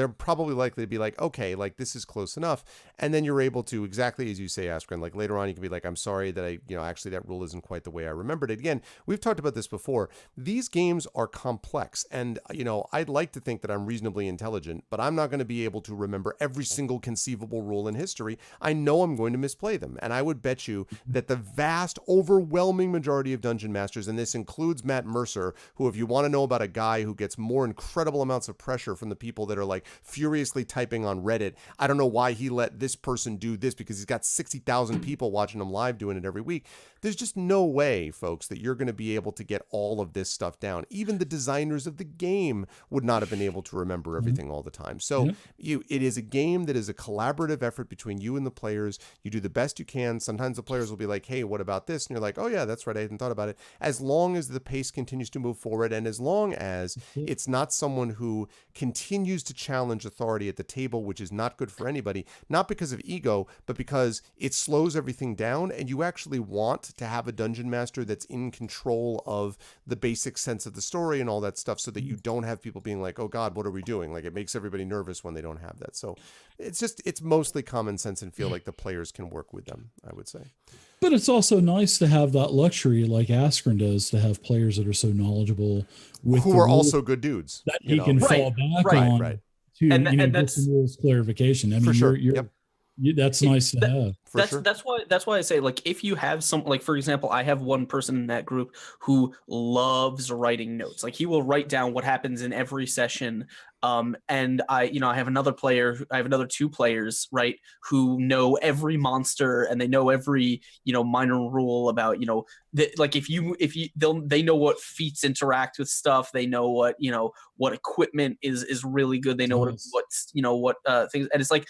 probably likely to be like, okay, like this is close enough. And then you're able to, exactly as you say, Askren, like later on you can be like, I'm sorry that actually that rule isn't quite the way I remembered it. Again, we've talked about this before. These games are complex, and I'd like to think that I'm reasonably intelligent, but I'm not going to be able to remember every single conceivable rule in history. I know I'm going to misplay them, and I would bet you that the vast, overwhelming majority of dungeon masters, and this includes Matt Mercer, who, if you want to know about a guy who gets more incredible amounts of pressure from the people that are like furiously typing on Reddit, I don't know why he let this person do this because he's got 60,000 people watching him live doing it every week. There's just no way, folks, that you're going to be able to get all of this stuff down. Even the designers of the game would not have been able to remember everything all the time. So it is a game that is a collaborative effort between you and the players. You do the best you can. Sometimes the players will be like, hey, what about this? And you're like, oh yeah, that's right, I hadn't thought about it. As long as the pace continues to move forward, and as long as it's not someone who continues to challenge authority at the table, which is not good for anybody, not because of ego, but because it slows everything down, and you actually want to have a dungeon master that's in control of the basic sense of the story and all that stuff, so that you don't have people being like, oh God, what are we doing? Like, it makes everybody nervous when they don't have that. So it's mostly common sense, and feel like the players can work with them, I would say. But it's also nice to have that luxury, like Askren does, to have players that are so knowledgeable with who are also good dudes that he can fall back on. Right. To, and that's some rules clarification. I mean, for sure. You're That's nice to have. That's why I say, like, if you have some, like, for example, I have one person in that group who loves writing notes. Like, he will write down what happens in every session. And I have another player, I have another 2 players, right, who know every monster and they know every, minor rule about, like they know what feats interact with stuff. They know what equipment is really good. They know what things, and it's like,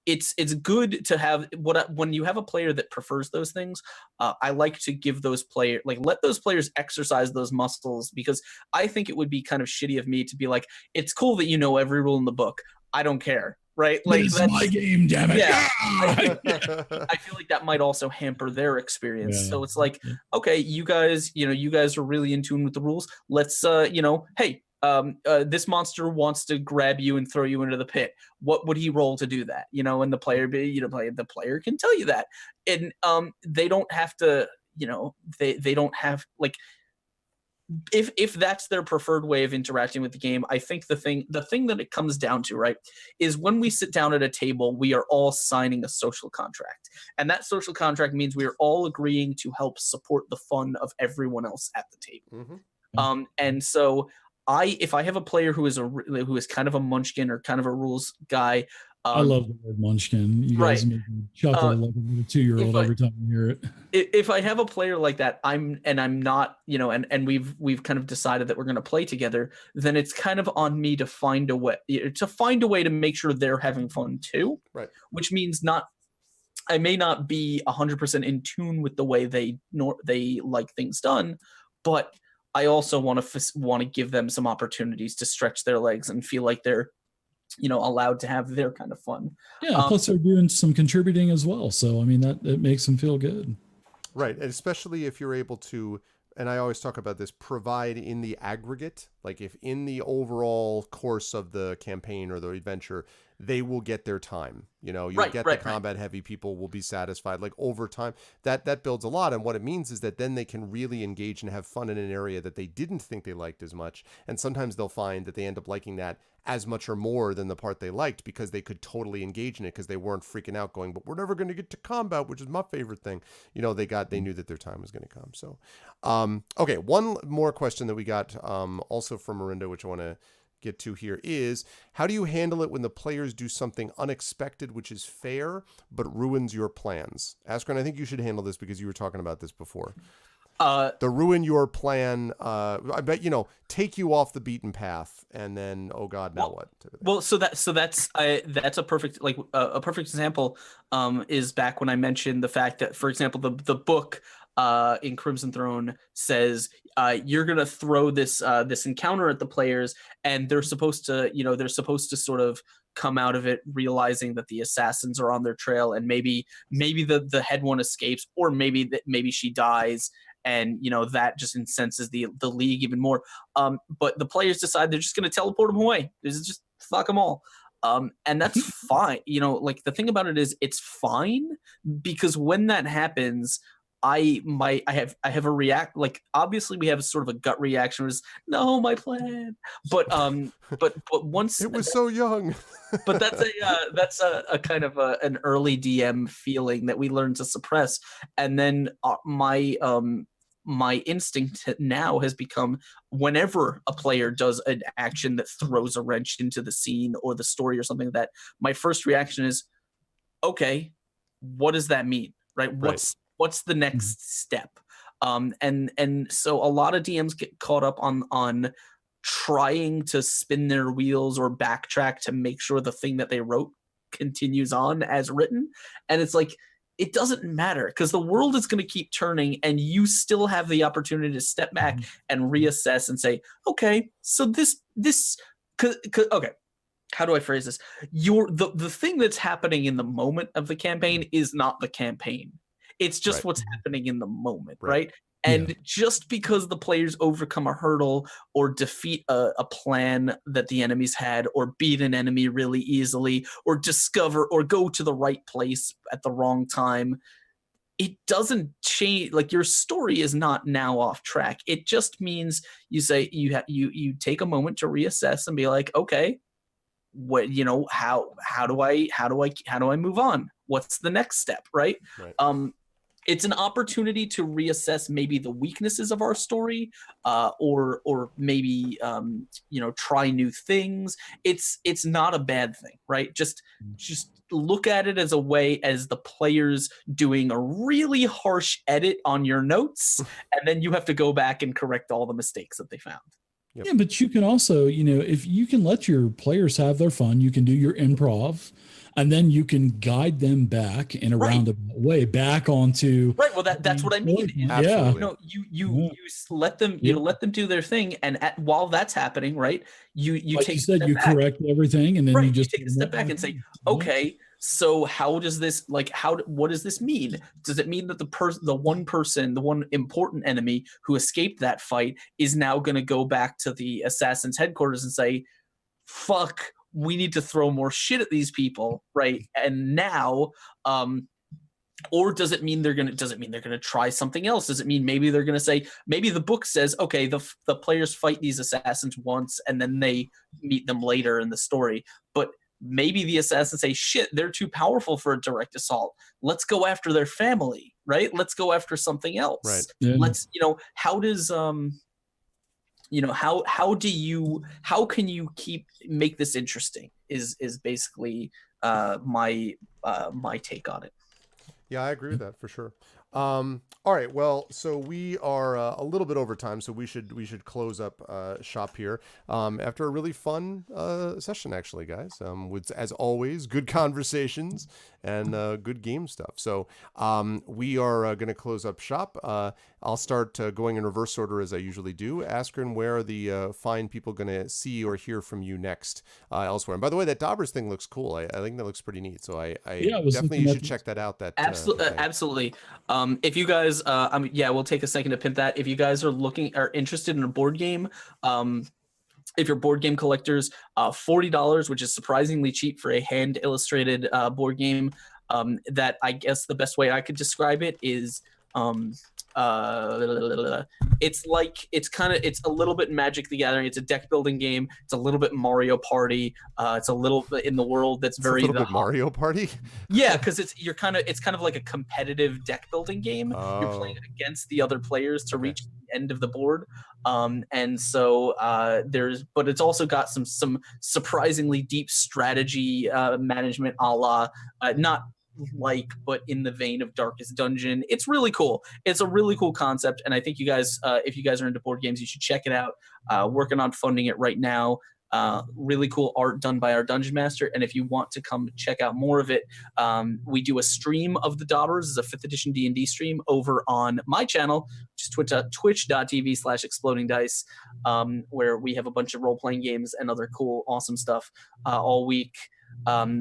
it's good to have when you have a player that prefers those things. I like to give those players, like, let those players exercise those muscles, because I think it would be kind of shitty of me to be like, it's cool that you know every rule in the book, I don't care, right? Like, it's my game, damn it. Yeah. I feel like that might also hamper their experience. Yeah. So it's like, okay, you guys are really in tune with the rules. Let's hey, this monster wants to grab you and throw you into the pit. What would he roll to do that? And the player the player can tell you that. And they don't have to, they don't have, like, if that's their preferred way of interacting with the game. I think the thing that it comes down to, right, is when we sit down at a table, we are all signing a social contract. And that social contract means we are all agreeing to help support the fun of everyone else at the table. Mm-hmm. And so if I have a player who is kind of a munchkin or kind of a rules guy, I love the word munchkin. You guys make me chuckle like a 2-year-old every time you hear it. If I have a player like that, I'm not, and we've kind of decided that we're going to play together, then it's kind of on me to find a way to make sure they're having fun too. Right. Which means I may not be 100% in tune with the way they like things done, but I also want to give them some opportunities to stretch their legs and feel like they're, allowed to have their kind of fun. Yeah. Plus they're doing some contributing as well. So, I mean, it makes them feel good. Right. And especially if you're able to, and I always talk about this, provide in the aggregate, like if in the overall course of the campaign or the adventure, they will get their time. You'll get the combat heavy people will be satisfied. Like over time, that builds a lot. And what it means is that then they can really engage and have fun in an area that they didn't think they liked as much. And sometimes they'll find that they end up liking that as much or more than the part they liked, because they could totally engage in it, because they weren't freaking out going, but we're never going to get to combat, which is my favorite thing. They knew that their time was going to come. So, okay. One more question that we got, also from Marinda, which I want to get to here, is how do you handle it when the players do something unexpected, which is fair, but ruins your plans? Askren, I think you should handle this because you were talking about this before. The ruin your plan, I bet, take you off the beaten path, and then, oh God, now what? Well, so that's a perfect, like, a perfect example, is back when I mentioned the fact that, for example, the book, in Crimson Throne says, you're going to throw this encounter at the players, and they're supposed to sort of come out of it realizing that the assassins are on their trail, and maybe the head one escapes, or maybe she dies. And, that just incenses the league even more. But the players decide they're just going to teleport them away. There's just fuck them all. And that's fine. Like, the thing about it is, it's fine, because when that happens, I have a react, like, obviously we have sort of a gut reaction, was no, my plan, but once it was so young. But that's a kind of an early DM feeling that we learn to suppress. And then my instinct now has become, whenever a player does an action that throws a wrench into the scene or the story or something like that, my first reaction is, okay, what does that mean? Right? What's the next step? And so a lot of DMs get caught up on trying to spin their wheels or backtrack to make sure the thing that they wrote continues on as written. And it's like, it doesn't matter, because the world is going to keep turning, and you still have the opportunity to step back and reassess and say, okay, so this, okay, how do I phrase this? The thing that's happening in the moment of the campaign is not the campaign. It's just what's happening in the moment, right? And just because the players overcome a hurdle or defeat a plan that the enemies had, or beat an enemy really easily, or discover or go to the right place at the wrong time, it doesn't change. Like, your story is not now off track. It just means you say you take a moment to reassess and be like, okay, what, you know, how do I move on? What's the next step, right? It's an opportunity to reassess maybe the weaknesses of our story, or maybe you know, try new things. It's not a bad thing, right? Just look at it as a way as the players doing a really harsh edit on your notes, and then you have to go back and correct all the mistakes that they found. Yep. Yeah, but you can also, you know, if you can let your players have their fun, you can do your improv, and then you can guide them back in a roundabout way back onto well, that's what I mean. Absolutely. You know, you let them, you know, let them do their thing, and while that's happening, right, you like take you said, you back. correct everything, and then you just take a step back and say, okay, so how does this, like, what does this mean? Does it mean that the one important enemy who escaped that fight is now going to go back to the assassin's headquarters and say, fuck, we need to throw more shit at these people, right? And now, or does it mean they're gonna try something else? Does it mean maybe they're gonna say, maybe the book says, okay, the players fight these assassins once and then they meet them later in the story, but maybe the assassins say, shit, they're too powerful for a direct assault. Let's go after their family, right? Let's go after something else. Right. Yeah. Let's, you know, how does you know, how can you make this interesting is basically my take on it. Yeah, I agree with that for sure. All right, well, so we are a little bit over time, so we should close up shop here after a really fun session, actually, guys. With, as always, good conversations and good game stuff. So we are going to close up shop. I'll start going in reverse order as I usually do. Askren, where are the fine people going to see or hear from you next elsewhere? And by the way, that Daubers thing looks cool. I think that looks pretty neat. So I definitely you should check that out. That absolutely. If you guys, we'll take a second to pimp that. If you guys are interested in a board game, if you're board game collectors, $40, which is surprisingly cheap for a hand illustrated board game. That, I guess the best way I could describe it is, it's a little bit Magic the Gathering. It's a deck building game. It's a little bit Mario Party. It's a little bit in the world that's very a little bit Mario Party. Yeah, because it's kind of like a competitive deck building game. You're playing against the other players to reach the end of the board. And so but it's also got some surprisingly deep strategy management, a la but in the vein of Darkest Dungeon. It's really cool. It's a really cool concept, and I think you guys, if you guys are into board games, you should check it out. Working on funding it right now. Really cool art done by our dungeon master, and if you want to come check out more of it, we do a stream of the Daubers as a 5th edition D&D stream over on my channel, which is twitch.tv/exploding dice, where we have a bunch of role-playing games and other cool, awesome stuff all week.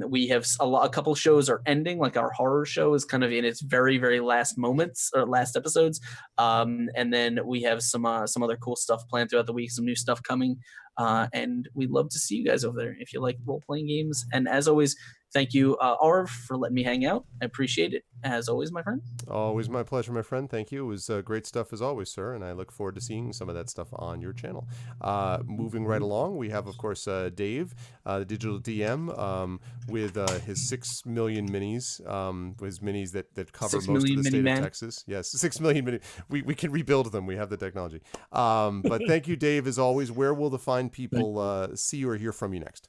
We have a couple shows are ending, like our horror show is kind of in its very, very last moments or last episodes. And then we have some other cool stuff planned throughout the week, some new stuff coming. And we'd love to see you guys over there if you like role-playing games. And as always, thank you, Arv, for letting me hang out. I appreciate it, as always, my friend. Always my pleasure, my friend. Thank you. It was great stuff as always, sir, and I look forward to seeing some of that stuff on your channel. Moving right along, we have, of course, Dave, the digital DM, with his 6 million minis, his minis that cover most of the state of Texas. Yes, 6 million minis. We can rebuild them. We have the technology. But thank you, Dave, as always. Where will the fine people see or hear from you next?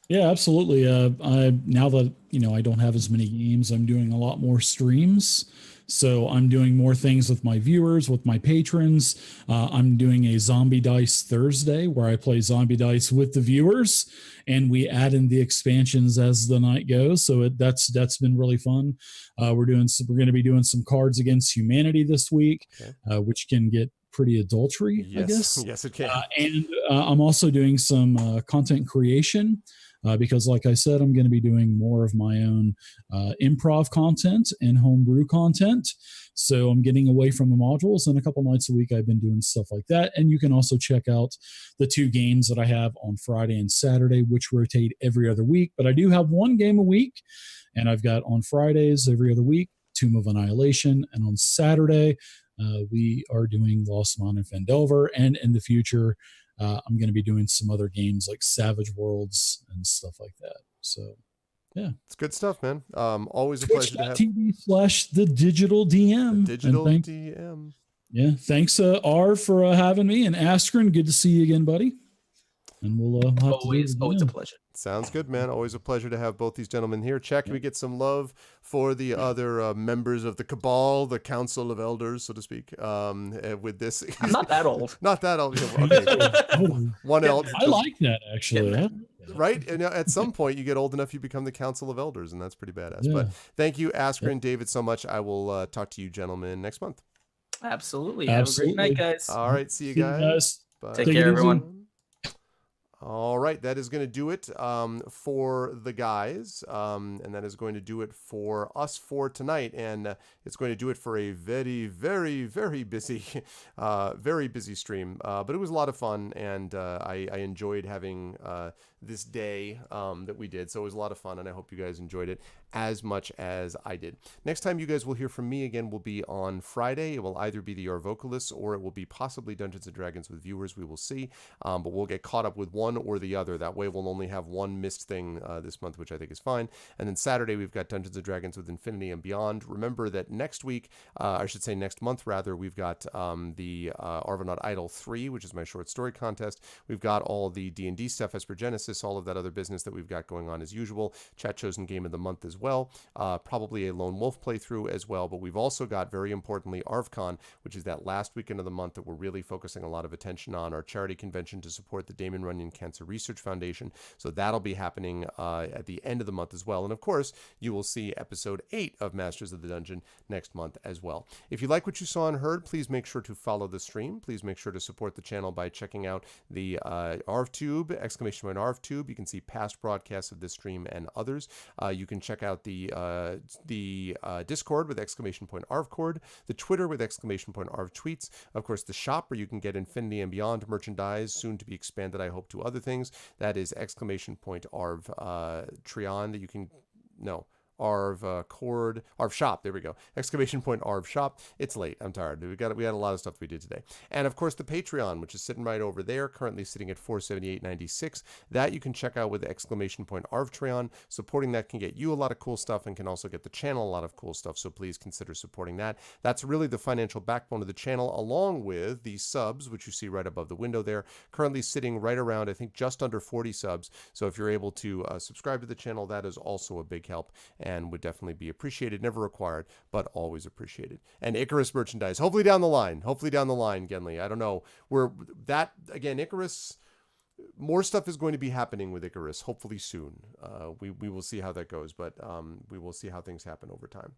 Yeah, absolutely. Now that, I don't have as many games, I'm doing a lot more streams. So I'm doing more things with my viewers, with my patrons. I'm doing a Zombie Dice Thursday where I play Zombie Dice with the viewers, and we add in the expansions as the night goes. So that's been really fun. We're going to be doing some Cards Against Humanity this week, which can get pretty adultery, I guess. Yes, it can. And I'm also doing some content creation. Because like I said, I'm going to be doing more of my own improv content and homebrew content. So I'm getting away from the modules, and a couple nights a week I've been doing stuff like that. And you can also check out the 2 games that I have on Friday and Saturday, which rotate every other week. But I do have 1 game a week, and I've got on Fridays every other week, Tomb of Annihilation. And on Saturday, we are doing Lost Mine and Phandelver. And in the future, I'm going to be doing some other games like Savage Worlds and stuff like that. So, yeah. It's good stuff, man. Always a pleasure to have Twitch.tv/the digital DM. Digital DM. Yeah. Thanks, R, for having me. And Askren, good to see you again, buddy. And we'll have always to do it always a pleasure. Sounds good, man. Always a pleasure to have both these gentlemen here. Check, can we get some love for the other members of the Cabal, the Council of Elders, so to speak, with this? I'm not that old. Not that old. Okay. One elder. I like that, actually. Right? And at some point, you get old enough, you become the Council of Elders, and that's pretty badass. Yeah. But thank you, Asker and David, so much. I will talk to you gentlemen next month. Absolutely. Have a great night, guys. All right. See you guys. Bye. Take care, everyone. All right, that is going to do it for the guys, and that is going to do it for us for tonight, and it's going to do it for a very, very, very busy stream, but it was a lot of fun, and I enjoyed having this day that we did, so it was a lot of fun, and I hope you guys enjoyed it as much as I did. Next time you guys will hear from me again will be on Friday. It will either be the Your Vocalists or it will be possibly Dungeons & Dragons with viewers. We will see, but we'll get caught up with one or the other. That way we'll only have one missed thing this month, which I think is fine. And then Saturday we've got Dungeons & Dragons with Infinity and Beyond. Remember that next week, I should say next month rather, we've got the Arvanaut Idol 3, which is my short story contest. We've got all the D&D stuff, Esper Genesis, all of that other business that we've got going on as usual. Chat Chosen Game of the Month as well. Probably a Lone Wolf playthrough as well. But we've also got, very importantly, ArvCon, which is that last weekend of the month that we're really focusing a lot of attention on, our charity convention to support the Damon Runyon Cancer Research Foundation. So that'll be happening at the end of the month as well. And of course, you will see episode 8 of Masters of the Dungeon next month as well. If you like what you saw and heard, please make sure to follow the stream. Please make sure to support the channel by checking out the ArvTube, !ArvTube. You can see past broadcasts of this stream and others. You can check out the Discord with !ArvCord, the Twitter with !ArvTweets, of course the shop where you can get Infinity and Beyond merchandise, soon to be expanded, I hope, to other things. That is !Arv Trion that you can, no, Arv Shop. There we go. !Arv Shop. It's late. I'm tired. We had a lot of stuff we did today. And of course the Patreon, which is sitting right over there, currently sitting at $478.96. That you can check out with !Arvtreon. Supporting that can get you a lot of cool stuff and can also get the channel a lot of cool stuff. So please consider supporting that. That's really the financial backbone of the channel, along with the subs, which you see right above the window there. Currently sitting right around, I think, just under 40 subs. So if you're able to subscribe to the channel, that is also a big help and would definitely be appreciated. Never required, but always appreciated. And Icarus merchandise, hopefully down the line, Genly. I don't know. Icarus, more stuff is going to be happening with Icarus, hopefully soon. We will see how that goes, but we will see how things happen over time.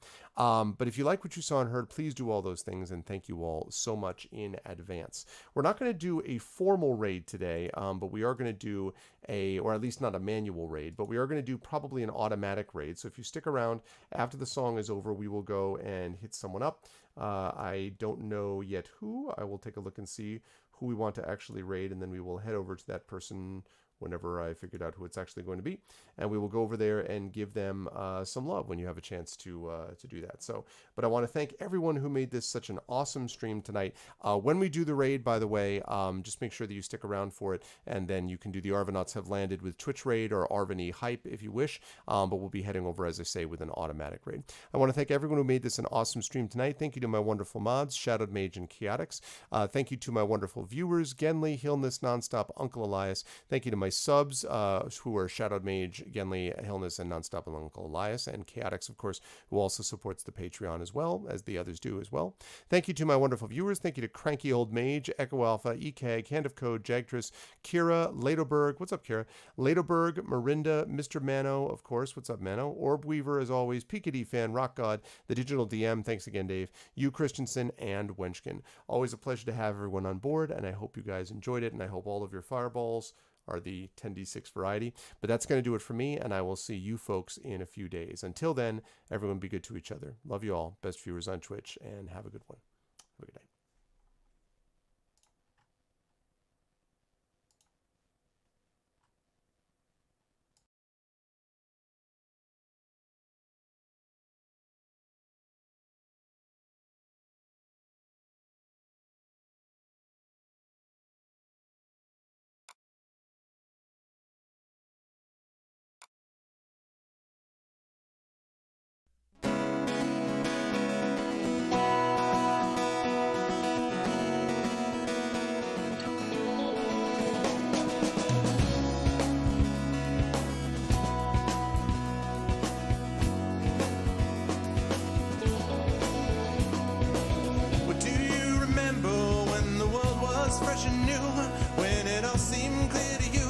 But if you like what you saw and heard, please do all those things, and thank you all so much in advance. We're not going to do a formal raid today, but we are going to do or at least not a manual raid, but we are going to do probably an automatic raid. So if you stick around after the song is over, we will go and hit someone up. I don't know yet who. I will take a look and see who we want to actually raid, and then we will head over to that person whenever I figured out who it's actually going to be, and we will go over there and give them some love when you have a chance to do that. So, but I want to thank everyone who made this such an awesome stream tonight. When we do the raid, by the way, just make sure that you stick around for it, and then you can do the Arvanauts Have Landed with Twitch raid or Arvany Hype if you wish, but we'll be heading over, as I say, with an automatic raid. I want to thank everyone who made this an awesome stream tonight. Thank you to my wonderful mods, Shadowed Mage and Chaotix. Thank you to my wonderful viewers, Genly, Hillness, Nonstop, Uncle Elias. Thank you to my subs, who are Shadowed Mage, Genly, Hillness, and Nonstop, and Uncle Elias, and Chaotix, of course, who also supports the Patreon as well, as the others do as well. Thank you to my wonderful viewers. Thank you to Cranky Old Mage, Echo Alpha, EK, Hand of Code, Jagtress, Kira, Ladoberg, what's up, Kira? Ladoberg, Marinda, Mr. Mano, of course, what's up, Mano? Orb Weaver, as always, Peekity Fan, Rock God, the Digital DM, thanks again, Dave, you, Christensen, and Wenchkin. Always a pleasure to have everyone on board, and I hope you guys enjoyed it, and I hope all of your fireballs are the 10d6 variety. But that's going to do it for me, and I will see you folks in a few days. Until then, everyone be good to each other. Love you all. Best viewers on Twitch, and have a good one. Have a good night. as you knew, when it all seemed clear to you,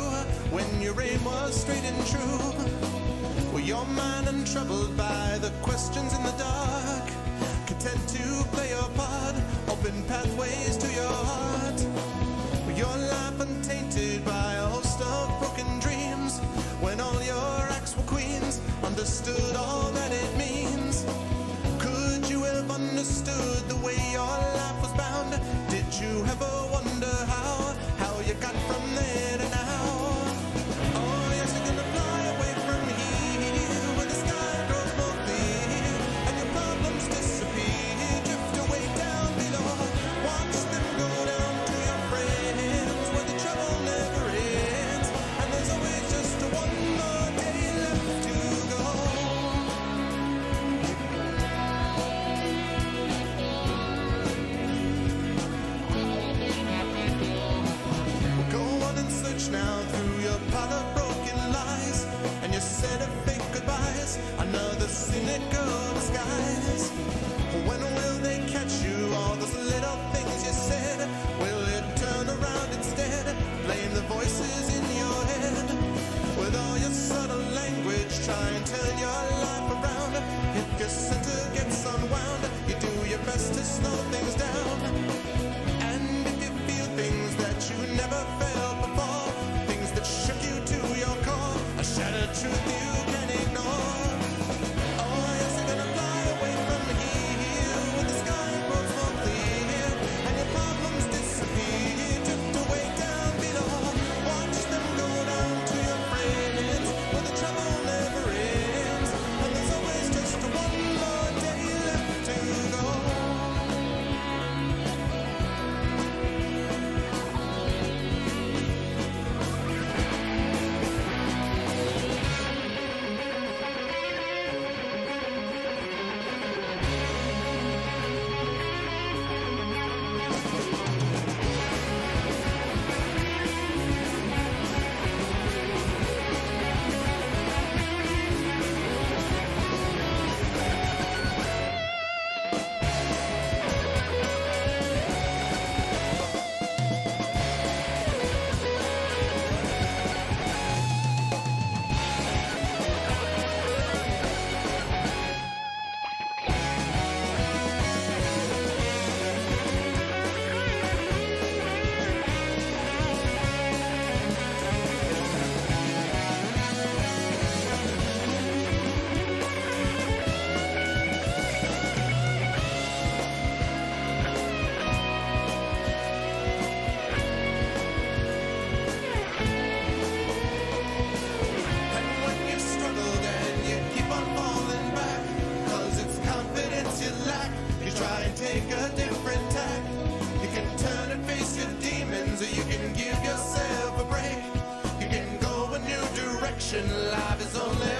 when your aim was straight and true. Well, your mind untroubled by the questions in the dark, content to play your part, open pathways to your heart. Well, your life untainted by a host of broken dreams, when all your acts were queens, understood all that it means. Could you have understood the way your life was bound? Did you ever wonder how you got from there to now? Oh, yes, you're gonna fly away from here, where the sky grows more clear, and your problems disappear, drift away down below. Watch them go down to your friends, where the trouble never ends, and there's always just one more day left to go. Go on and search now through your pile of broken lies, and your set of fake goodbyes, another cynical disguise. When will they catch you? All those little things you said, will it turn around instead? Blame the voices in your head. With all your subtle language, try and turn your life around. If your center gets unwound, you do your best to slow things down. And if you feel things that you never felt before, things that shook you to your core, a shattered truth you can ignore. Oh, yes, you're gonna fly away from here, where the sky grows more clear, and your problems disappear, drift away down below. Watch them go down to your friends, where the trouble never ends, and there's always just one more day left to go. And when you've struggled and you keep on falling back, 'cause it's confidence you lack, you try and take a different tack. You can turn and face your demons, or you can give yourself a break. You can go a new direction, life is only